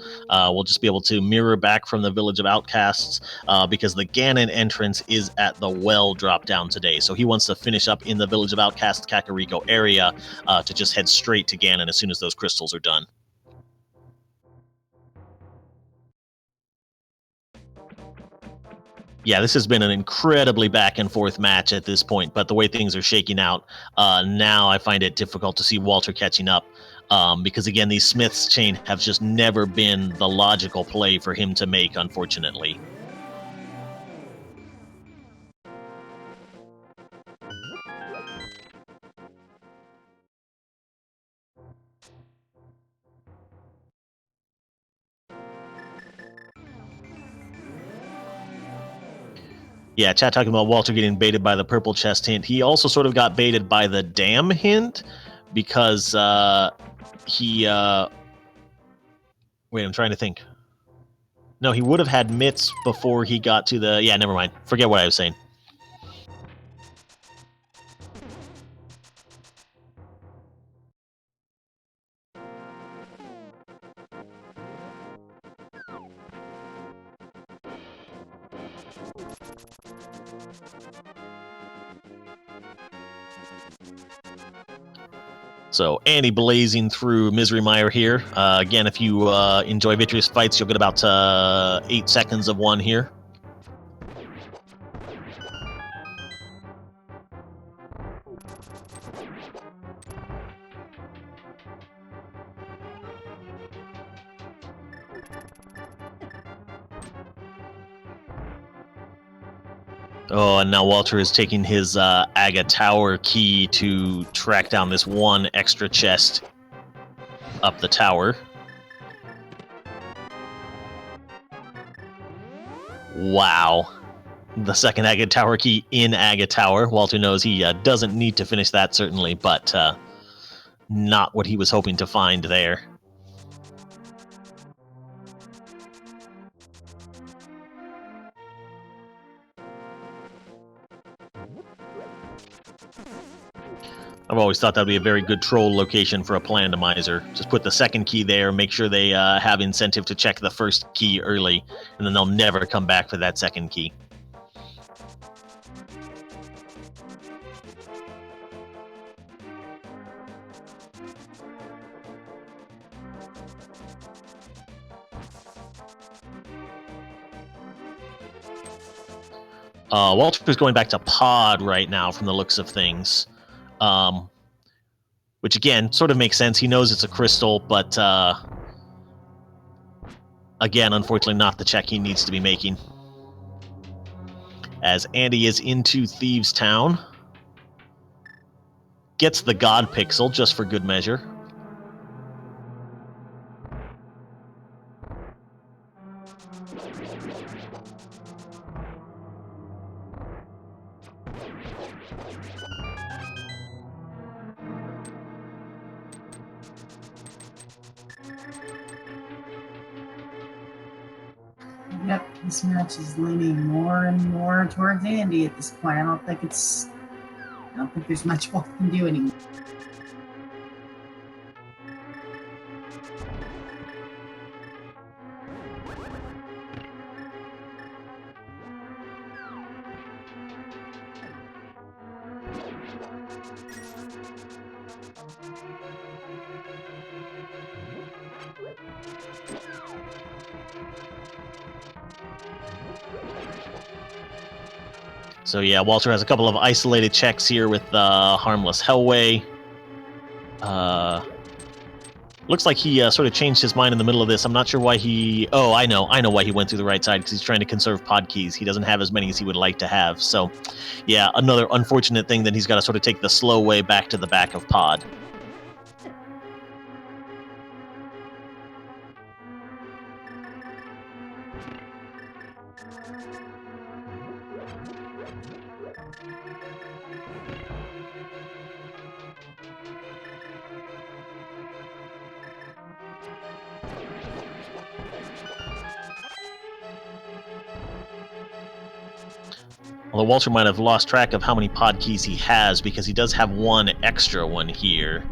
We'll just be able to mirror back from the Village of Outcasts because the Ganon entrance is at the well drop down today. So he wants to finish up in the Village of Outcasts Kakariko area to just head straight to Ganon as soon as those crystals are done. Yeah, this has been an incredibly back and forth match at this point, but the way things are shaking out, now I find it difficult to see Walter catching up. Because again, these Smith's Chain have just never been the logical play for him to make, unfortunately. Yeah, chat talking about Walter getting baited by the purple chest hint. He also sort of got baited by the dam hint because he... wait, I'm trying to think. No, he would have had mitts before he got to the... Yeah, never mind. Forget what I was saying. So, Andy blazing through Misery Mire here. Again, if you enjoy Vitreous fights, you'll get about 8 seconds of one here. Oh, and now Walter is taking his Aga Tower key to track down this one extra chest up the tower. Wow. The second Aga Tower key in Aga Tower. Walter knows he doesn't need to finish that, certainly, but not what he was hoping to find there. I've always thought that would be a very good troll location for a plandomizer. Just put the second key there, make sure they have incentive to check the first key early, and then they'll never come back for that second key. Walter's going back to pod right now from the looks of things. Which, again, sort of makes sense. He knows it's a crystal, but, again, unfortunately not the check he needs to be making. As Andy is into Thieves' Town. Gets the God Pixel, just for good measure. Yep, this match is leaning more and more towards Andy at this point. I don't think there's much Walt can do anymore. So yeah, Walter has a couple of isolated checks here with Harmless Hellway. Looks like he sort of changed his mind in the middle of this. I'm not sure why he... Oh, I know why he went through the right side, because he's trying to conserve pod keys. He doesn't have as many as he would like to have. So yeah, another unfortunate thing that he's got to sort of take the slow way back to the back of pod. Although Walter might have lost track of how many pod keys he has, because he does have one extra one here.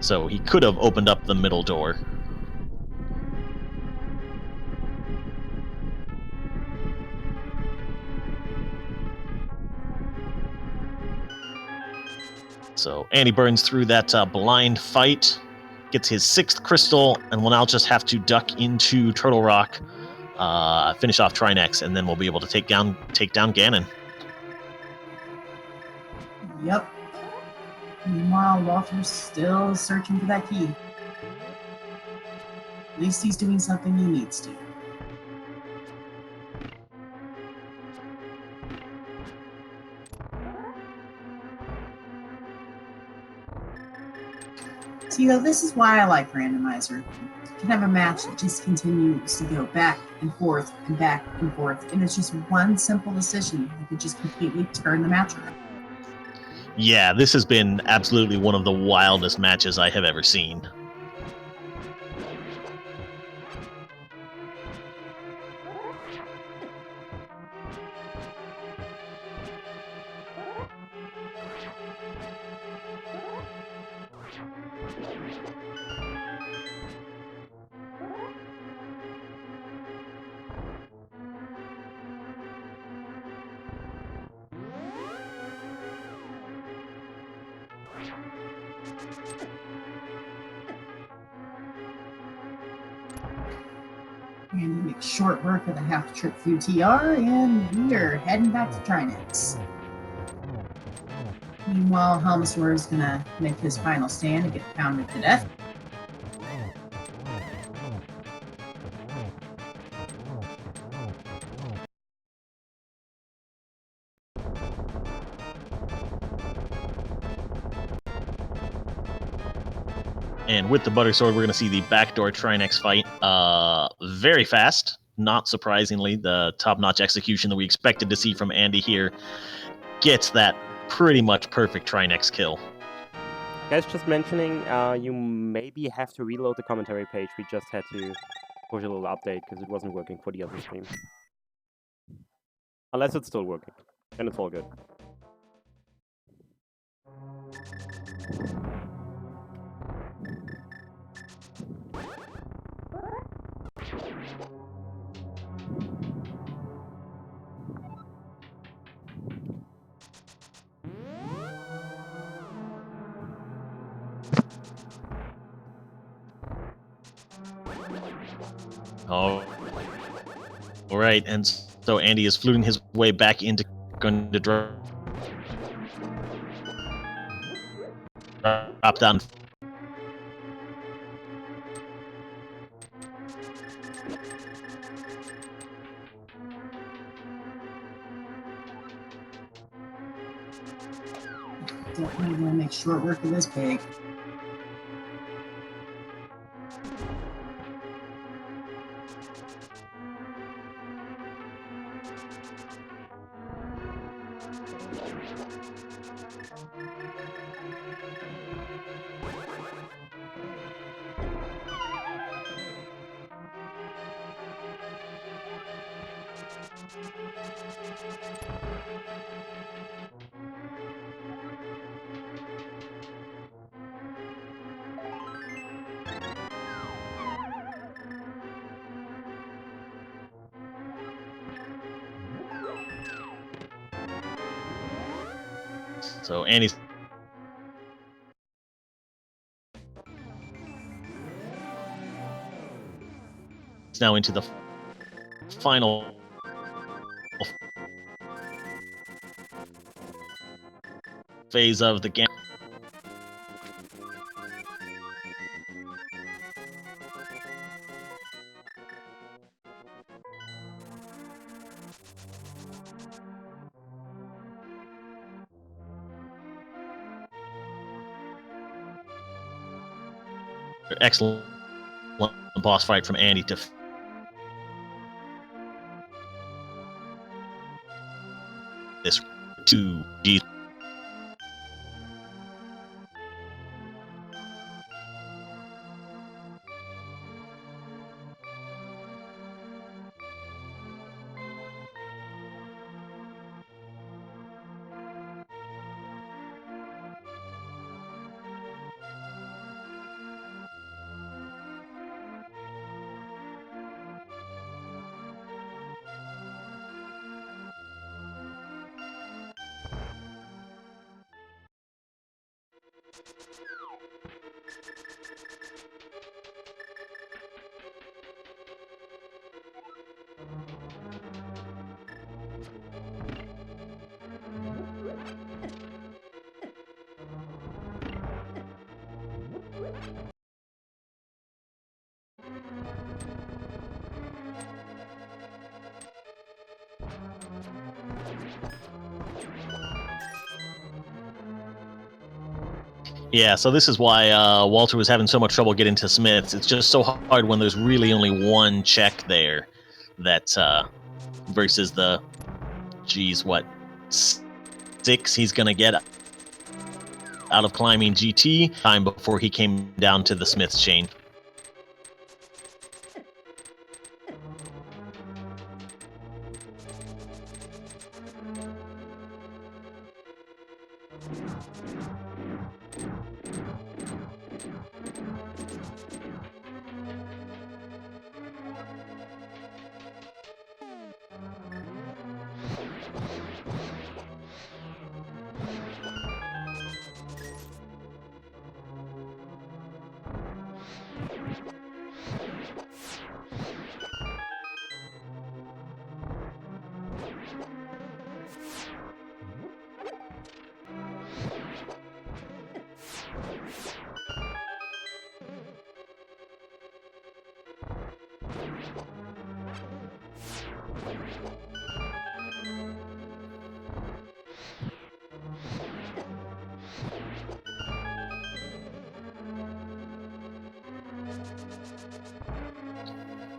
So he could have opened up the middle door. So Andy burns through that blind fight, gets his 6th crystal, and will now just have to duck into Turtle Rock, finish off Trinex, and then we'll be able to take down Ganon. Yep. Meanwhile, Walter's still searching for that key. At least he's doing something he needs to. So, this is why I like Randomizer. You can have a match that just continues to go back and forth and back and forth, and it's just one simple decision that could just completely turn the match around. Yeah, this has been absolutely one of the wildest matches I have ever seen. And we make short work of the half trip through TR, and we are heading back to Trinex. Meanwhile, Helmsor is gonna make his final stand and get pounded to death. And with the Butter Sword, we're going to see the backdoor Trinex fight very fast. Not surprisingly, the top-notch execution that we expected to see from Andy here gets that pretty much perfect Trinex kill. Guys, just mentioning, you maybe have to reload the commentary page. We just had to push a little update because it wasn't working for the other stream. Unless it's still working, then it's all good. Oh, all right, and so Andy is fluting his way back into going to drop down. Definitely gonna make short work of this pig. So Andy's now into the final phase of the game. Excellent boss fight from Andy to this 2G. Yeah, so this is why Walter was having so much trouble getting to Smith's. It's just so hard when there's really only one check there that versus the, geez, what, 6 he's going to get out of climbing GT time before he came down to the Smith's chain.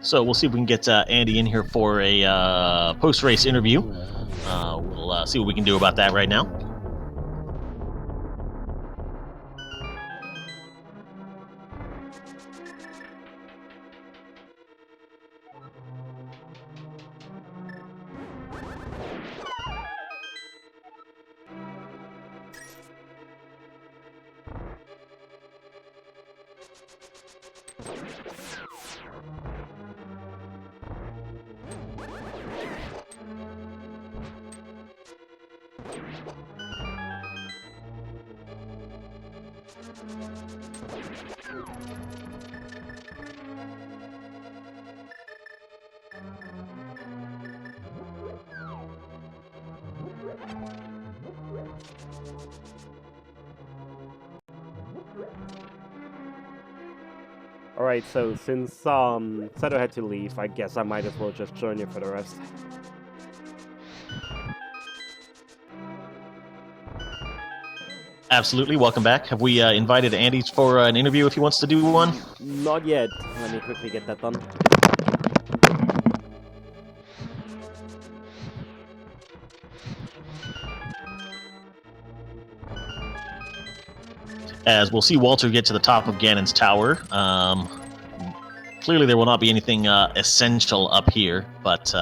So we'll see if we can get Andy in here for a post-race interview. We'll see what we can do about that right now. Alright, so since Seto had to leave, I guess I might as well just join you for the rest. Absolutely, welcome back. Have we invited Andy for an interview if he wants to do one? Not yet. Let me quickly get that done. As we'll see Walter get to the top of Ganon's tower. Clearly there will not be anything essential up here, but...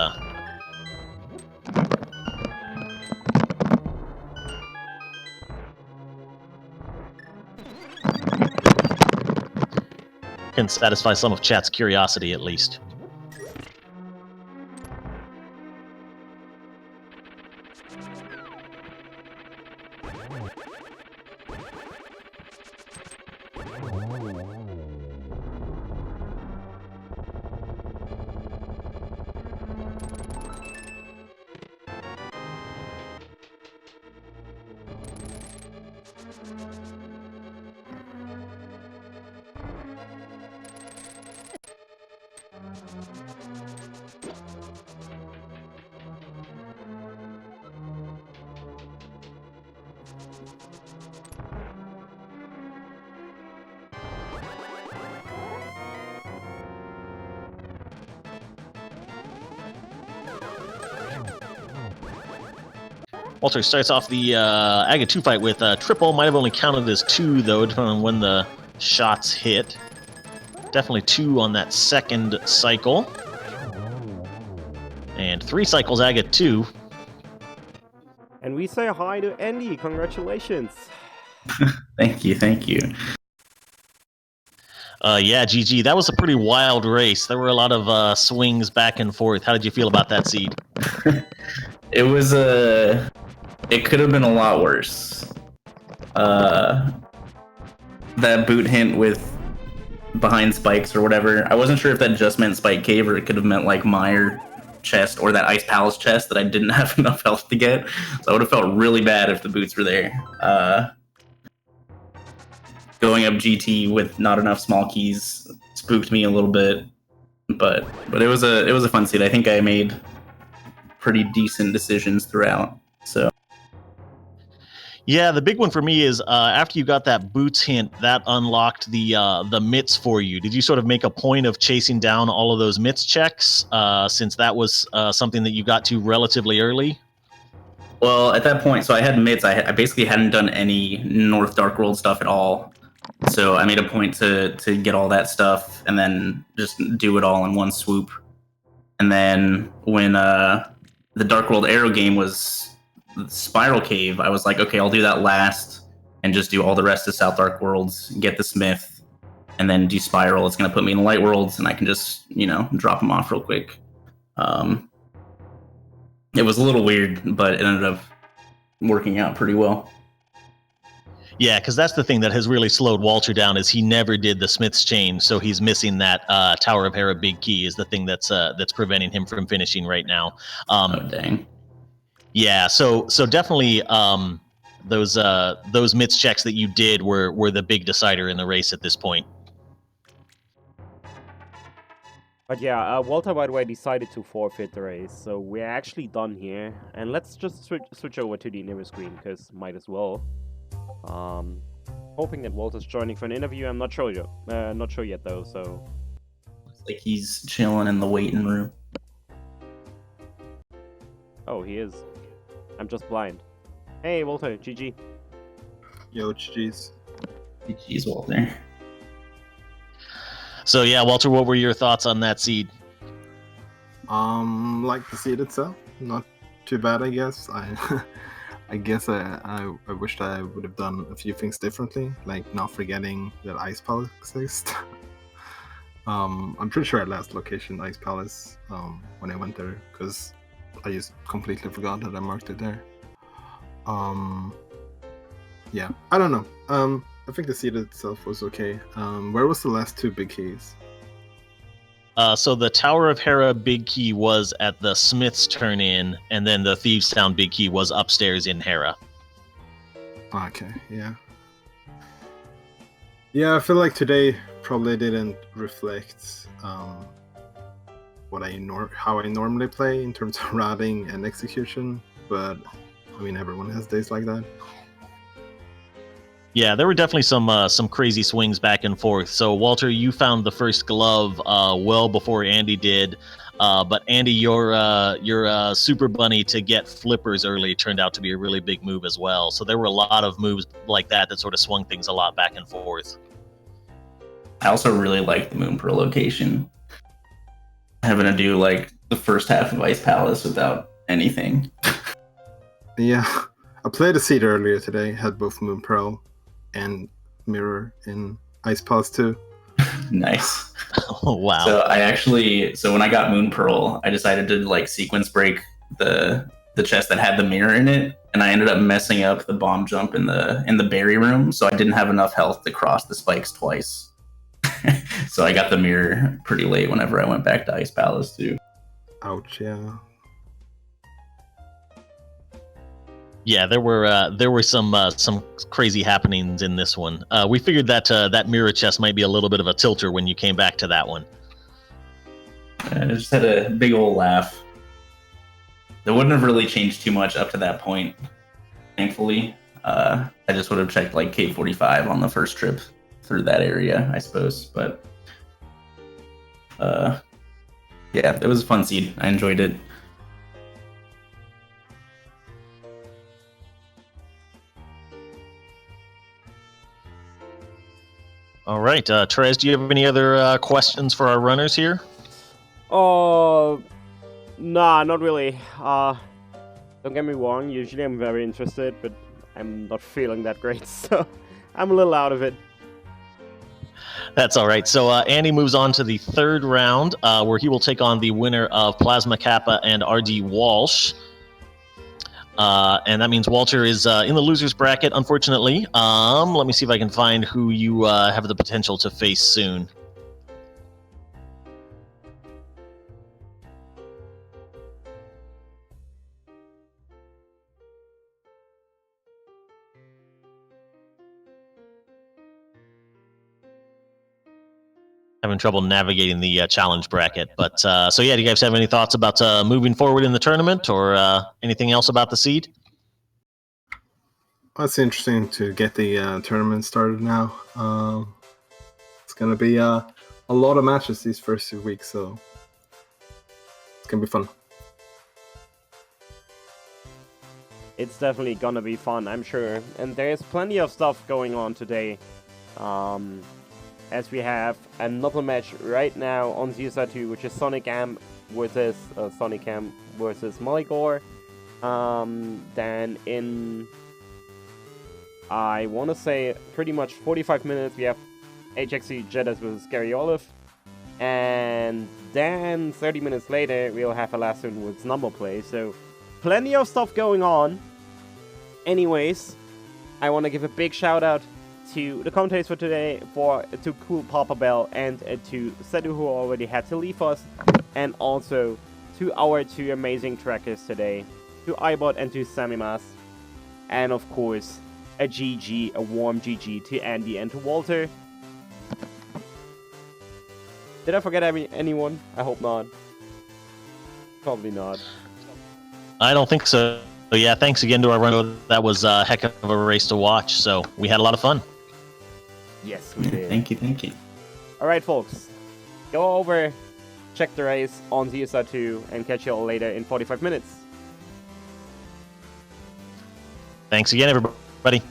can satisfy some of chat's curiosity, at least. Walter starts off the Aga 2 fight with triple. Might have only counted as 2, though, depending on when the shots hit. Definitely 2 on that second cycle. And 3 cycles Aga 2. And we say hi to Andy. Congratulations. Thank you, thank you. Yeah, GG. That was a pretty wild race. There were a lot of swings back and forth. How did you feel about that seed? It was it could have been a lot worse. That boot hint with behind spikes or whatever. I wasn't sure if that just meant Spike Cave or it could have meant like Mire chest or that Ice Palace chest that I didn't have enough health to get. So I would have felt really bad if the boots were there. Going up GT with not enough small keys spooked me a little bit, but it was a fun seed. I think I made pretty decent decisions throughout. So yeah, the big one for me is after you got that boots hint, that unlocked the mitts for you. Did you sort of make a point of chasing down all of those mitts checks since that was something that you got to relatively early? Well, at that point, so I had mitts. I basically hadn't done any North Dark World stuff at all. So I made a point to get all that stuff and then just do it all in one swoop. And then when the Dark World Arrow game was Spiral Cave, I was like, okay, I'll do that last and just do all the rest of South Dark Worlds, get the Smith, and then do Spiral. It's going to put me in the Light Worlds, and I can just, drop them off real quick. It was a little weird, but it ended up working out pretty well. Yeah, because that's the thing that has really slowed Walter down is he never did the Smith's Chain, so he's missing that Tower of Hera big key is the thing that's preventing him from finishing right now. Oh, dang. Yeah, so definitely those mitts checks that you did were the big decider in the race at this point. But yeah, Walter, by the way, decided to forfeit the race, so we're actually done here. And let's just switch over to the nearest screen, because might as well. Hoping that Walter's joining for an interview. I'm not sure yet, though. So like he's chilling in the waiting room. Oh, he is. I'm just blind. Hey, Walter, GG. Yo, GG's. GG's, Walter. So yeah, Walter, what were your thoughts on that seed? Like the seed itself, not too bad, I guess. I guess I wished I would have done a few things differently, like not forgetting that Ice Palace exists. I'm pretty sure I last location Ice Palace when I went there, because I just completely forgot that I marked it there. Yeah, I don't know. I think the seed itself was okay. Where was the last two big keys? So the Tower of Hera big key was at the Smith's turn-in, and then the Thieves' Town big key was upstairs in Hera. Okay, yeah. Yeah, I feel like today probably didn't reflect how I normally play in terms of routing and execution, but I mean everyone has days like that. Yeah, there were definitely some crazy swings back and forth. So Walter, you found the first glove well before Andy did, but Andy, your Super Bunny to get flippers early turned out to be a really big move as well. So there were a lot of moves like that sort of swung things a lot back and forth. I also really like the Moon Pearl location. Having to do like the first half of Ice Palace without anything. Yeah, I played a seed earlier today, had both Moon Pearl and Mirror in Ice Palace 2. Nice. Oh, wow. So when I got Moon Pearl, I decided to like sequence break the chest that had the mirror in it, and I ended up messing up the bomb jump in the berry room, so I didn't have enough health to cross the spikes twice. So I got the mirror pretty late whenever I went back to Ice Palace too. Ouch, yeah. Yeah, there were some crazy happenings in this one. We figured that that mirror chest might be a little bit of a tilter when you came back to that one. I just had a big old laugh. It wouldn't have really changed too much up to that point, thankfully. I just would have checked like K45 on the first trip through that area, I suppose. But yeah, it was a fun seed. I enjoyed it. All right, Therese, do you have any other questions for our runners here? Oh, nah, not really. Don't get me wrong, usually I'm very interested, but I'm not feeling that great, so I'm a little out of it. That's all right. So Andy moves on to the third round, where he will take on the winner of Plasma Kappa and RD Walsh. And that means Walter is in the loser's bracket, unfortunately. Let me see if I can find who you have the potential to face soon. Having trouble navigating the challenge bracket. But so yeah, do you guys have any thoughts about moving forward in the tournament or anything else about the seed? Well, it's interesting to get the tournament started now. It's going to be a lot of matches these first 2 weeks, so it's going to be fun. It's definitely gonna be fun, I'm sure. And there's plenty of stuff going on today. As we have another match right now on ZSR 2, which is Sonic Am versus Moligor. Then in, I want to say, pretty much 45 minutes, we have HXC Jettas versus Gary Olive. And then 30 minutes later, we'll have a last one with number play. So plenty of stuff going on. Anyways, I want to give a big shout out to the commentators for today, to Cool Papa Bell and to Sedu, who already had to leave us, and also to our two amazing trackers today, to iBot and to Samimas, and of course a warm GG to Andy and to Walter. Did I forget anyone? I hope not. Probably not. I don't think so. So yeah, thanks again to our runner. That was a heck of a race to watch, so we had a lot of fun. Yes, we did. Thank you. Alright, folks. Go over, check the race on ZSR2, and catch you all later in 45 minutes. Thanks again, everybody.